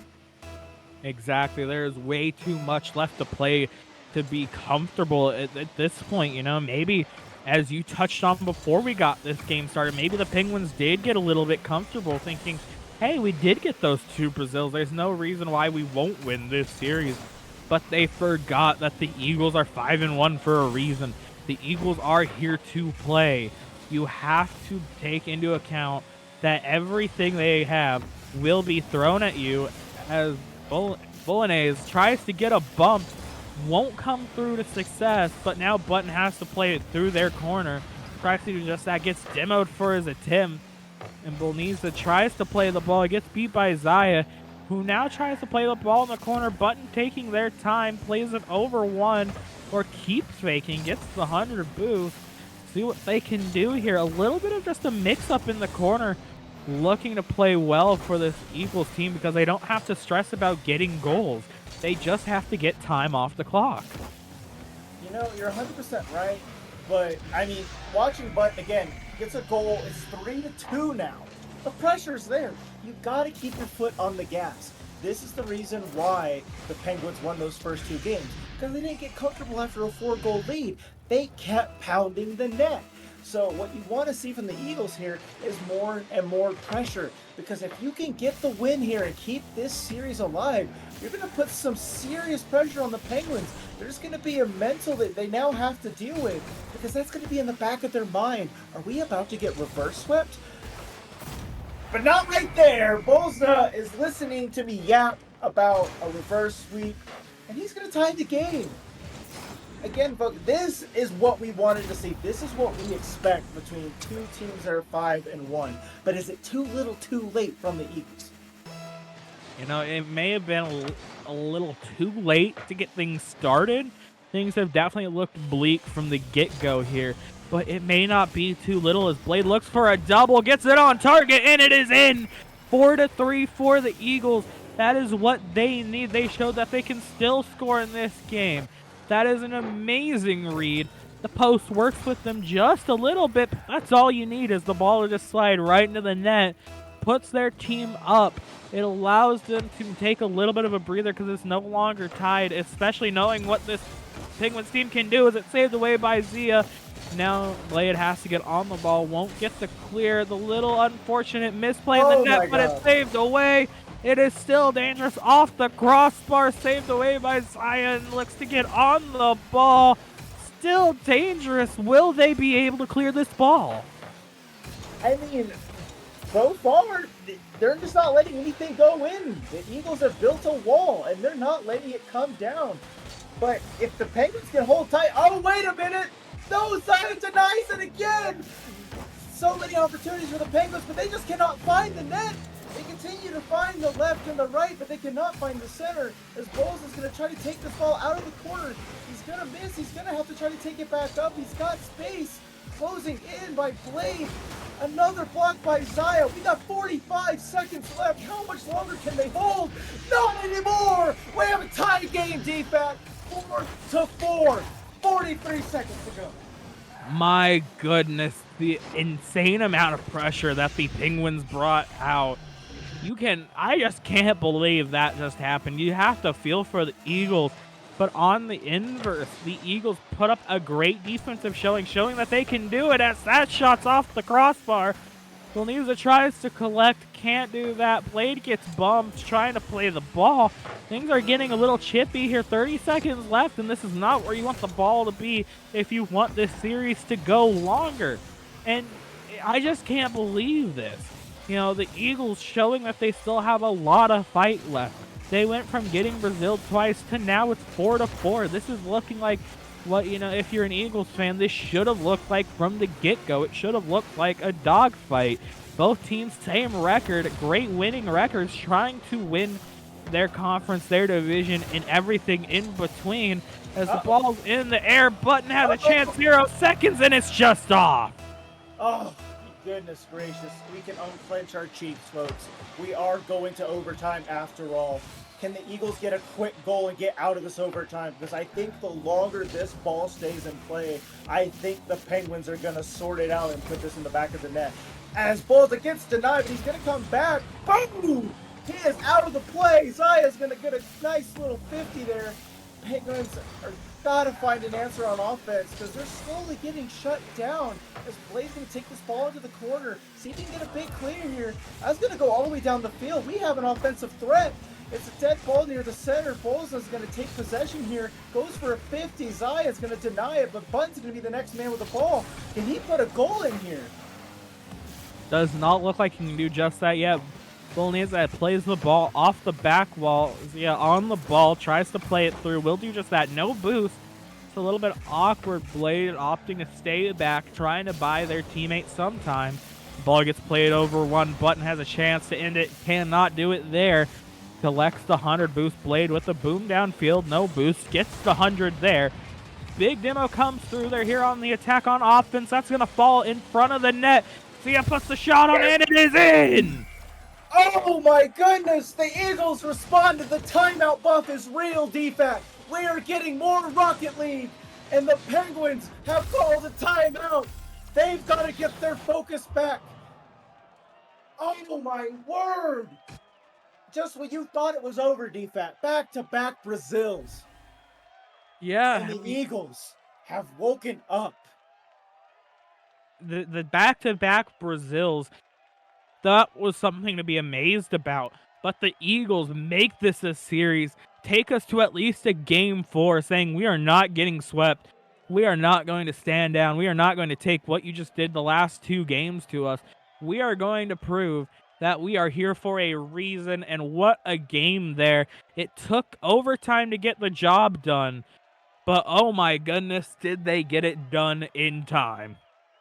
Exactly. There's way too much left to play to be comfortable at this point. Maybe as you touched on before we got this game started, maybe the Penguins did get a little bit comfortable thinking, hey, we did get those 2 Brazils. There's no reason why we won't win this series. but they forgot that the Eagles are 5-1 for a reason. The Eagles are here to play. You have to take into account that everything they have will be thrown at you as Bolognese tries to get a bump, won't come through to success, but now Button has to play it through their corner. Tries to do just that, gets demoed for his attempt, and Bolognese tries to play the ball, gets beat by Zaya, who now tries to play the ball in the corner. Button taking their time, plays it over one, or keeps faking, gets the 100 boost. See what they can do here. A little bit of just a mix-up in the corner, looking to play well for this Eagles team because they don't have to stress about getting goals. They just have to get time off the clock. You know, you're 100% right, but I mean, watching Butt again gets a goal. It's 3-2 now. The pressure's there. You got to keep your foot on the gas. This is the reason why the Penguins won those first 2 games, because they didn't get comfortable after a 4-goal lead. They kept pounding the net. So what you want to see from the Eagles here is more and more pressure, because if you can get the win here and keep this series alive, you're going to put some serious pressure on the Penguins. There's going to be a mental that they now have to deal with, because that's going to be in the back of their mind. Are we about to get reverse swept? But not right there. Bolzna is listening to me yap about a reverse sweep, and he's going to tie the game. Again, folks, this is what we wanted to see. This is what we expect between 2 teams that are 5-1. But is it too little too late from the Eagles? You know, it may have been a little too late to get things started. Things have definitely looked bleak from the get-go here. But it may not be too little as Blade looks for a double, gets it on target, and it is in! 4-3 for the Eagles. That is what they need. They showed that they can still score in this game. That is an amazing read. The post works with them just a little bit. But that's all you need is the ball to just slide right into the net. Puts their team up. It allows them to take a little bit of a breather because it's no longer tied, especially knowing what this Penguins team can do as it's saved away by Zia. Now Blade has to get on the ball, won't get the clear. The little unfortunate misplay in the net, but it's saved away. It is still dangerous off the crossbar, saved away by Zion. Looks to get on the ball. Still dangerous. Will they be able to clear this ball? I mean, so far, they're just not letting anything go in. The Eagles have built a wall, and they're not letting it come down. But if the Penguins can hold tight... Oh, wait a minute! No, Zion denies it again! So many opportunities for the Penguins, but they just cannot find the net. They continue to find the left and the right, but they cannot find the center. As Bowles is going to try to take this ball out of the corner. He's going to miss. He's going to have to try to take it back up. He's got space. Closing in by Blade. Another block by Zaya. We got 45 seconds left. How much longer can they hold? Not anymore. We have a tie game, defense. 4-4. 43 seconds to go. My goodness, the insane amount of pressure that the Penguins brought out. I just can't believe that just happened. You have to feel for the Eagles. But on the inverse, the Eagles put up a great defensive showing that they can do it as that shot's off the crossbar. Bolognese tries to collect, can't do that. Blade gets bumped, trying to play the ball. Things are getting a little chippy here. 30 seconds left, and this is not where you want the ball to be if you want this series to go longer. And I just can't believe this. You know, the Eagles showing that they still have a lot of fight left. They went from getting Brazil twice to now it's 4-4. This is looking like what, if you're an Eagles fan, this should have looked like from the get-go. It should have looked like a dogfight. Both teams, same record, great winning records, trying to win their conference, their division, and everything in between. As the ball's in the air, Button has a chance, 0 seconds, and it's just off. Oh, goodness gracious. We can unclench our cheeks, folks. We are going to overtime after all. Can the Eagles get a quick goal and get out of this overtime? Because I think the longer this ball stays in play, I think the Penguins are going to sort it out and put this in the back of the net. As Bolza gets denied, but he's going to come back. Boom! He is out of the play. Zaya's going to get a nice little 50 there. Penguins are gotta find an answer on offense because they're slowly getting shut down. As Blade's gonna take this ball into the corner, see if he can get a big clear here. I was gonna go all the way down the field. We have an offensive threat. It's a dead ball near the center. Bolza's going to take possession here. Goes for a 50. Zaya's going to deny it, but Button's going to be the next man with the ball. Can he put a goal in here? Does not look like he can do just that yet. Bolognese plays the ball off the back wall. Zia on the ball, tries to play it through. Will do just that. No boost. It's a little bit awkward. Blade opting to stay back, trying to buy their teammate some time. Ball gets played over one. Button has a chance to end it. Cannot do it there. Collects the 100 boost. Blade with the boom downfield. No boost. Gets the 100 there. Big demo comes through. They're here on the attack on offense. That's going to fall in front of the net. Zia puts the shot on and it is in! Oh my goodness! The Eagles responded. The timeout buff is real, defense. We are getting more Rocket League, and the Penguins have called a timeout. They've got to get their focus back. Oh my word! Just when you thought it was over, DFAT, back-to-back Brazils. Yeah. And the Eagles have woken up. The back-to-back Brazils, that was something to be amazed about. But the Eagles make this a series, take us to at least a game 4, saying we are not getting swept. We are not going to stand down. We are not going to take what you just did the last 2 games to us. We are going to prove that we are here for a reason, and what a game there. It took overtime to get the job done, but oh my goodness, did they get it done in time.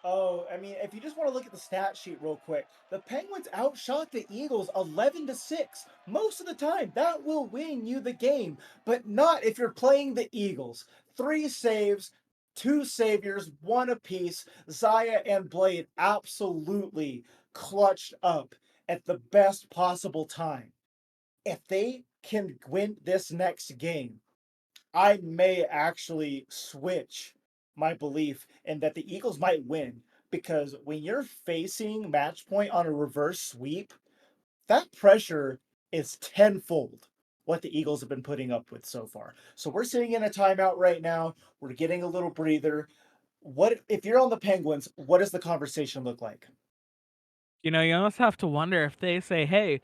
Oh, I mean, if you just want to look at the stat sheet real quick, the Penguins outshot the Eagles 11-6. Most of the time, that will win you the game, but not if you're playing the Eagles. 3 saves, 2 saviors, 1 apiece. Zaya and Blade absolutely clutched up at the best possible time. If they can win this next game, I may actually switch my belief in that the Eagles might win, because when you're facing match point on a reverse sweep, that pressure is tenfold what the Eagles have been putting up with so far. So we're sitting in a timeout right now. We're getting a little breather. What if you're on the Penguins, what does the conversation look like? You know, you almost have to wonder if they say, hey,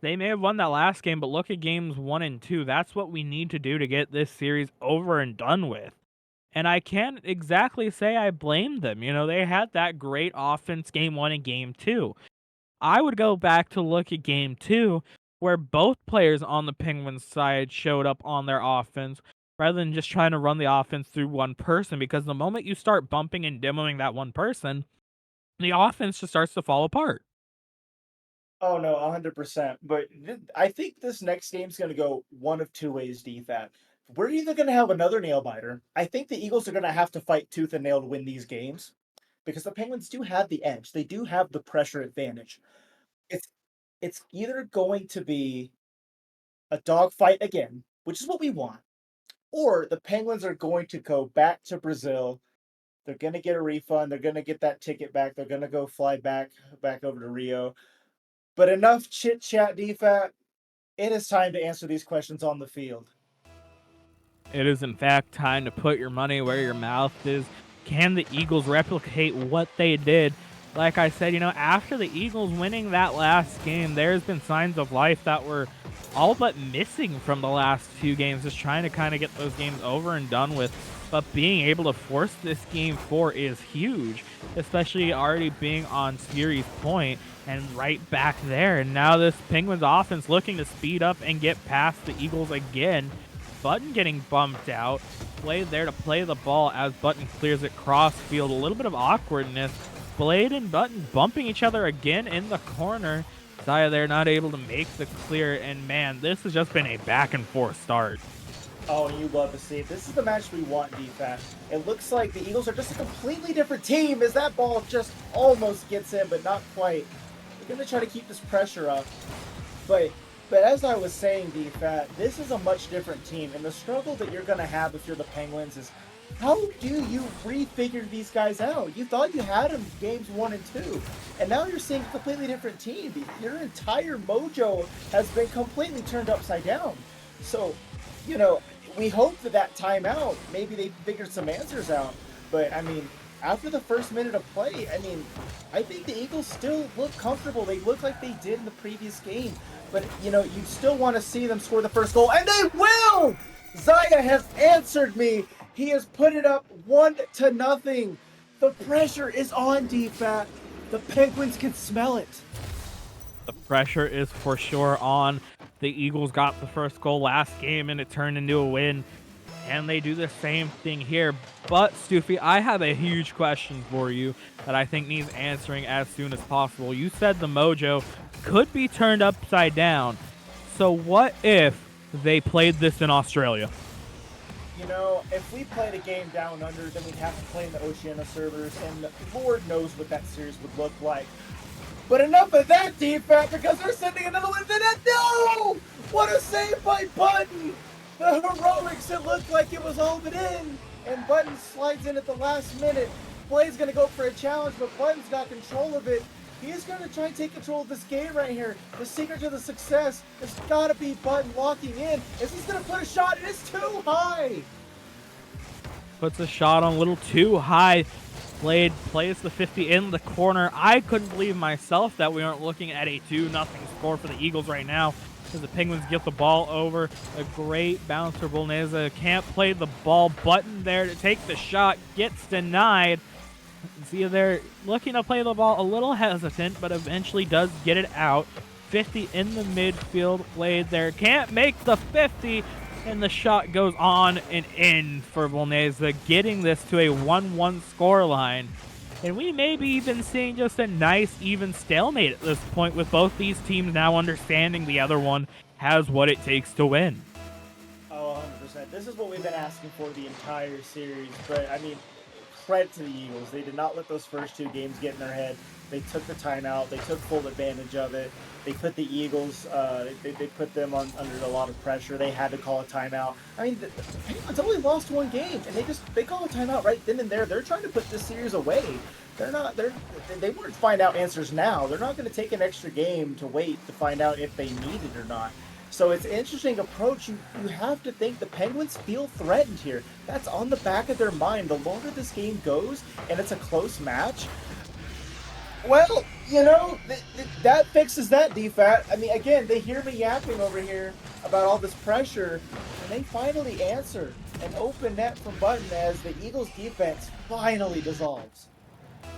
they may have won that last game, but look at games 1 and 2. That's what we need to do to get this series over and done with. And I can't exactly say I blame them. You know, they had that great offense game 1 and game 2. I would go back to look at game 2, where both players on the Penguins side showed up on their offense, rather than just trying to run the offense through one person, because the moment you start bumping and demoing that one person, the offense just starts to fall apart. Oh no, 100%. But I think this next game's going to go one of 2 ways, DFAT. We're either going to have another nail biter. I think the Eagles are going to have to fight tooth and nail to win these games, because the Penguins do have the edge. They do have the pressure advantage. It's it's either going to be a dogfight again, which is what we want, or the Penguins are going to go back to Brazil. They're going to get a refund. They're going to get that ticket back. They're going to go fly back over to Rio. But enough chit chat, DFAT. It is time to answer these questions on the field. It is, in fact, time to put your money where your mouth is. Can the Eagles replicate what they did? Like I said, you know, after the Eagles winning that last game, there's been signs of life that were all but missing from the last 2 games, just trying to kind of get those games over and done with. But being able to force this game 4 is huge, especially already being on series point and right back there. And now this Penguins offense looking to speed up and get past the Eagles again. Button getting bumped out. Blade there to play the ball as Button clears it cross field. A little bit of awkwardness. Blade and Button bumping each other again in the corner. Zaya there not able to make the clear. And man, this has just been a back and forth start. Oh, you love to see it. This is the match we want, DFAT. It looks like the Eagles are just a completely different team, as that ball just almost gets in, but not quite. We're going to try to keep this pressure up. But as I was saying, DFAT, this is a much different team, and the struggle that you're going to have if you're the Penguins is, how do you refigure these guys out? You thought you had them games 1 and 2, and now you're seeing a completely different team. Your entire mojo has been completely turned upside down. So, you know, we hope that timeout, maybe they figured some answers out. But, I mean, after the first minute of play, I mean, I think the Eagles still look comfortable. They look like they did in the previous game. But, you know, you still want to see them score the first goal, and they will! Zaya has answered me. He has put it up 1-0. The pressure is on, DFAT. The Penguins can smell it. The pressure is for sure on. The Eagles got the first goal last game, and it turned into a win. And they do the same thing here. But, Stoofy, I have a huge question for you that I think needs answering as soon as possible. You said the mojo could be turned upside down. So what if they played this in Australia? You know, if we played a game down under, then we'd have to play in the Oceania servers, and Lord knows what that series would look like. But enough of that, defense, because they're sending another one to the net. No! What a save by Button! The heroics, it looked like it was holding in, and Button slides in at the last minute. Blade's going to go for a challenge, but Button's got control of it. He's going to try and take control of this game right here. The secret to the success has got to be Button locking in. If he's going to put a shot, it is too high. Puts a shot on a little too high. Blade plays the 50 in the corner. I couldn't believe myself that we aren't looking at a 2-0 score for the Eagles right now, as the Penguins get the ball over. A great bouncer. Bolneza can't play the ball. Button there to take the shot. Gets denied. See, they're looking to play the ball a little hesitant, but eventually does get it out. 50 in the midfield. Blade there. Can't make the 50. And the shot goes on and in for Bolneza, getting this to a 1-1 scoreline. And we may be even seeing just a nice, even stalemate at this point, with both these teams now understanding the other one has what it takes to win. Oh, 100%. This is what we've been asking for the entire series. But, I mean, credit to the Eagles. They did not let those first two games get in their head. They took the timeout. They took full advantage of it. They put the Eagles, they put them under a lot of pressure. They had to call a timeout. I mean, the Penguins only lost one game, and they call a timeout right then and there. They're trying to put this series away. They want to find out answers now. They're not going to take an extra game to wait to find out if they need it or not. So it's an interesting approach. You have to think the Penguins feel threatened here. That's on the back of their mind. The longer this game goes, and it's a close match, well, you know, that fixes that, DFAT. I mean, again, they hear me yapping over here about all this pressure, and they finally answer an open net from Button as the Eagles' defense finally dissolves.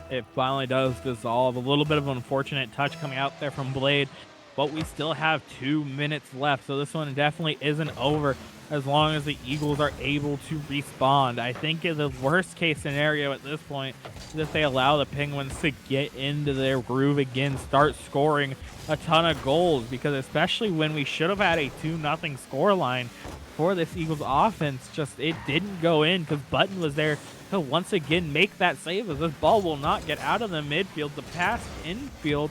It finally does dissolve. A little bit of an unfortunate touch coming out there from Blade, but we still have 2 minutes left, so this one definitely isn't over as long as the Eagles are able to respawn. I think the worst case scenario at this point is if they allow the Penguins to get into their groove again, start scoring a ton of goals, because especially when we should have had a 2-0 scoreline for this Eagles offense, just it didn't go in because Button was there to once again make that save, as this ball will not get out of the midfield. The pass infield,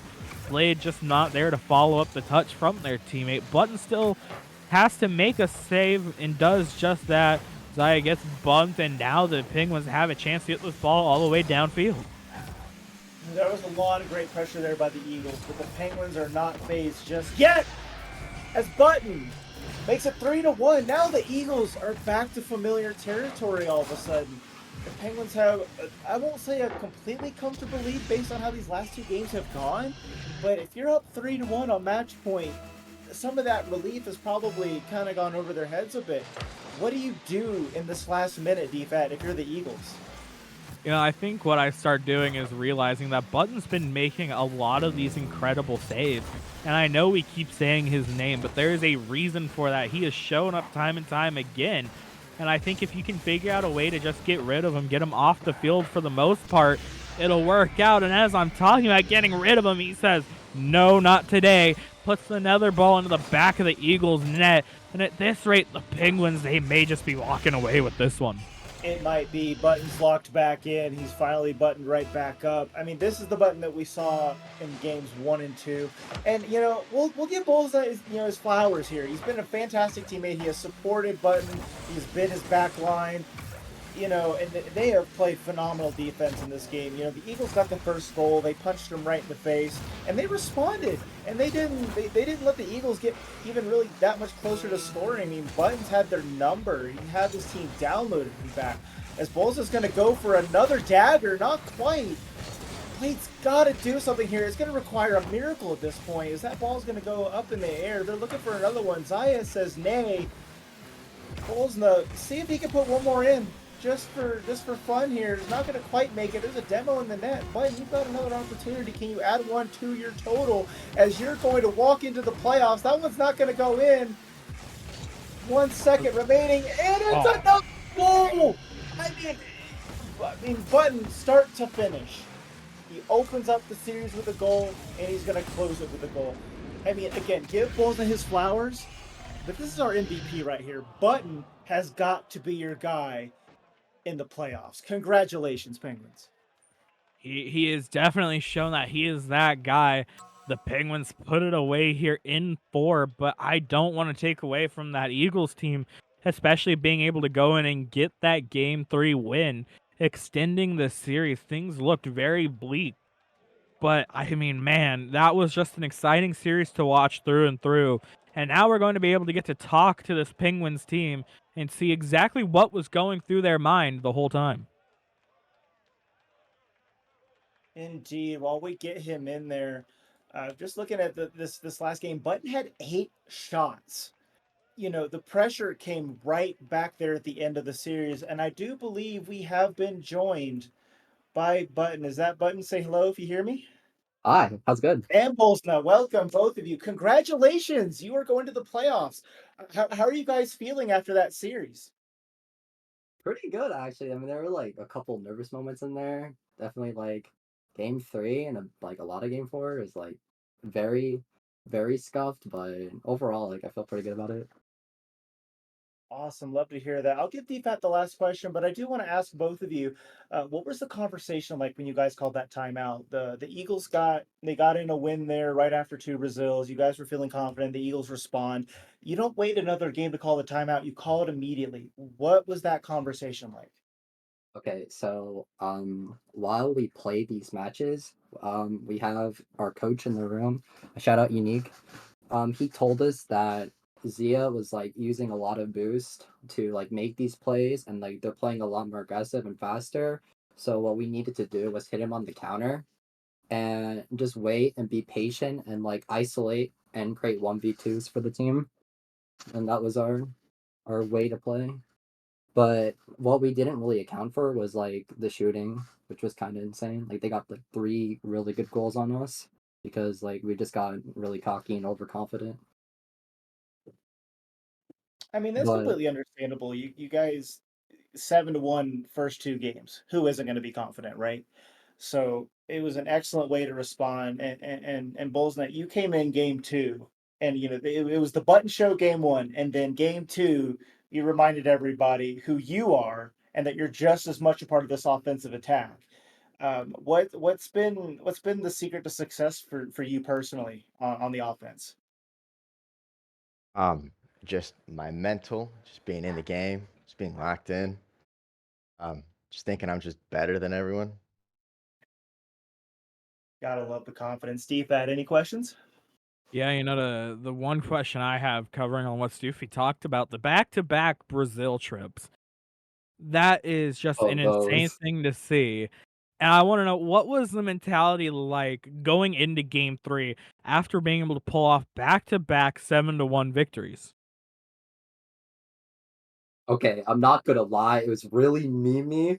Blade just not there to follow up the touch from their teammate. Button still has to make a save and does just that. Zaya gets bumped, and now the Penguins have a chance to get this ball all the way downfield. There was a lot of great pressure there by the Eagles, but the Penguins are not phased just yet, as Button makes it 3-1. Now the Eagles are back to familiar territory all of a sudden. The Penguins have, I won't say a completely comfortable lead based on how these last two games have gone, but if you're up 3-1 on match point, some of that relief has probably kind of gone over their heads a bit. What do you do in this last minute, DFAT, if you're the Eagles? You know, I think what I start doing is realizing that Button's been making a lot of these incredible saves. And I know we keep saying his name, but there is a reason for that. He has shown up time and time again. And I think if you can figure out a way to just get rid of him, get him off the field for the most part, it'll work out. And as I'm talking about getting rid of him, he says, no, not today. Puts another ball into the back of the Eagles' net. And at this rate, the Penguins, they may just be walking away with this one. It might be. Button's locked back in. He's finally buttoned right back up. I mean, this is the Button that we saw in games 1 and 2. And, you know, we'll give Bulls his flowers here. He's been a fantastic teammate. He has supported Button. He's been his back line. and they have played phenomenal defense in this game. The Eagles got the first goal, they punched them right in the face, and they responded. And they didn't let the Eagles get even really that much closer to scoring. I mean, Buttons had their number. He had this team downloaded, in fact. As Bulls is going to go for another dagger, not quite. Blade's got to do something here. It's going to require a miracle at this point. Is that ball's going to go up in the air? They're looking for another one. Zaya says nay. Bolsna, see if he can put one more in, just for fun here. He's not going to quite make it. There's a demo in the net, but you've got another opportunity. Can you add one to your total as you're going to walk into the playoffs? That one's not going to go in. 1 second remaining, and it's another goal. I mean, Button, start to finish. He opens up the series with a goal, and he's going to close it with a goal. I mean, again, give Bolsna his flowers. But this is our MVP right here. Button has got to be your guy in the playoffs. Congratulations, Penguins. He has definitely shown that he is that guy. The Penguins put it away here in 4, but I don't want to take away from that Eagles team, especially being able to go in and get that Game 3 win, extending the series. Things looked very bleak. But, I mean, man, that was just an exciting series to watch through and through. And now we're going to be able to get to talk to this Penguins team and see exactly what was going through their mind the whole time. Indeed. While we get him in there, just looking at this last game, Button had 8 shots. The pressure came right back there at the end of the series, and I do believe we have been joined by Button. Is that Button? Say hello if you hear me. Hi, how's good? And Bolsna, welcome both of you. Congratulations, you are going to the playoffs. How are you guys feeling after that series? Pretty good actually. I mean, there were like a couple nervous moments in there. Definitely like game 3 and like a lot of game 4 is like very, very scuffed, but overall, like I feel pretty good about it. Awesome. Love to hear that. I'll give DFAT the last question, but I do want to ask both of you, what was the conversation like when you guys called that timeout? The Eagles got in a win there right after 2 Brazils. You guys were feeling confident. The Eagles respond. You don't wait another game to call the timeout. You call it immediately. What was that conversation like? Okay, so while we play these matches, we have our coach in the room. Shout out Unique. He told us that Zia was like using a lot of boost to like make these plays, and like they're playing a lot more aggressive and faster. So what we needed to do was hit him on the counter and just wait and be patient and like isolate and create 1v2s for the team. And that was our way to play. But what we didn't really account for was like the shooting, which was kind of insane. Like they got like 3 really good goals on us because like we just got really cocky and overconfident. I mean, that's But completely understandable. You guys 7-1 first 2 games. Who isn't going to be confident, right? So it was an excellent way to respond. And Bullsnet, you came in game 2, and it was the button show game 1, and then game 2, you reminded everybody who you are and that you're just as much a part of this offensive attack. What's been the secret to success for you personally on the offense? Um, just my mental, just being in the game, just being locked in. Just thinking I'm just better than everyone. Gotta love the confidence. Steve, any questions? Yeah, the one question I have covering on what Stoofy talked about, the back-to-back Brazil trips. That is just oh, an insane those. thing to see. And I want to know, what was the mentality like going into game 3 after being able to pull off back-to-back 7-1 victories? Okay, I'm not gonna lie, it was really memey.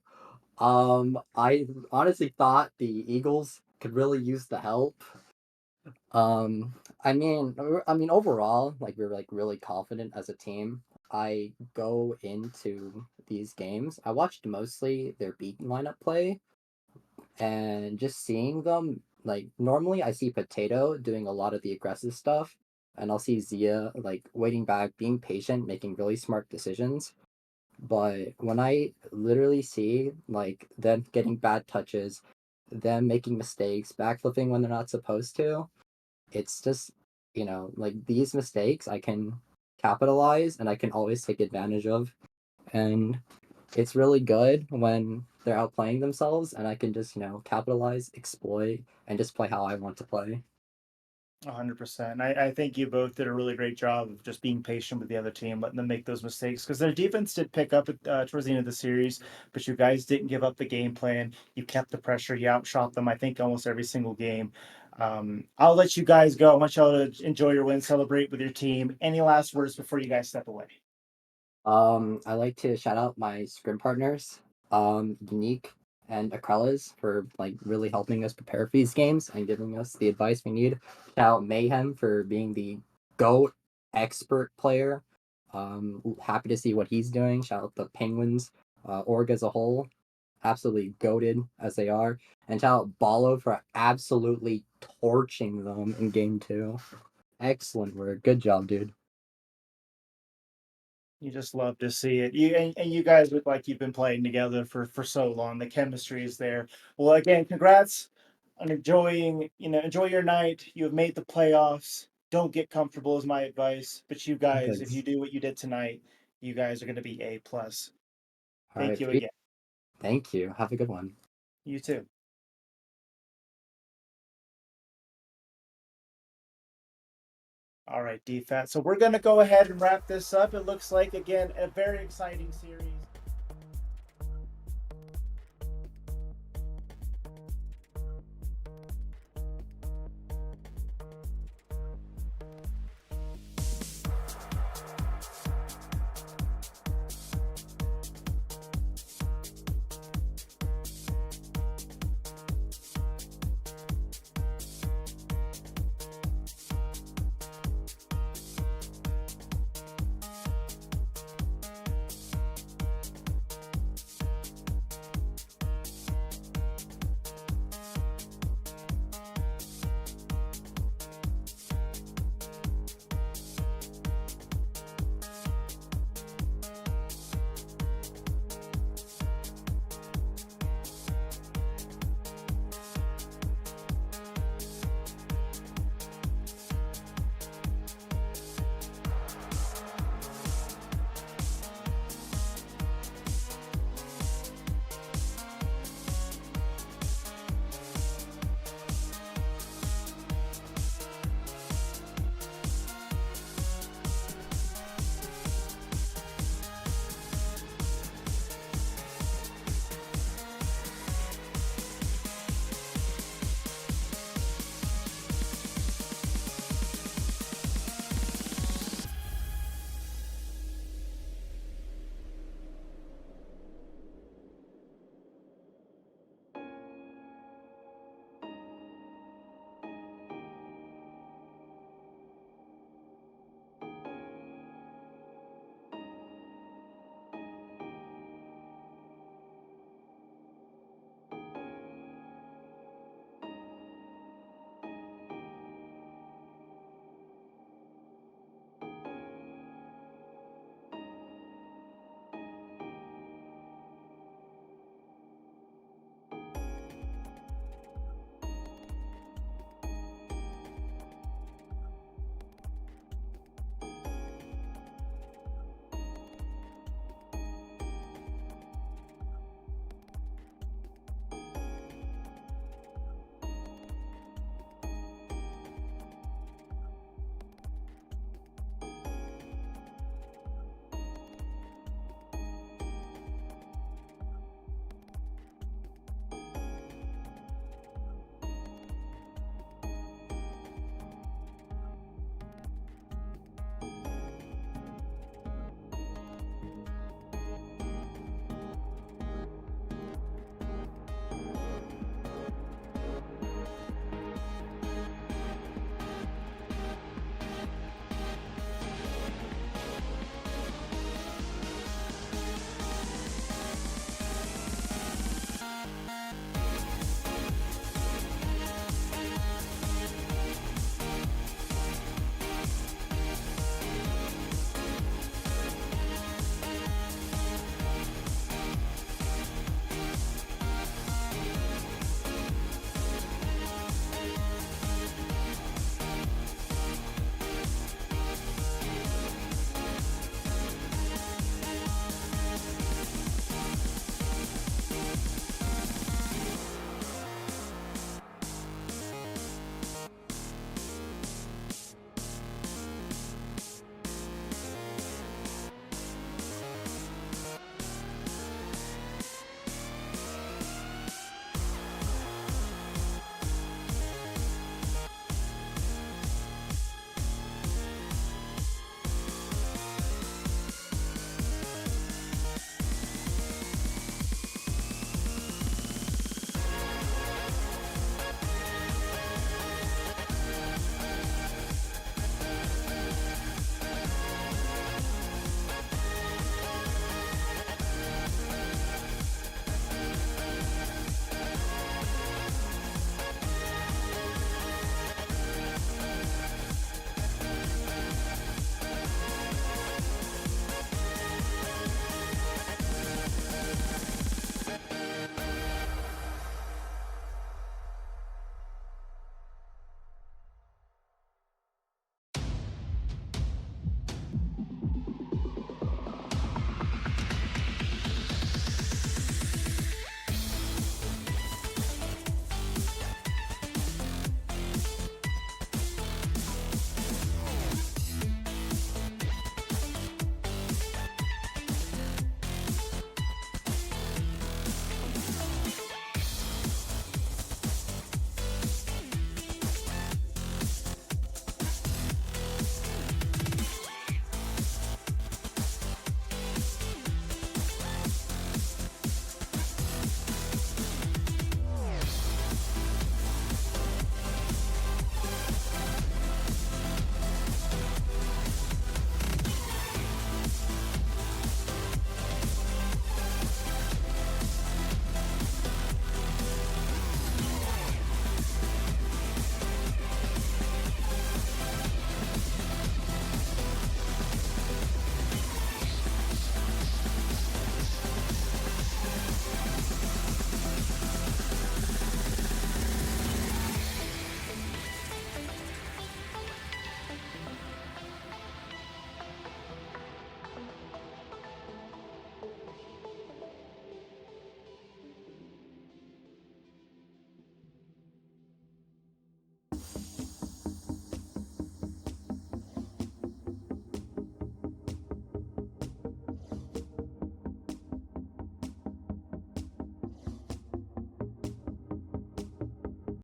I honestly thought the Eagles could really use the help. I mean overall, like we're like really confident as a team. I go into these games. I watched mostly their beat lineup play, and just seeing them like normally I see Potato doing a lot of the aggressive stuff, and I'll see Zia like waiting back, being patient, making really smart decisions. But when I literally see like them getting bad touches, them making mistakes, backflipping when they're not supposed to, it's just, like these mistakes I can capitalize and I can always take advantage of. And it's really good when they're outplaying themselves, and I can just capitalize, exploit, and just play how I want to play. 100%. I think you both did a really great job of just being patient with the other team, letting them make those mistakes because their defense did pick up towards the end of the series, but you guys didn't give up the game plan. You kept the pressure. You outshot them, I think, almost every single game. I'll let you guys go. I want y'all to enjoy your win, celebrate with your team. Any last words before you guys step away? I like to shout out my scrim partners, Unique and Acrelas, for like really helping us prepare for these games and giving us the advice we need. Shout out Mayhem for being the GOAT expert player. Happy to see what he's doing. Shout out the Penguins, org as a whole, absolutely goated as they are. And shout out Balo for absolutely torching them in game 2. Excellent work. Good job, dude. You just love to see it. And you guys look like you've been playing together for so long. The chemistry is there. Well, again, congrats on enjoy your night. You have made the playoffs. Don't get comfortable is my advice. But you guys, if you do what you did tonight, you guys are going to be A+. All Thank right, you again. thank you. Have a good one. You too. All right, DFAT. So we're going to go ahead and wrap this up. It looks like, again, a very exciting series.